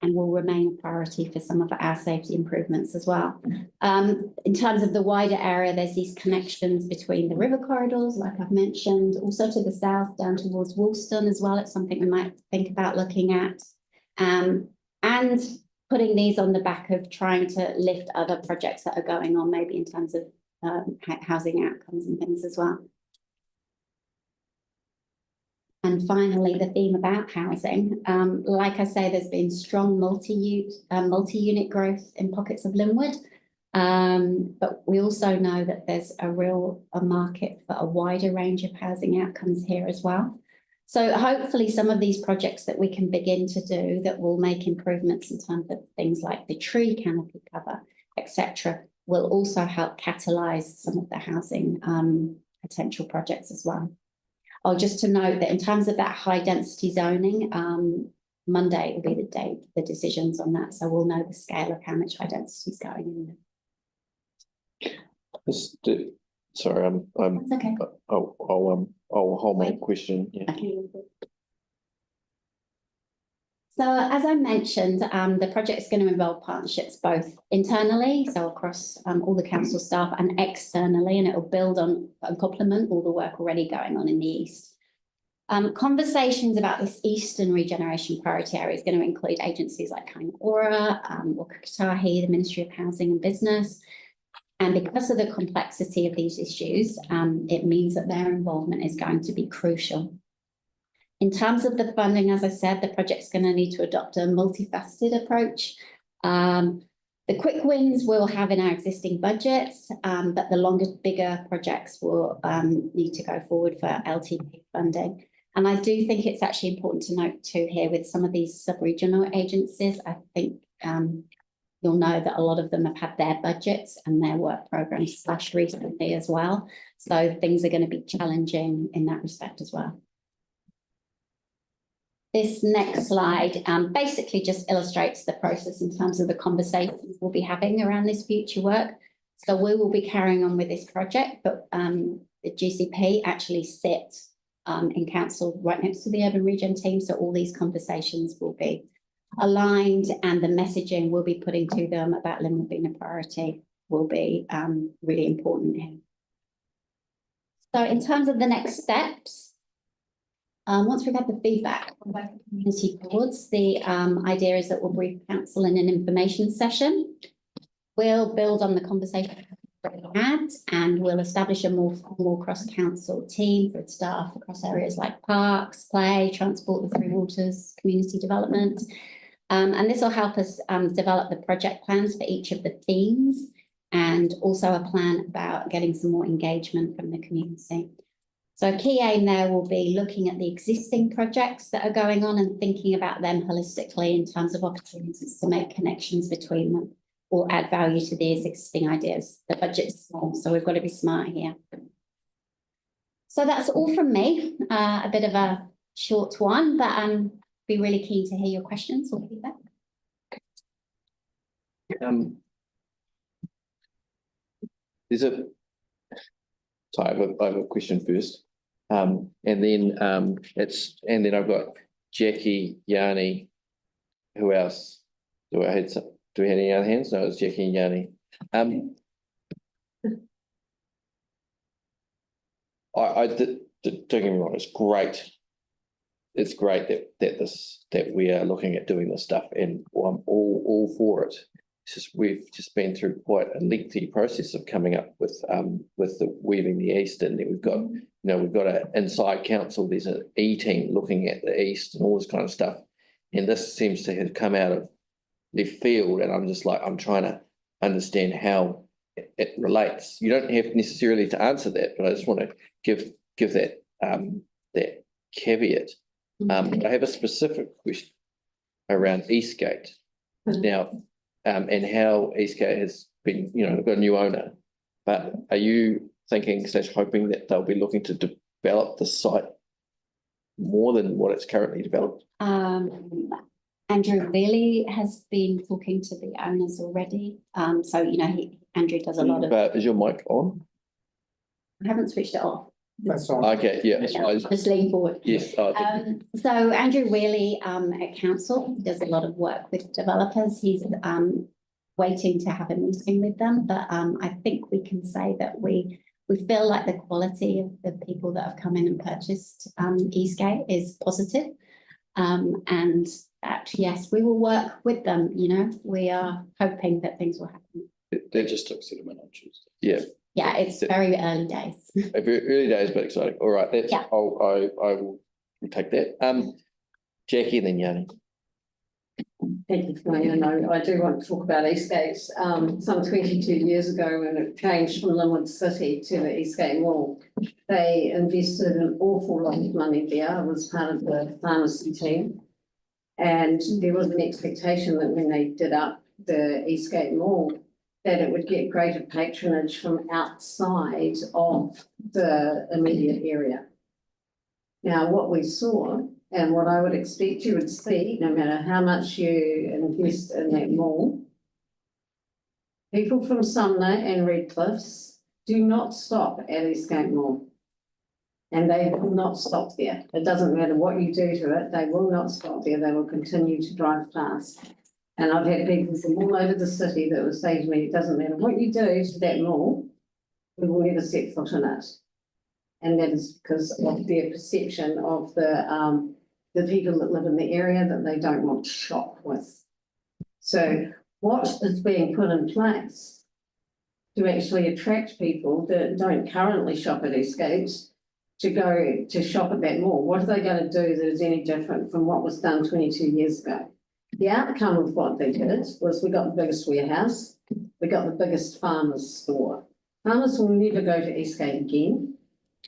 will remain a priority for some of our safety improvements as well. In terms of the wider area, there's these connections between the river corridors, like I've mentioned, also to the south down towards Woolston as well. It's something we might think about looking at. And putting these on the back of trying to lift other projects that are going on, maybe in terms of housing outcomes and things as well. And finally, the theme about housing. Like I say, there's been strong multi-unit growth in pockets of Linwood. But we also know that there's a market for a wider range of housing outcomes here as well. So hopefully some of these projects that we can begin to do that will make improvements in terms of things like the tree canopy cover, etc., will also help catalyse some of the housing potential projects as well. Oh, just to note that in terms of that high density zoning, Monday will be the date, the decisions on that. So we'll know the scale of how much high density is going in. Sorry, That's okay. I'll hold my question. Yeah. Okay. So as I mentioned, the project is going to involve partnerships both internally, so across all the council staff, and externally, and it will build on and complement all the work already going on in the east. Conversations about this eastern regeneration priority area is going to include agencies like Kaingaora, Wakakatahi, the Ministry of Housing and Business. And because of the complexity of these issues, it means that their involvement is going to be crucial. In terms of the funding, as I said, the project's going to need to adopt a multifaceted approach. The quick wins we'll have in our existing budgets, but the longer, bigger projects will need to go forward for LTP funding. And I do think it's actually important to note too here with some of these sub-regional agencies, I think you'll know that a lot of them have had their budgets and their work programs slashed recently as well. So things are going to be challenging in that respect as well. This next slide basically just illustrates the process in terms of the conversations we'll be having around this future work. So we will be carrying on with this project, but the GCP actually sits in council right next to the urban region team. So all these conversations will be aligned and the messaging we'll be putting to them about Linwood being a priority will be really important here. So in terms of the next steps, once we've had the feedback from both community boards, the idea is that we'll brief council in an information session. We'll build on the conversation we had and we'll establish a more formal cross-council team for staff across areas like parks, play, transport, the Three Waters, community development. And this will help us develop the project plans for each of the teams and also a plan about getting some more engagement from the community. So a key aim there will be looking at the existing projects that are going on and thinking about them holistically in terms of opportunities to make connections between them or add value to these existing ideas. The budget's small, so we've got to be smart here. So that's all from me. A bit of a short one, but I'm be really keen to hear your questions or feedback. So I have a question first. And then I've got Jackie, Yanni, who else? Do we have any other hands? No, it's Jackie and Yanni. Don't get me wrong, it's great. It's great that we are looking at doing this stuff, and I'm all for it. It's just we've just been through quite a lengthy process of coming up with the Weaving the East, and then we've got an inside council. There's an E team looking at the East and all this kind of stuff, and this seems to have come out of left field. And I'm just like, I'm trying to understand how it relates. You don't have necessarily to answer that, but I just want to give that that caveat. I have a specific question around Eastgate now, and how Eastgate has been, got a new owner. But are you thinking / hoping that they'll be looking to develop the site more than what it's currently developed? Andrew Bailey has been talking to the owners already. So Andrew does a lot of. Is your mic on? I haven't switched it off. That's all. Okay, yeah. Just lean forward. Yes. So Andrew Wheely at council does a lot of work with developers. He's waiting to have a meeting with them, but I think we can say that we feel like the quality of the people that have come in and purchased Eastgate is positive, and that yes, we will work with them. We are hoping that things will happen. They just took settlement on Tuesday. Yeah. Yeah, it's very early days. Very early days, but exciting. All right, that's Yeah. I will take that. Jackie, then Yanni. Thank you, Diane. I do want to talk about Eastgate. Some 22 years ago, when it changed from Linwood City to the Eastgate Mall, they invested an awful lot of money there. I was part of the pharmacy team. And there was an expectation that when they did up the Eastgate Mall, that it would get greater patronage from outside of the immediate area. Now, what we saw and what I would expect you would see, no matter how much you invest in that mall, people from Sumner and Redcliffs do not stop at Eastgate Mall. And they will not stop there. It doesn't matter what you do to it, they will not stop there. They will continue to drive past. And I've had people from all over the city that will say to me, it doesn't matter what you do to that mall, we will never set foot in it. And that is because of their perception of the people that live in the area that they don't want to shop with. So what is being put in place to actually attract people that don't currently shop at Eastgate to go to shop at that mall? What are they going to do that is any different from what was done 22 years ago? The outcome of what they did was we got the biggest warehouse, we got the biggest farmers store. Farmers will never go to Eastgate again.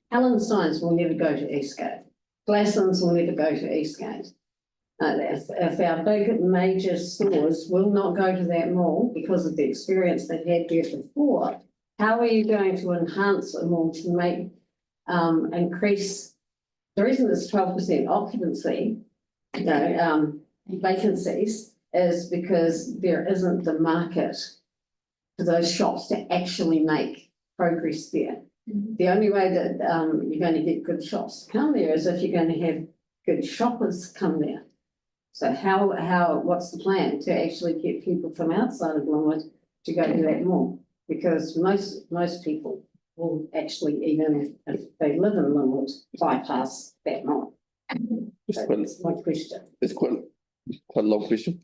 Helen Steins will never go to Eastgate. Glassons will never go to Eastgate. If our big major stores will not go to that mall because of the experience they've had there before, how are you going to enhance a mall to make, increase, the reason it's 12% occupancy, vacancies, is because there isn't the market for those shops to actually make progress there. The only way that you're going to get good shops to come there is if you're going to have good shoppers come there. So what's the plan to actually get people from outside of Linwood to go to that mall? Because most people will actually, even if they live in Linwood, bypass that mall. So that's my question. It's quite a long question.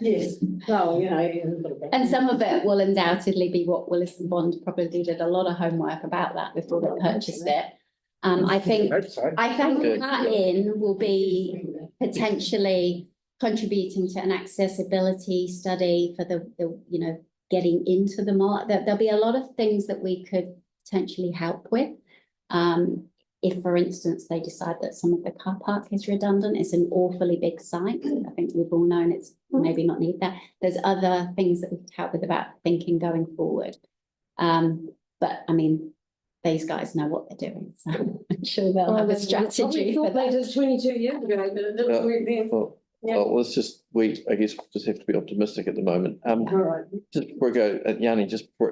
Yes, well, And some of it will undoubtedly be what Willis and Bond probably did a lot of homework about that before they purchased it. I think that in will be potentially contributing to an accessibility study for the getting into the mall. There'll be a lot of things that we could potentially help with. If, for instance, they decide that some of the car park is redundant, it's an awfully big site. I think we've all known it's maybe not need that. There's other things that we could help with about thinking going forward. But I mean, these guys know what they're doing, so I'm sure they'll have a strategy for that. 22 years ago, but it didn't work then. Well, let's just wait. I guess just have to be optimistic at the moment. All right. Just before I go, Yanni,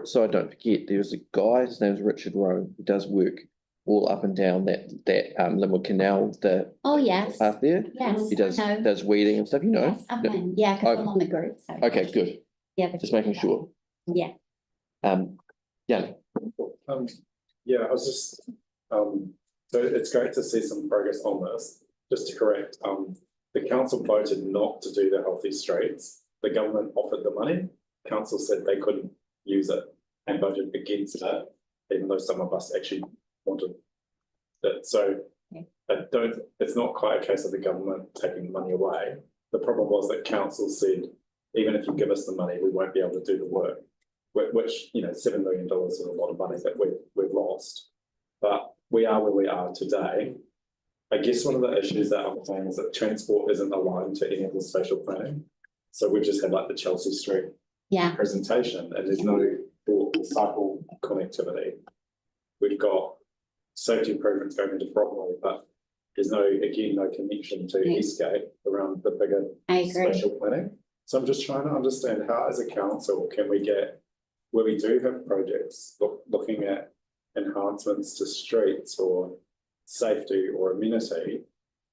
so I don't forget, there's a guy, his name's Richard Rowe, who does work all up and down that Linwood Canal, the yes, path there. yes, He does weeding and stuff, Yes, yeah, because I'm on the group. So. Okay, good. Yeah, just making sure. Yeah. Yanni. Yeah, I was just so it's great to see some progress on this. Just to correct, the council voted not to do the healthy streets. The government offered the money. Council said they couldn't use it and voted against it, even though some of us actually wanted it. So it's not quite a case of the government taking the money away. The problem was that council said, even if you give us the money, we won't be able to do the work, which, $7 million is a lot of money that we've lost. But we are where we are today. I guess one of the issues that I'm saying is that transport isn't aligned to any of the spatial planning. So we've just had like the Chelsea Street presentation, and there's no cycle connectivity. We've got safety improvements going into Bromley, but there's no connection to Eastgate around the bigger spatial planning. So I'm just trying to understand how, as a council, can we get where we do have projects looking at enhancements to streets or safety or amenity,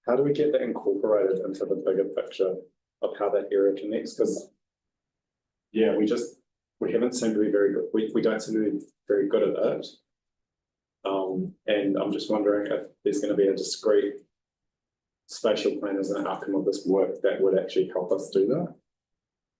how do we get that incorporated into the bigger picture of how that area connects? Because we haven't seemed to be very good. We don't seem to be very good at it. And I'm just wondering if there's going to be a discrete spatial plan as an outcome of this work that would actually help us do that.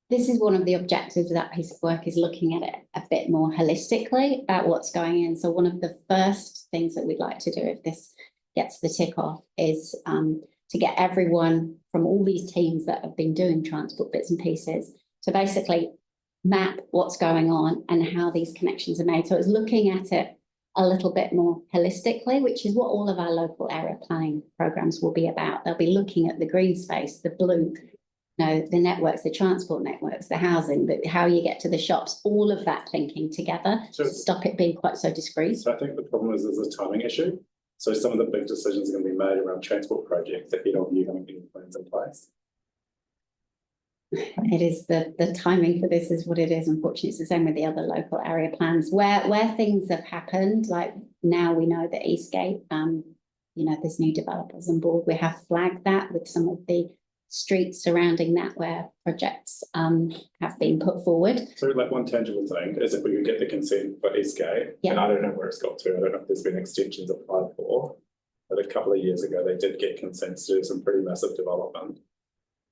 This is one of the objectives of that piece of work, is looking at it a bit more holistically about what's going in. So one of the first things that we'd like to do, if this gets the tick off, is to get everyone from all these teams that have been doing transport bits and pieces to basically map what's going on and how these connections are made. So it's looking at it a little bit more holistically, which is what all of our local area planning programs will be about. They'll be looking at the green space, the blue, the networks, the transport networks, the housing, how you get to the shops, all of that thinking together to stop it being quite so discrete. So I think the problem is there's a timing issue. So some of the big decisions are going to be made around transport projects ahead of you having any plans in place. It is the timing for this is what it is. Unfortunately, it's the same with the other local area plans where things have happened. Like now we know that Eastgate, there's new developers on board. We have flagged that with some of the streets surrounding that where projects have been put forward. So like one tangible thing is if we could get the consent for Eastgate, and I don't know where it's got to, I don't know if there's been extensions applied for, but a couple of years ago they did get consent to do some pretty massive development.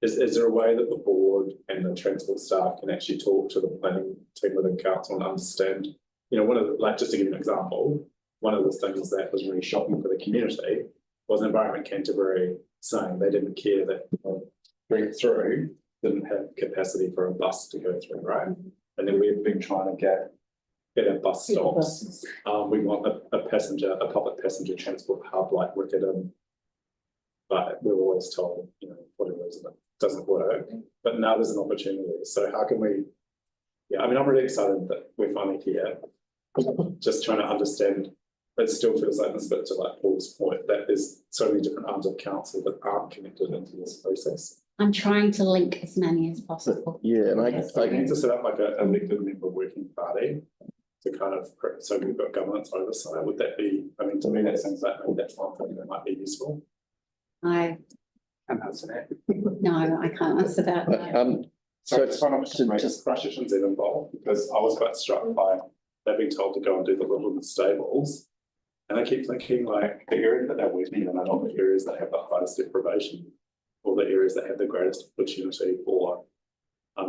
Is there a way that the board and the transport staff can actually talk to the planning team within council and understand, just to give you an example, one of the things that was really shocking for the community was Environment Canterbury saying they didn't care that bring through didn't have capacity for a bus to go through, right? And then we've been trying to get better bus stops. We want a public passenger transport hub like Riccarton But we're always told, you know, for whatever reason, it doesn't work, but now there's an opportunity, so how can we? Yeah, I mean, I'm really excited that we're finally here, just trying to understand. It still feels like this, but to like Paul's point, that there's so many different arms of council that aren't connected into this process. I'm trying to link as many as possible. Yeah, and So we need to set up like a elected member working party to kind of, so we've got governance oversight. Would that be, I mean, to me, that seems like maybe that's one thing that might be useful. I, And that's it. no, I can't answer that. no. So it's one of the just questions that involved, because I was quite struck by they've been told to go and do the Littleton stables. And I keep thinking like the areas that they're working in are not the areas that have the highest deprivation or the areas that have the greatest opportunity for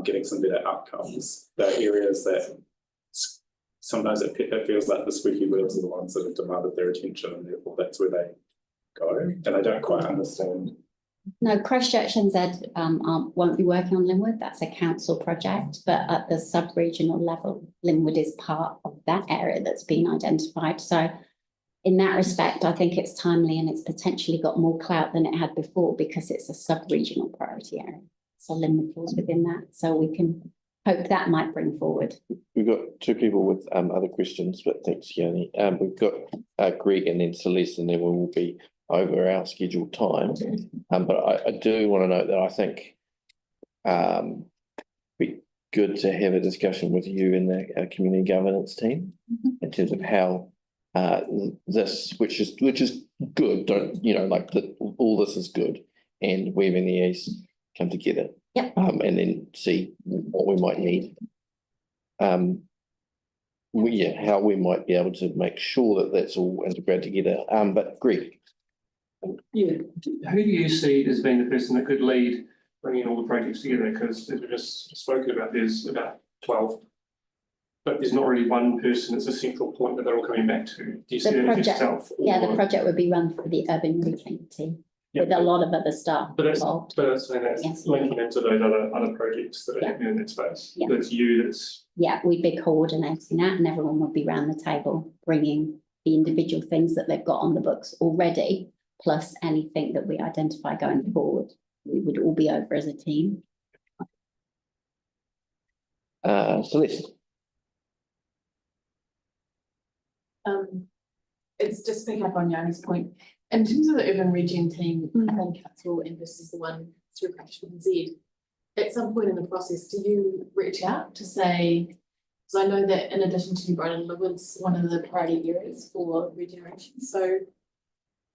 getting some better outcomes. They're areas that sometimes it feels like the squeaky wheels are the ones that have demanded their attention, and therefore that's where they go. And I don't quite understand. No, Christchurch and Z won't be working on Linwood. That's a council project, but at the sub-regional level, Linwood is part of that area that's been identified. So in that respect, I think it's timely and it's potentially got more clout than it had before because it's a sub-regional priority area. So Linwood falls within that. So we can hope that might bring forward. We've got two people with other questions, but thanks, Yanni. We've got Greg and then Celeste, and then we will be over our scheduled time. But I do want to note that I think be good to have a discussion with you and the community governance team in terms of how this, which is good, don't, you know, like that all this is good, and Weave in the East come together. Yep. And then see what we might need. How we might be able to make sure that that's all integrated together. But Greg. Yeah, who do you see as being the person that could lead bringing all the projects together? Because as we just spoken about, there's about 12. But there's not really one person that's a central point that they're all coming back to. Do you see that as yourself? Yeah, the project would be run for the urban region team with a lot of other staff involved. But that's linking into those other projects that are happening in that space. Yeah. That's you, that's. Yeah, we'd be coordinating that and everyone would be around the table, bringing the individual things that they've got on the books already, plus anything that we identify going forward. We would all be over as a team. Celeste. It's just picking up on Yanni's point. In terms of the urban region team, I think council and this is the one through Christchurch and Z. At some point in the process, do you reach out to say, because I know that in addition to Brighton and Linwood's one of the priority areas for regeneration. So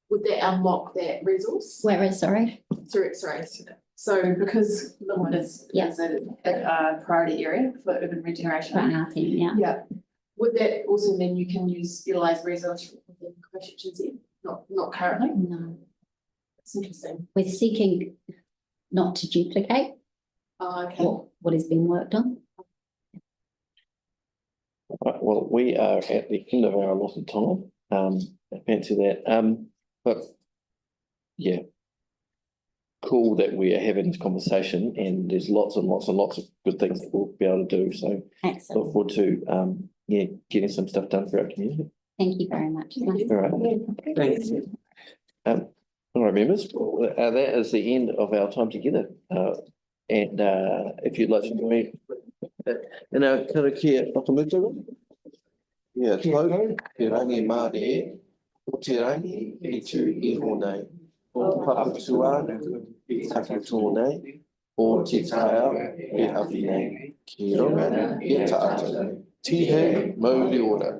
would that unlock that resource? Where is, sorry? Sorry. So because Linwood is a priority area for urban regeneration. Right now, team, Yeah. Would that also mean you can utilize resource within Christchurch and Z? Not currently? No. That's interesting. We're seeking not to duplicate what is being worked on. Right, well, we are at the end of our allotted time. I fancy that. But yeah, cool that we are having this conversation, and there's lots and lots and lots of good things that we'll be able to do. So excellent. Look forward to getting some stuff done for our community. Thank you very much. All right. Thanks. All right, members, that is the end of our time together. And if you'd like to join me in our karakia whakamutu. Yeah, tau, te rangi mā re, o te rangi, e tū I honei, o te papatua, e taki tōnei, o te taea, e awhi nei, ki runga, e tātou, tihe, mauri ora.